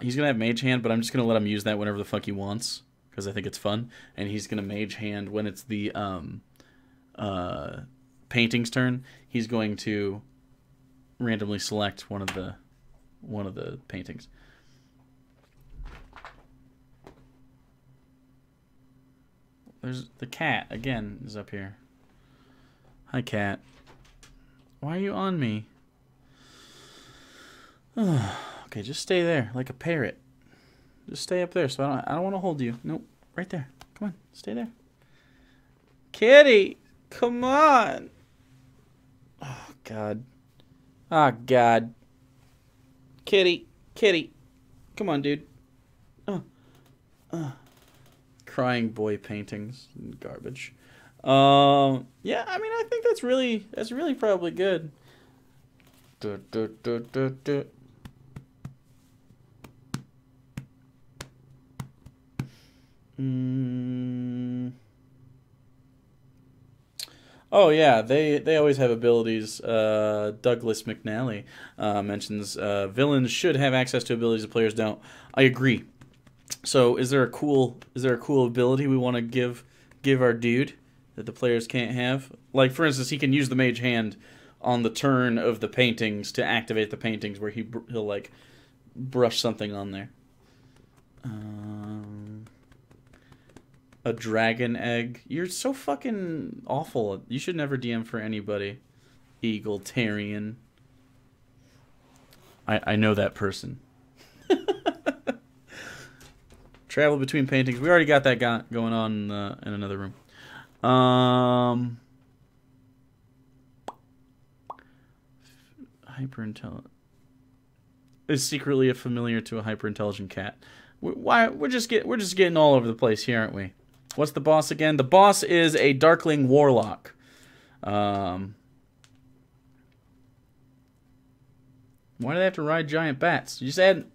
he's going to have Mage Hand, but I'm just going to let him use that whenever the fuck he wants, because I think it's fun. And he's going to Mage Hand when it's the painting's turn. He's going to randomly select one of the paintings. There's the cat, again, is up here. Hi, cat. Why are you on me? Okay, just stay there, like a parrot. Just stay up there, so I don't want to hold you. Nope, right there. Come on, stay there. Kitty, come on. Oh, God. Oh, God. Kitty, kitty. Come on, dude. Crying boy paintings. Garbage. Yeah, I mean, I think that's really probably good. Oh yeah, they always have abilities. Douglas McNally mentions villains should have access to abilities that players don't. I agree. So is there a cool ability we want to give our dude that the players can't have? Like, for instance, he can use the Mage Hand on the turn of the paintings to activate the paintings, where he'll like brush something on there. A dragon egg. You're so fucking awful. You should never DM for anybody. Eagletarian. I know that person. Travel between paintings. We already got that going on in another room. Hyper-intelligent. Is secretly a familiar to a hyper-intelligent cat. We're just getting all over the place here, aren't we? What's the boss again? The boss is a Darkling Warlock. Why do they have to ride giant bats? You just add...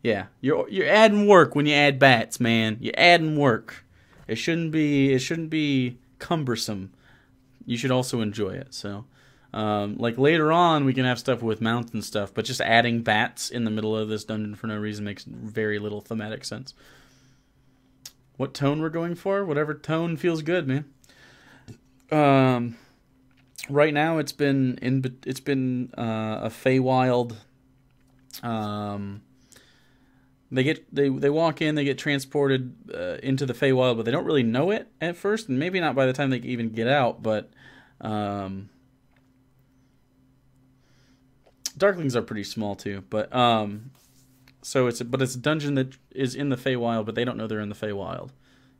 Yeah, you're adding work when you add bats, man. You're adding work. It shouldn't be cumbersome. You should also enjoy it. So, like later on, we can have stuff with mounts and stuff, but just adding bats in the middle of this dungeon for no reason makes very little thematic sense. What tone we're going for? Whatever tone feels good, man. Right now, it's been a Feywild. They walk in, they get transported into the Feywild, but they don't really know it at first, and maybe not by the time they even get out. But Darklings are pretty small too. But so it's a dungeon that is in the Feywild, but they don't know they're in the Feywild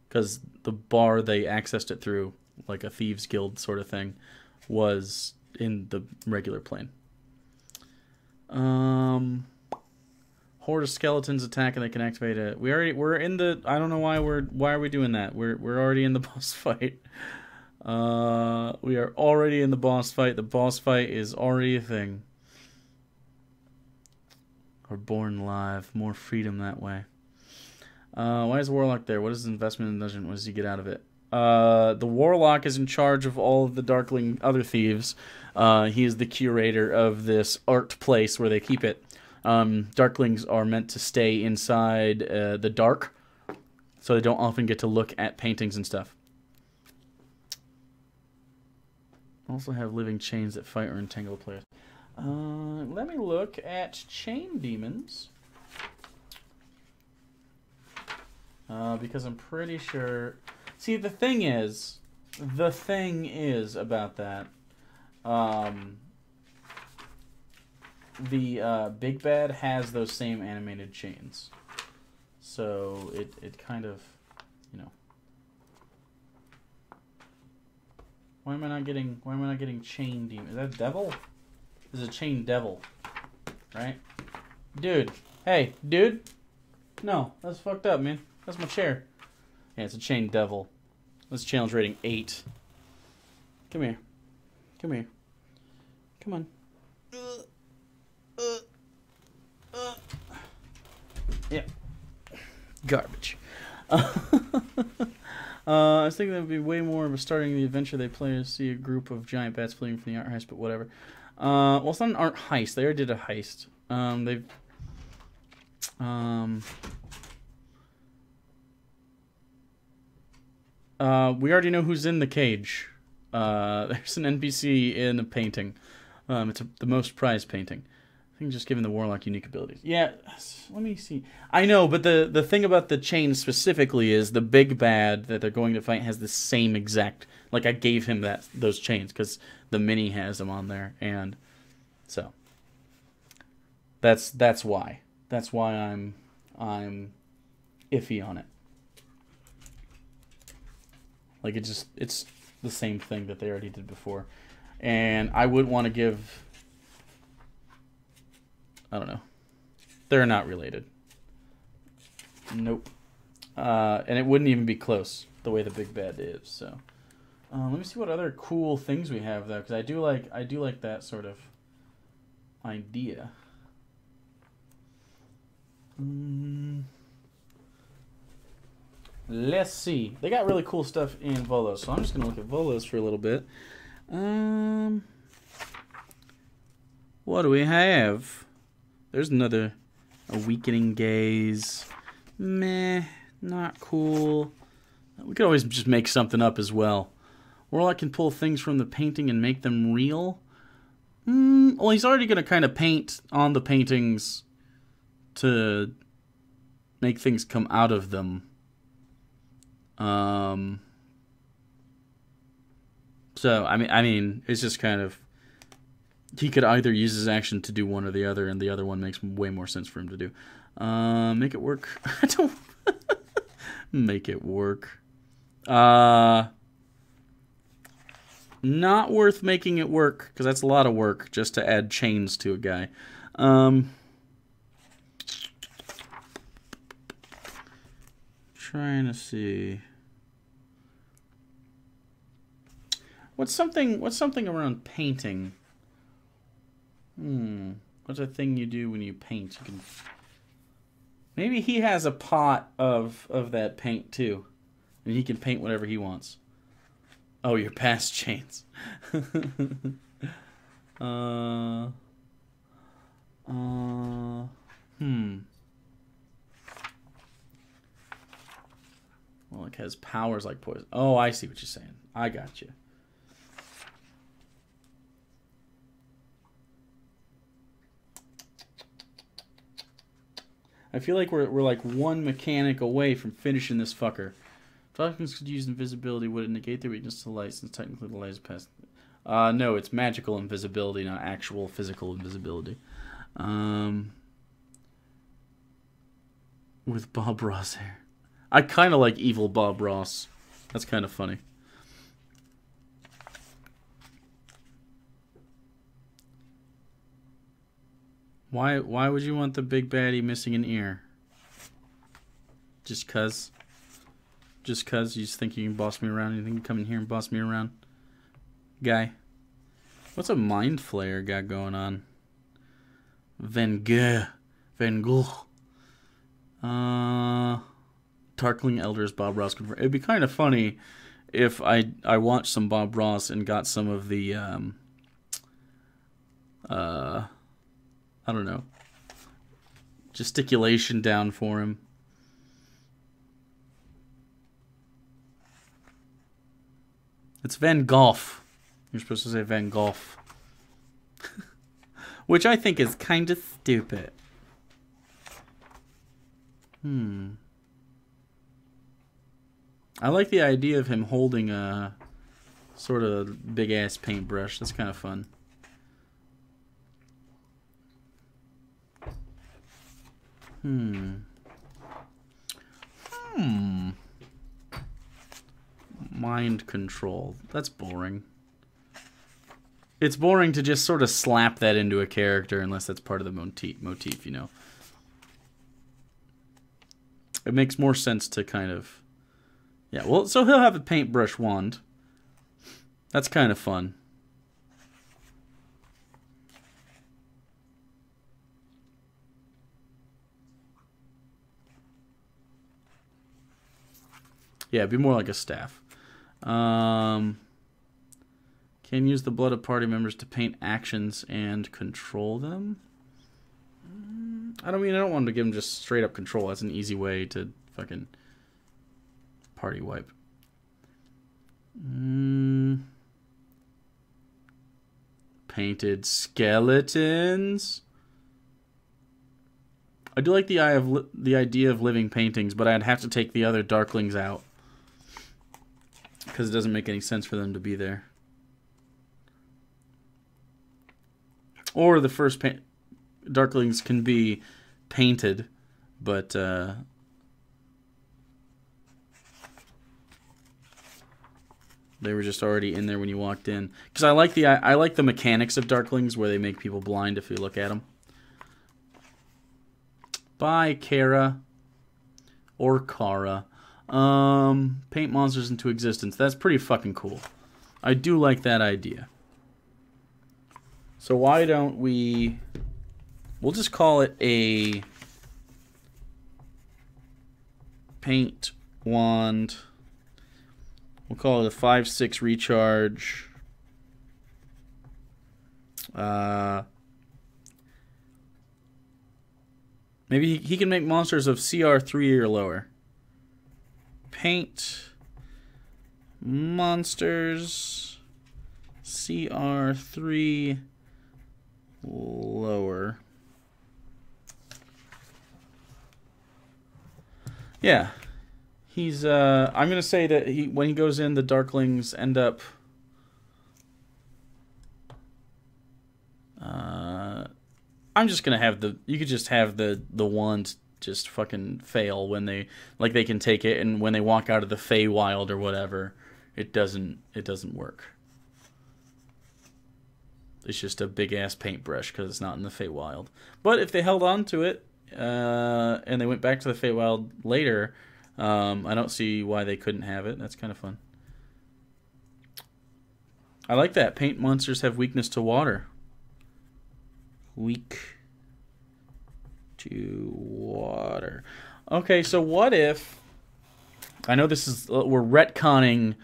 because the bar they accessed it through, like a thieves guild sort of thing, was in the regular plane. Horde of skeletons attack and they can activate it. We're in the... I don't know why are we doing that? We're already in the boss fight. We are already in the boss fight. The boss fight is already a thing. We're born live. More freedom that way. Why is the Warlock there? What is his investment in the dungeon? What does he get out of it? The Warlock is in charge of all of the Darkling other thieves. He is the curator of this art place where they keep it. Darklings are meant to stay inside the dark, so they don't often get to look at paintings and stuff. Also have living chains that fight or entangle players. Let me look at chain demons. Because I'm pretty sure... See, the thing is about that, the Big Bad has those same animated chains. So it kind of, you know. Why am I not getting chain demon? Is that devil? This is a chain devil, right? Dude, hey, dude. No, that's fucked up, man. That's my chair. Yeah, it's a chain devil. This challenge rating 8. Come here. Come here. Come on. Yeah. Garbage. I was thinking that would be way more of a starting the adventure they play to see a group of giant bats fleeing from the art heist, but whatever. Well, it's not an art heist. They already did a heist. We already know who's in the cage. There's an NPC in a painting. It's the most prized painting. I think just giving the Warlock unique abilities. Yeah, let me see. I know, but the thing about the chain specifically is the Big Bad that they're going to fight has the same exact... Like, I gave him those chains because the mini has them on there, and so that's why. That's why I'm iffy on it. Like, it's the same thing that they already did before. And I wouldn't want to give... I don't know. They're not related. Nope. And it wouldn't even be close, the way the Big Bad is, so... let me see what other cool things we have, though, because I do like that sort of idea. Let's see. They got really cool stuff in Volos, so I'm just going to look at Volos for a little bit. What do we have? There's another A Weakening Gaze. Meh, not cool. We could always just make something up as well. Warlock can pull things from the painting and make them real. Well, he's already going to kind of paint on the paintings to make things come out of them. So I mean, it's just kind of, he could either use his action to do one or the other, and the other one makes way more sense for him to do. Make it work. I don't make it work. Not worth making it work, because that's a lot of work just to add chains to a guy. Trying to see. What's something around painting? What's a thing you do when you paint? You can. Maybe he has a pot of that paint too, and he can paint whatever he wants. Oh, your past chains. Well, it has powers like poison. Oh, I see what you're saying. I got you. I feel like we're like one mechanic away from finishing this fucker. Falcons could use invisibility. Would it negate their weakness to light, since technically the light is past... no, it's magical invisibility, not actual physical invisibility. With Bob Ross hair. I kind of like evil Bob Ross. That's kind of funny. Why would you want the big baddie missing an ear? Just cuz? Just cuz you just think you can boss me around? You think you can come in here and boss me around? Guy. What's a Mind Flayer got going on? Van Gogh. Darkling Elders Bob Ross confirmed. It'd be kind of funny if I watched some Bob Ross and got some of the I don't know, gesticulation down for him. It's Van Gogh. You're supposed to say Van Gogh. Which I think is kind of stupid. I like the idea of him holding a sort of big-ass paintbrush. That's kind of fun. Mind control. That's boring. It's boring to just sort of slap that into a character unless that's part of the motif, you know. It makes more sense to kind of... Yeah, well, so he'll have a paintbrush wand. That's kind of fun. Yeah, it'd be more like a staff. Can use the blood of party members to paint actions and control them. I don't want to give them just straight up control. That's an easy way to fucking party wipe. Painted skeletons. I do like the idea of living paintings, but I'd have to take the other Darklings out because it doesn't make any sense for them to be there. Or the first Darklings can be painted, but they were just already in there when you walked in. Because I like the mechanics of Darklings where they make people blind if you look at them. Bye, Kara. Or Kara. Paint monsters into existence. That's pretty fucking cool. I do like that idea. So why don't we'll just call it a paint wand. We'll call it a 5/6 recharge. Maybe he can make monsters of CR3 or lower. Paint monsters CR3 lower. Yeah. He's I'm going to say that when he goes in, the Darklings end up I'm just going to have you could just have the wand just fucking fail when they can take it, and when they walk out of the Feywild or whatever, it doesn't work. It's just a big ass paintbrush because it's not in the Feywild. But if they held on to it and they went back to the Feywild later, I don't see why they couldn't have it. That's kind of fun. I like that. Paint monsters have weakness to water. Weak to water. Okay, so what if... I know this is... We're retconning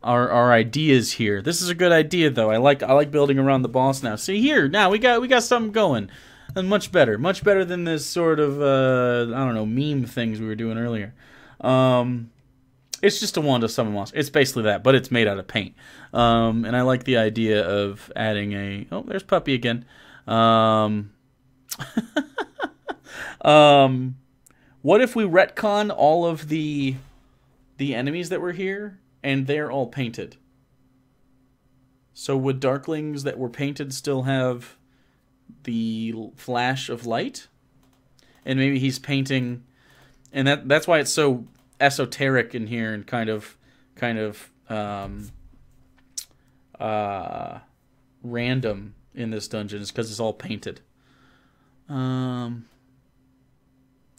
our ideas here. This is a good idea, though. I like building around the boss now. See, here, now we got something going. And much better. Much better than this sort of, I don't know, meme things we were doing earlier. It's just a wand to summon monsters. It's basically that, but it's made out of paint. And I like the idea of adding a... Oh, there's Puppy again. What if we retcon all of the enemies that were here, and they're all painted? So would Darklings that were painted still have the flash of light? And maybe he's painting... And that's why it's so esoteric in here and kind of random in this dungeon, is because it's all painted.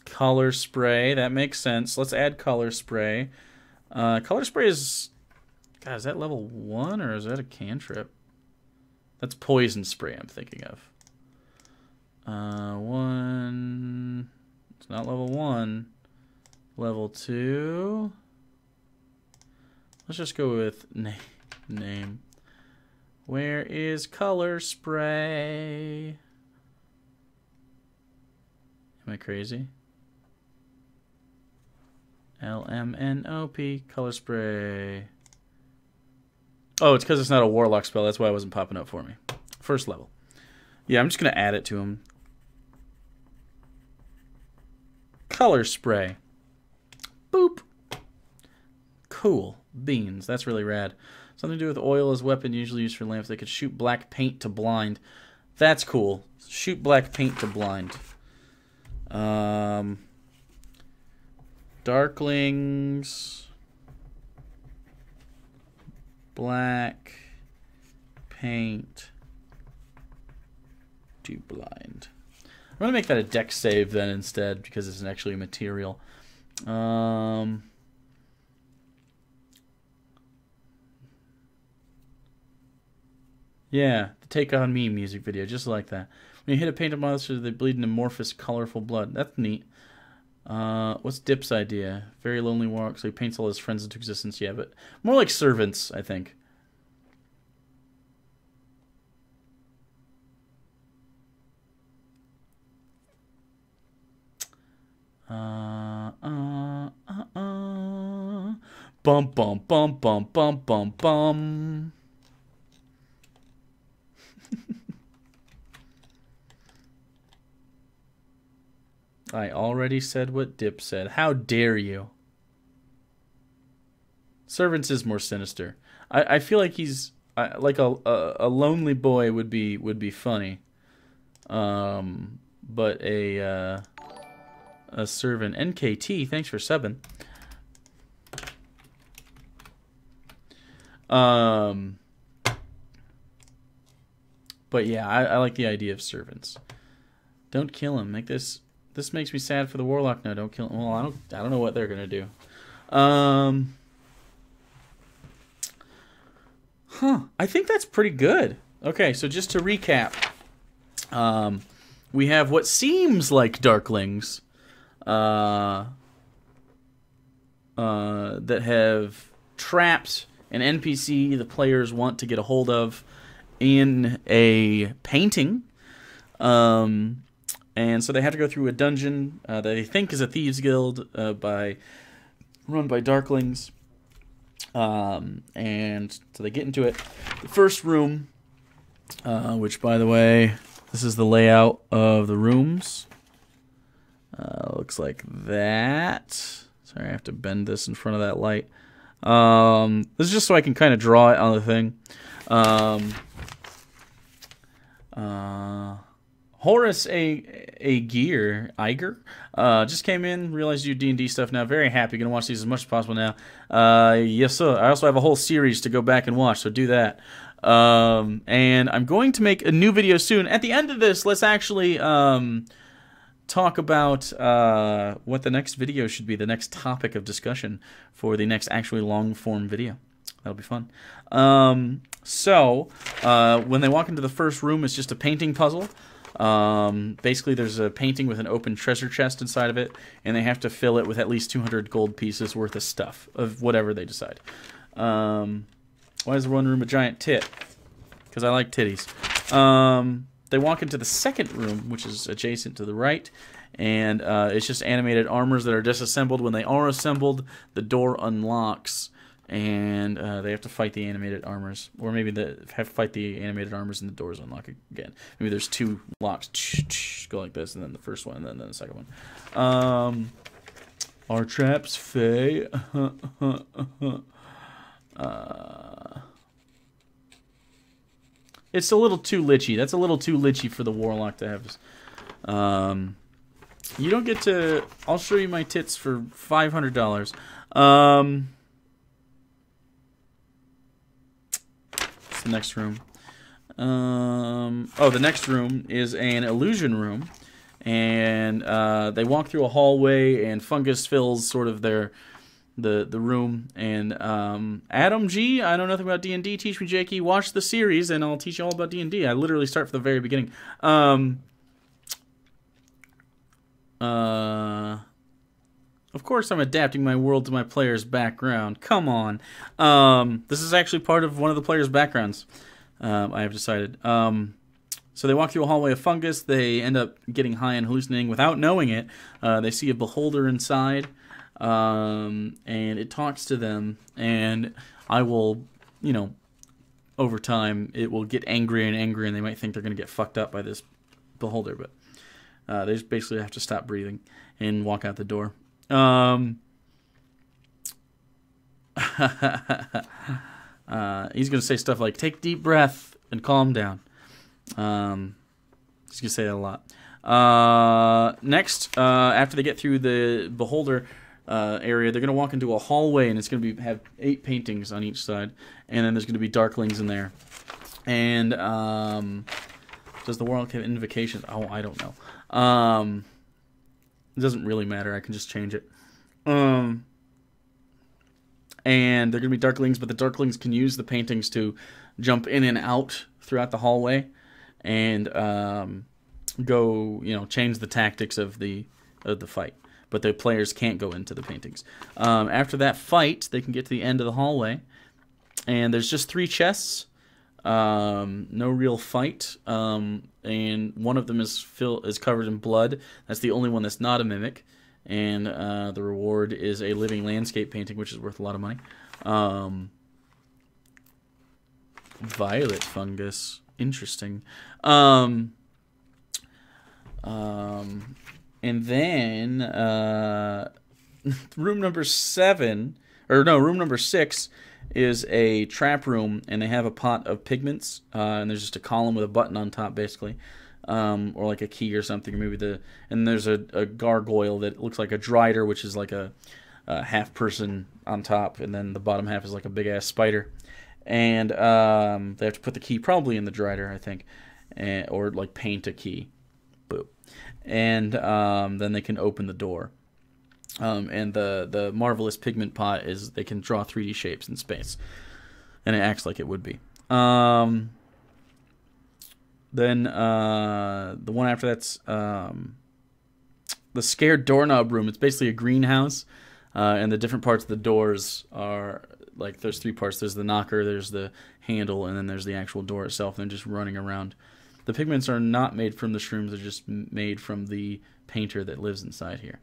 Color spray, that makes sense. Let's add color spray. Color spray is... God, is that level 1 or is that a cantrip? That's poison spray I'm thinking of. 1... It's not level 1. Level 2. Let's just go with name. Where is color spray? Am I crazy? LMNOP, color spray. Oh, it's because it's not a warlock spell. That's why it wasn't popping up for me. First level. Yeah, I'm just going to add it to him. Color spray. Boop. Cool. Beans. That's really rad. Something to do with oil as weapon usually used for lamps. They could shoot black paint to blind. That's cool. Shoot black paint to blind. Darklings. Black paint to blind. I'm going to make that a deck save then instead because it's actually a material. Yeah, the Take On Me music video, just like that. When you hit a painted monster, they bleed an amorphous, colorful blood. That's neat. What's Dip's idea? Very lonely walk, so he paints all his friends into existence. Yeah, but more like servants, I think. Bum bum bum bum bum bum bum. I already said what Dip said. How dare you? Servants is more sinister. I feel like he's like a lonely boy would be funny. But a servant. NKT, thanks for subbing. But yeah, I like the idea of servants. Don't kill him. Make this. This makes me sad for the warlock. No, don't kill him. Well, I don't know what they're gonna do. I think that's pretty good. Okay, so just to recap, we have what seems like Darklings that have trapped an NPC the players want to get a hold of in a painting. And so they have to go through a dungeon that they think is a thieves' guild run by Darklings. And so they get into it. The first room, which, by the way, this is the layout of the rooms. Looks like that. Sorry, I have to bend this in front of that light. This is just so I can kind of draw it on the thing. Horace Eiger just came in, realized you do D&D stuff now. Very happy. Going to watch these as much as possible now. Yes, sir. I also have a whole series to go back and watch, so do that. And I'm going to make a new video soon. At the end of this, let's actually talk about what the next video should be, the next topic of discussion for the next actually long-form video. That'll be fun. So when they walk into the first room, it's just a painting puzzle. Basically, there's a painting with an open treasure chest inside of it, and they have to fill it with at least 200 gold pieces worth of stuff, of whatever they decide. Why is the one room a giant tit? Because I like titties. They walk into the second room, which is adjacent to the right, and it's just animated armors that are disassembled. When they are assembled, the door unlocks, and they have to fight the animated armors, or maybe they have to fight the animated armors and the doors unlock again. Maybe there's two locks, go like this, and then the first one, and then the second one. Our traps, Faye. It's a little too lichy. That's a little too lichy for the warlock to have. You don't get to. I'll show you my tits for $500. What's the next room? Oh, the next room is an illusion room, and they walk through a hallway, and fungus fills sort of the room. And Adam G, I know nothing about D&D. Teach me, Jakey. Watch the series, and I'll teach you all about D&D. I literally start from the very beginning. Of course I'm adapting my world to my player's background. Come on. This is actually part of one of the player's backgrounds, I have decided. So they walk through a hallway of fungus. They end up getting high and hallucinating without knowing it. They see a beholder inside, and it talks to them. And I will, you know, over time, it will get angrier and angrier, and they might think they're going to get fucked up by this beholder. But they just basically have to stop breathing and walk out the door. He's going to say stuff like, take deep breath and calm down. He's going to say that a lot. Next, after they get through the beholder area, they're going to walk into a hallway, and it's going to have 8 paintings on each side, and then there's going to be darklings in there. And does the world have invocations? Oh, I don't know. It doesn't really matter. I can just change it. And they're going to be darklings, but the darklings can use the paintings to jump in and out throughout the hallway and go, you know, change the tactics of the fight. But the players can't go into the paintings. After that fight, they can get to the end of the hallway, and there's just 3 chests. No real fight, and one of them is covered in blood. That's the only one that's not a mimic, and the reward is a living landscape painting, which is worth a lot of money. Violet fungus, interesting. And then room number 6 is a trap room, and they have a pot of pigments, and there's just a column with a button on top, basically, or like a key or something. Or maybe and there's a gargoyle that looks like a drider, which is like a half person on top, and then the bottom half is like a big ass spider. And they have to put the key probably in the drider, I think, or like paint a key. Boop. And then they can open the door. And the marvelous pigment pot is they can draw 3D shapes in space, and it acts like it would be. Then the one after that's the scared doorknob room. It's basically a greenhouse, and the different parts of the doors are like there's 3 parts. There's the knocker, there's the handle, and then there's the actual door itself. And they're just running around. The pigments are not made from the shrooms. They're just made from the painter that lives inside here.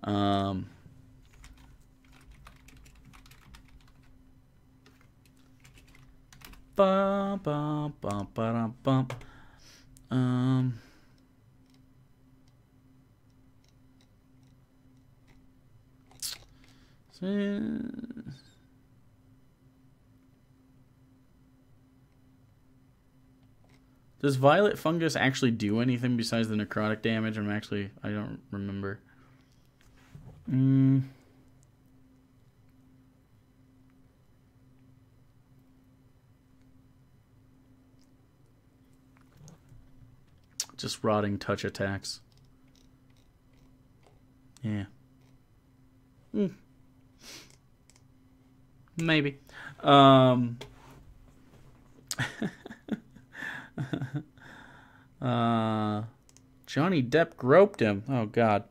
Ba ba ba ba da bump. Does violet fungus actually do anything besides the necrotic damage? I don't remember. Just rotting touch attacks. Yeah. Maybe. Johnny Depp groped him. Oh, God.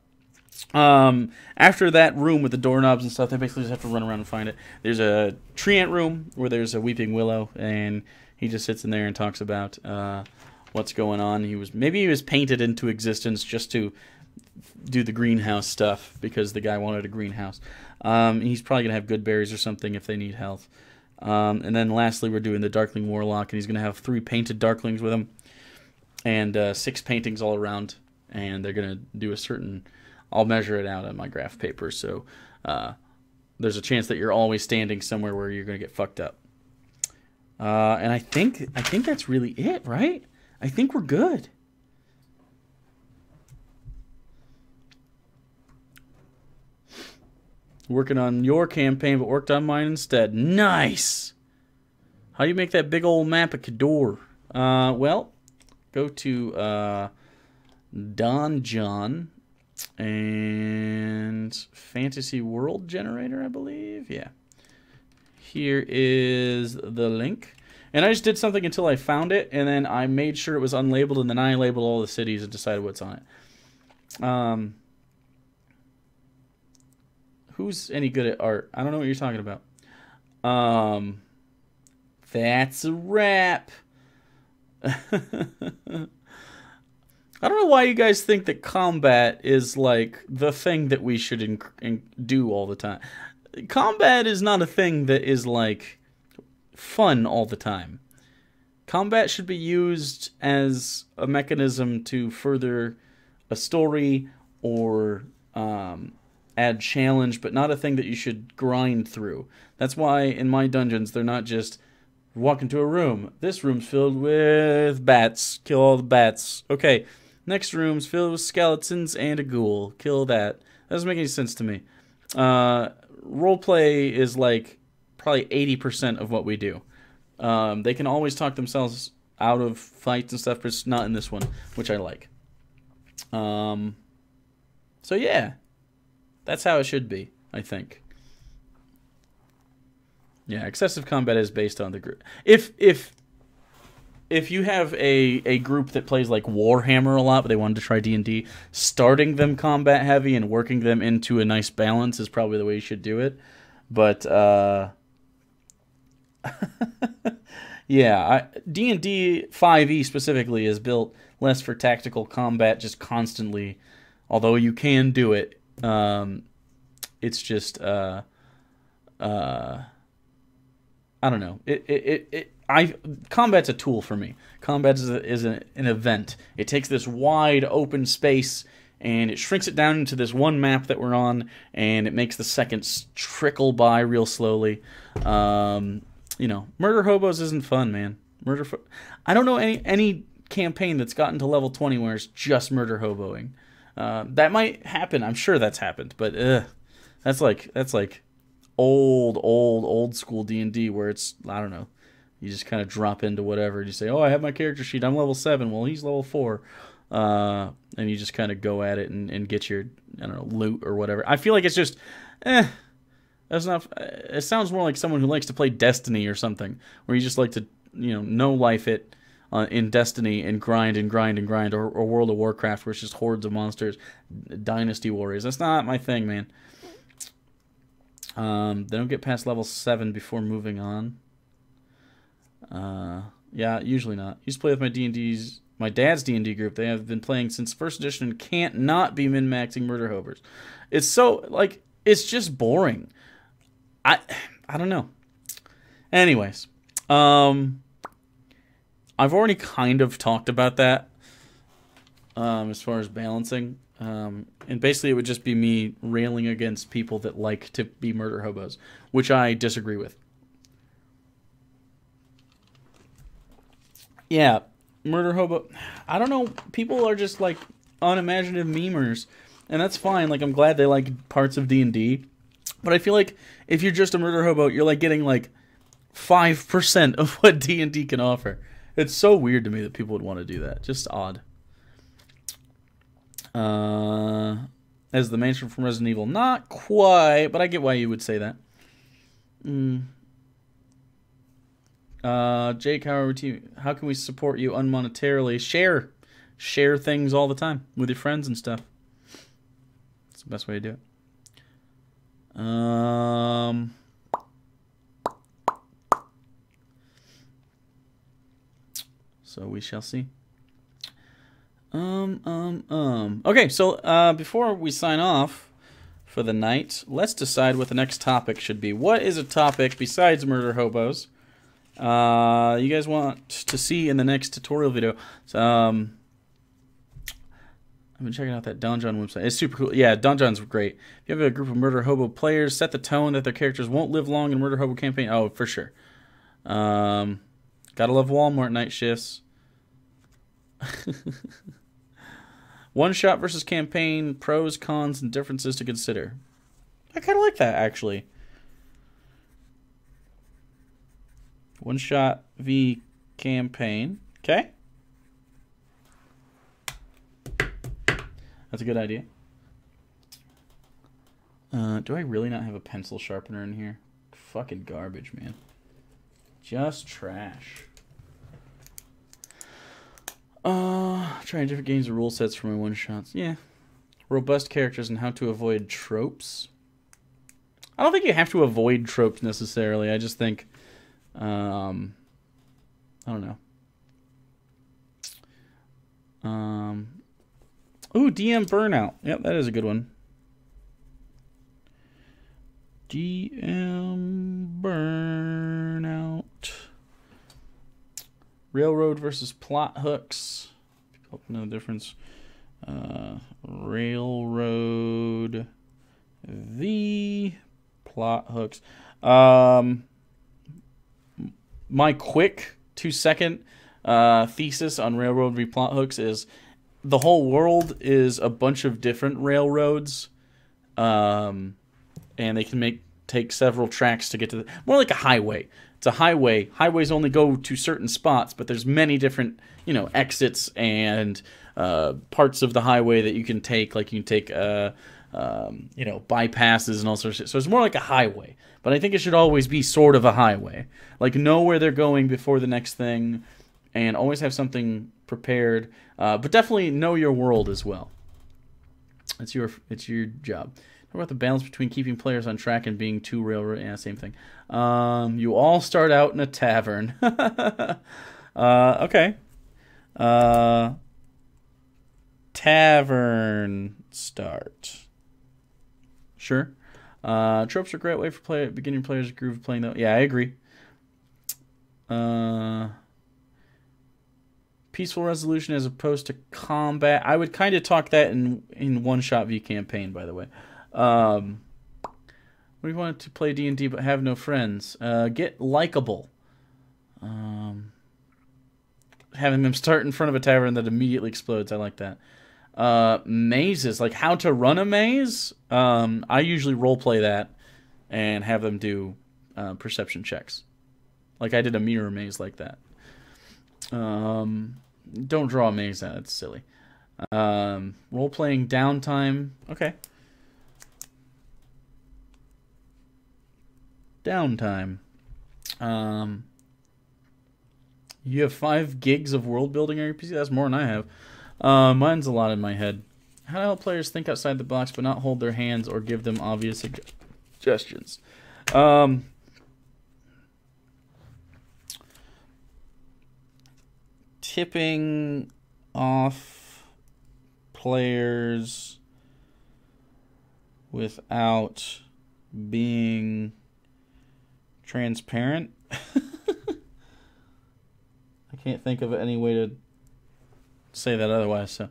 After that room with the doorknobs and stuff, they basically just have to run around and find it. There's a treant room where there's a weeping willow, and he just sits in there and talks about what's going on. Maybe he was painted into existence just to do the greenhouse stuff because the guy wanted a greenhouse. He's probably gonna have good berries or something if they need health. And then lastly, we're doing the Darkling Warlock, and he's gonna have 3 painted Darklings with him, and 6 paintings all around, and they're gonna do a certain. I'll measure it out on my graph paper, so there's a chance that you're always standing somewhere where you're going to get fucked up. And I think that's really it, right? I think we're good. Working on your campaign, but worked on mine instead. Nice! How do you make that big old map of Cador? Well, go to Don John and Fantasy World Generator, I believe. Yeah. Here is the link. And I just did something until I found it, and then I made sure it was unlabeled, and then I labeled all the cities and decided what's on it. Who's any good at art? I don't know what you're talking about. That's a wrap. I don't know why you guys think that combat is like the thing that we should do all the time. Combat is not a thing that is like fun all the time. Combat should be used as a mechanism to further a story or add challenge, but not a thing that you should grind through. That's why in my dungeons they're not just walk into a room. This room's filled with bats. Kill all the bats. Okay, next room's filled with skeletons and a ghoul. Kill that. That doesn't make any sense to me. Roleplay is like probably 80% of what we do. They can always talk themselves out of fights and stuff, but it's not in this one, which I like. So yeah, that's how it should be, I think. Yeah, excessive combat is based on the group. If you have a group that plays like Warhammer a lot, but they wanted to try D&D, starting them combat heavy and working them into a nice balance is probably the way you should do it. But yeah, D&D 5e specifically is built less for tactical combat, just constantly. Although you can do it, it's just I don't know. Combat's a tool for me. Combat is an event. It takes this wide open space and it shrinks it down into this one map that we're on, and it makes the seconds trickle by real slowly. You know, Murder Hobos isn't fun, man. I don't know any campaign that's gotten to level 20 where it's just murder hoboing. That might happen. I'm sure that's happened, but that's like old school D&D where it's, I don't know, you just kind of drop into whatever and you say, oh, I have my character sheet, I'm level 7, well, he's level 4, and you just kind of go at it and get your, I don't know, loot or whatever. I feel like it's just that's not, it sounds more like someone who likes to play Destiny or something, where you just like to, you know, no life it in Destiny and grind, or World of Warcraft where it's just hordes of monsters, Dynasty Warriors. That's not my thing, man. They don't get past level 7 before moving on. Yeah, usually not. Used to play with my dad's D&D group. They have been playing since first edition and can't not be min-maxing murder hobers. It's so, like, it's just boring. I don't know. Anyways, I've already kind of talked about that as far as balancing. And basically it would just be me railing against people that like to be murder hobos, which I disagree with. Yeah, murder hobo. I don't know. People are just like unimaginative memers, and that's fine. Like, I'm glad they like parts of D&D, but I feel like if you're just a murder hobo, you're like getting like 5% of what D&D can offer. It's so weird to me that people would want to do that. Just odd. As the mansion from Resident Evil, not quite, but I get why you would say that. Jake, how can we support you unmonetarily? Share things all the time with your friends and stuff. It's the best way to do it. So we shall see. Okay, so before we sign off for the night, let's decide what the next topic should be. What is a topic besides murder hobos you guys want to see in the next tutorial video? I've been checking out that Donjon website. It's super cool. Yeah, Donjon's great. If you have a group of murder hobo players, set the tone that their characters won't live long in murder hobo campaign. Oh, for sure. Gotta love Walmart night shifts. One shot versus campaign, pros, cons, and differences to consider. I kind of like that, actually. One shot v campaign. Okay. That's a good idea. Do I really not have a pencil sharpener in here? Fucking garbage, man. Just trash. Trying different games and rule sets for my one-shots. Yeah. Robust characters and how to avoid tropes. I don't think you have to avoid tropes necessarily. I just think, I don't know. Ooh, DM Burnout. Yep, that is a good one. DM Burnout. Railroad versus plot hooks. People know the difference. Railroad v plot hooks. My quick 2-second thesis on Railroad v plot hooks is the whole world is a bunch of different railroads, and they can take several tracks to get to more like a highway. It's a highway. Highways only go to certain spots, but there's many different, exits and parts of the highway that you can take. Like you can take, bypasses and all sorts of shit. So it's more like a highway. But I think it should always be sort of a highway. Like know where they're going before the next thing, and always have something prepared. But definitely know your world as well. It's your job. What about the balance between keeping players on track and being too railroad? Yeah, same thing. You all start out in a tavern. Okay. Tavern start. Sure. Tropes are a great way for beginning players to groove playing though. Yeah, I agree. Peaceful resolution as opposed to combat. I would kind of talk that in one-shot v campaign, by the way. We wanted to play D&D but have no friends. Get likable. Having them start in front of a tavern that immediately explodes. I like that. Mazes, like how to run a maze. I usually roleplay that and have them do perception checks. Like I did a mirror maze like that. Don't draw a maze out. That's silly. Role-playing downtime. Okay. Downtime. You have 5 gigs of world building on your PC? That's more than I have. Mine's a lot in my head. How to help players think outside the box but not hold their hands or give them obvious suggestions? Tipping off players without being transparent. I can't think of any way to say that otherwise. So,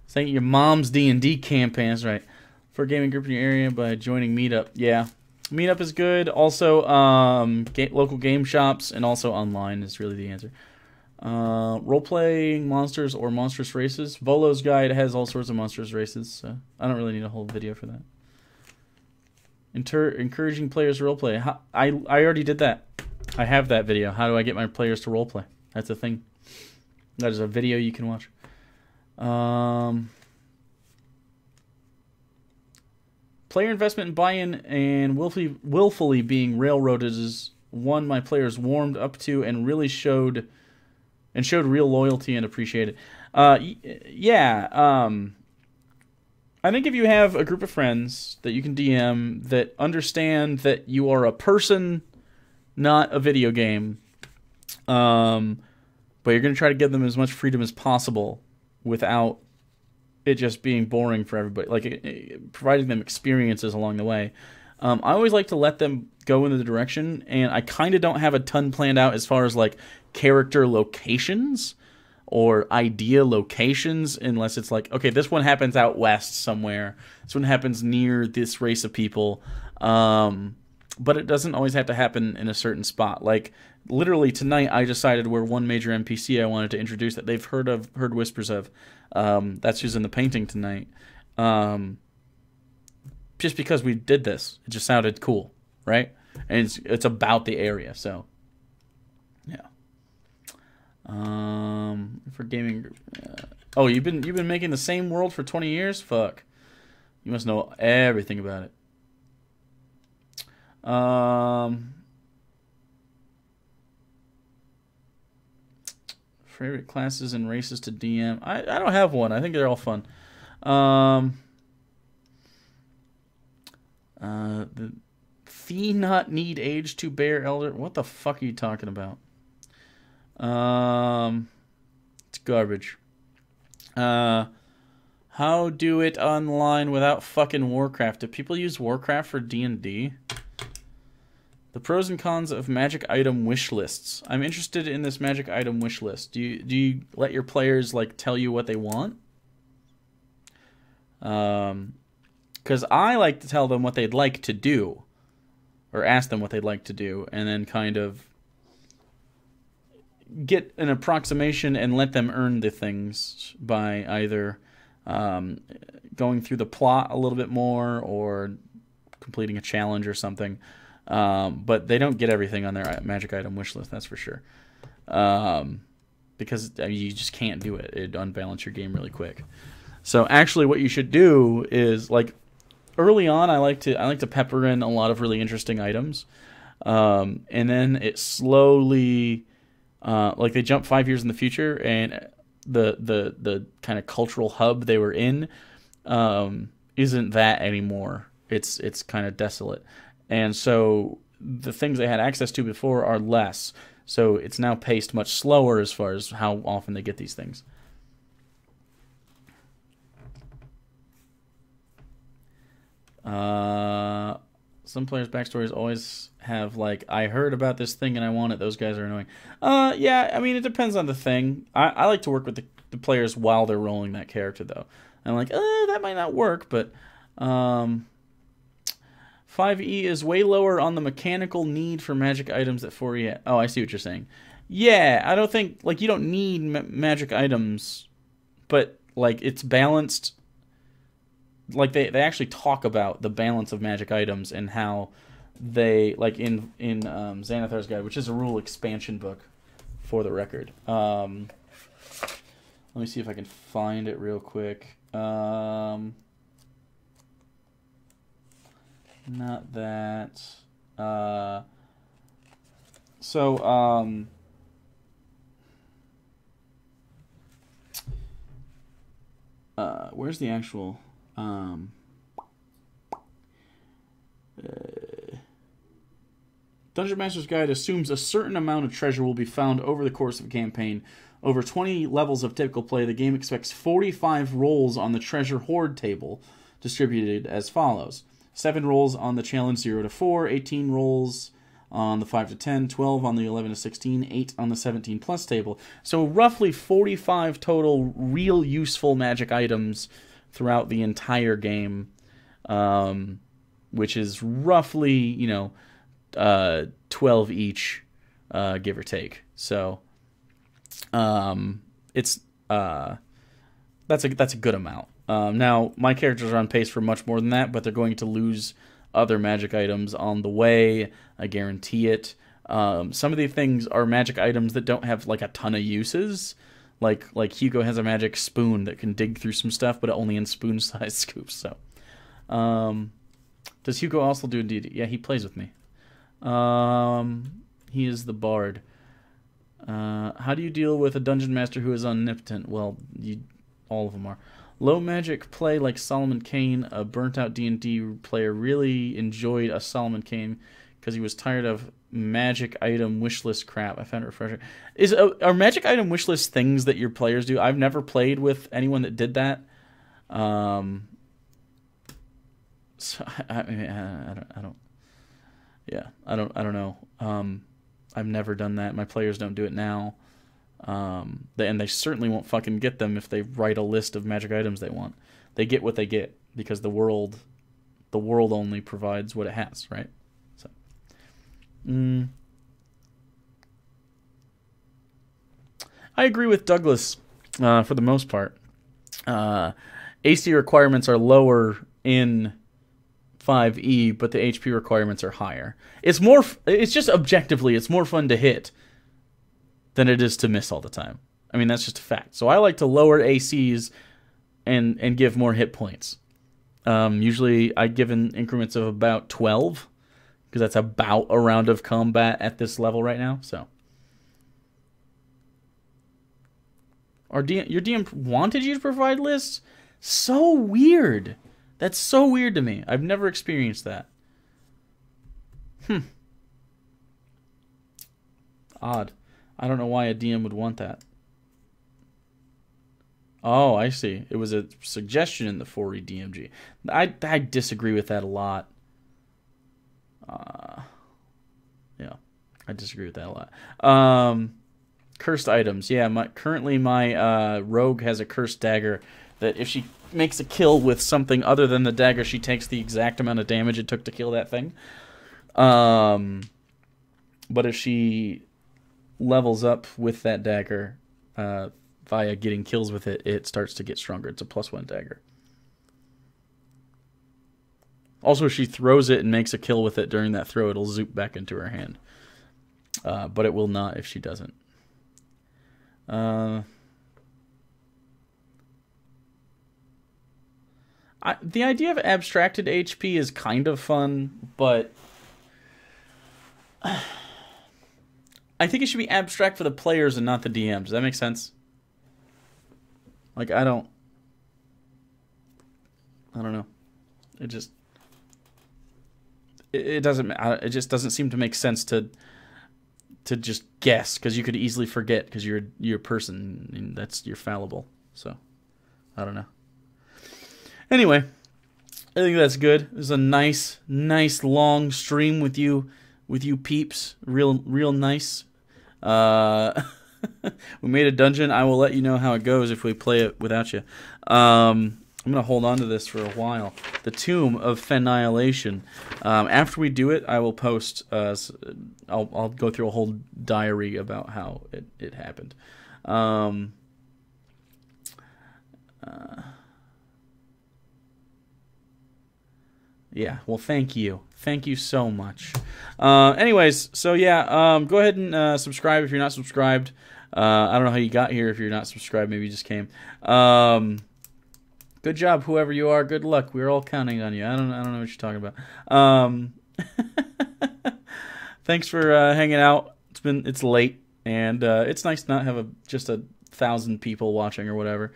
thank your mom's D&D campaign. That's right. For a gaming group in your area by joining Meetup. Yeah, Meetup is good. Also, local game shops and also online is really the answer. Role-playing monsters or monstrous races. Volo's guide has all sorts of monstrous races, so I don't really need a whole video for that. Encouraging players to roleplay. I already did that. I have that video. How do I get my players to roleplay? That's a thing. That is a video you can watch. Player investment and buy-in and willfully being railroaded is one my players warmed up to and really showed real loyalty and appreciated. Yeah. I think if you have a group of friends that you can DM that understand that you are a person, not a video game, but you're going to try to give them as much freedom as possible without it just being boring for everybody, like providing them experiences along the way. I always like to let them go in the direction, and I kind of don't have a ton planned out as far as like character locations or idea locations, unless it's like, okay, this one happens out west somewhere, this one happens near this race of people, but it doesn't always have to happen in a certain spot. Like literally tonight I decided where one major NPC I wanted to introduce that they've heard whispers of, that's who's in the painting tonight, just because we did this. It just sounded cool, right? And it's about the area, so yeah. For gaming group. Oh, you've been making the same world for 20 years? Fuck. You must know everything about it. Favorite classes and races to DM. I don't have one. I think they're all fun. Thee not need age to bear elder. What the fuck are you talking about? It's garbage. How do it online without fucking Warcraft? Do people use Warcraft for D&D? The pros and cons of magic item wish lists. I'm interested in this magic item wish list. Do you let your players like tell you what they want? Because I like to tell them what they'd like to do, or ask them what they'd like to do, and then kind of get an approximation and let them earn the things by either going through the plot a little bit more or completing a challenge or something. But they don't get everything on their magic item wish list, that's for sure. Because you just can't do it. It'd unbalance your game really quick. So actually what you should do is, like, early on I like to pepper in a lot of really interesting items. And then it slowly like they jump 5 years in the future, and the kind of cultural hub they were in isn't that anymore. It's kind of desolate. And so the things they had access to before are less. So it's now paced much slower as far as how often they get these things. Some players' backstories always have, like, I heard about this thing and I want it. Those guys are annoying. Yeah, I mean, it depends on the thing. I like to work with the players while they're rolling that character, though. I'm like, that might not work, but 5e is way lower on the mechanical need for magic items that 4e. Oh, I see what you're saying. Yeah, I don't think, like, you don't need magic items, but, like, it's balanced. Like, they actually talk about the balance of magic items and how they, like, in Xanathar's Guide, which is a rule expansion book, for the record. Let me see if I can find it real quick. Not that. Where's the actual... Dungeon Master's Guide assumes a certain amount of treasure will be found over the course of a campaign. Over 20 levels of typical play, the game expects 45 rolls on the treasure hoard table, distributed as follows. 7 rolls on the challenge 0 to 4, 18 rolls on the 5 to 10, 12 on the 11 to 16, 8 on the 17 plus table. So roughly 45 total real useful magic items throughout the entire game, which is roughly, 12 each, give or take. So it's that's a good amount. Now my characters are on pace for much more than that, but they're going to lose other magic items on the way. I guarantee it. Some of the things are magic items that don't have like a ton of uses. Like Hugo has a magic spoon that can dig through some stuff, but only in spoon-sized scoops. So, does Hugo also do D&D? Yeah, he plays with me. He is the bard. How do you deal with a dungeon master who is omnipotent? Well, all of them are. Low magic play like Solomon Kane. A burnt-out D&D player really enjoyed a Solomon Kane because he was tired of magic item wishlist crap. I found it refreshing. Are magic item wishlist things that your players do? I've never played with anyone that did that. So I don't know. I've never done that. My players don't do it now. And they certainly won't fucking get them if they write a list of magic items they want. They get what they get because the world only provides what it has, right? So, I agree with Douglas for the most part. AC requirements are lower in 5e, but the HP requirements are higher. It's just objectively, it's more fun to hit than it is to miss all the time. I mean, that's just a fact. So I like to lower ACs and give more hit points. Usually I give in increments of about 12, because that's about a round of combat at this level right now. So, your DM wanted you to provide lists? So weird. That's so weird to me. I've never experienced that. Odd. I don't know why a DM would want that. Oh, I see. It was a suggestion in the 4E DMG. I disagree with that a lot. Yeah, I disagree with that a lot. Cursed items. Yeah, currently my rogue has a cursed dagger that if she makes a kill with something other than the dagger, she takes the exact amount of damage it took to kill that thing. But if she levels up with that dagger via getting kills with it, it starts to get stronger. It's a +1 dagger. Also, if she throws it and makes a kill with it during that throw, it'll zoop back into her hand. But it will not if she doesn't. The idea of abstracted HP is kind of fun, but I think it should be abstract for the players and not the DMs. Does that make sense? Like, I don't know. It just doesn't seem to make sense to just guess, because you could easily forget because you're a person and you're fallible. So I don't know. Anyway, I think that's good. It was a nice long stream with you peeps. Real nice. We made a dungeon. I will let you know how it goes if we play it without you. I'm going to hold on to this for a while. The Tomb of Fennihilation. After we do it, I will post... I'll go through a whole diary about how it happened. Yeah, well, thank you. Thank you so much. Anyways, so yeah, go ahead and subscribe if you're not subscribed. I don't know how you got here if you're not subscribed. Maybe you just came. Good job, whoever you are. Good luck. We're all counting on you. I don't know what you're talking about. Thanks for hanging out. It's late, and it's nice to not have just 1,000 people watching or whatever.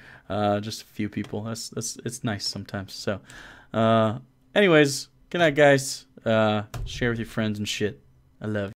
Just a few people. It's nice sometimes. So, anyways, good night, guys. Share with your friends and shit. I love you.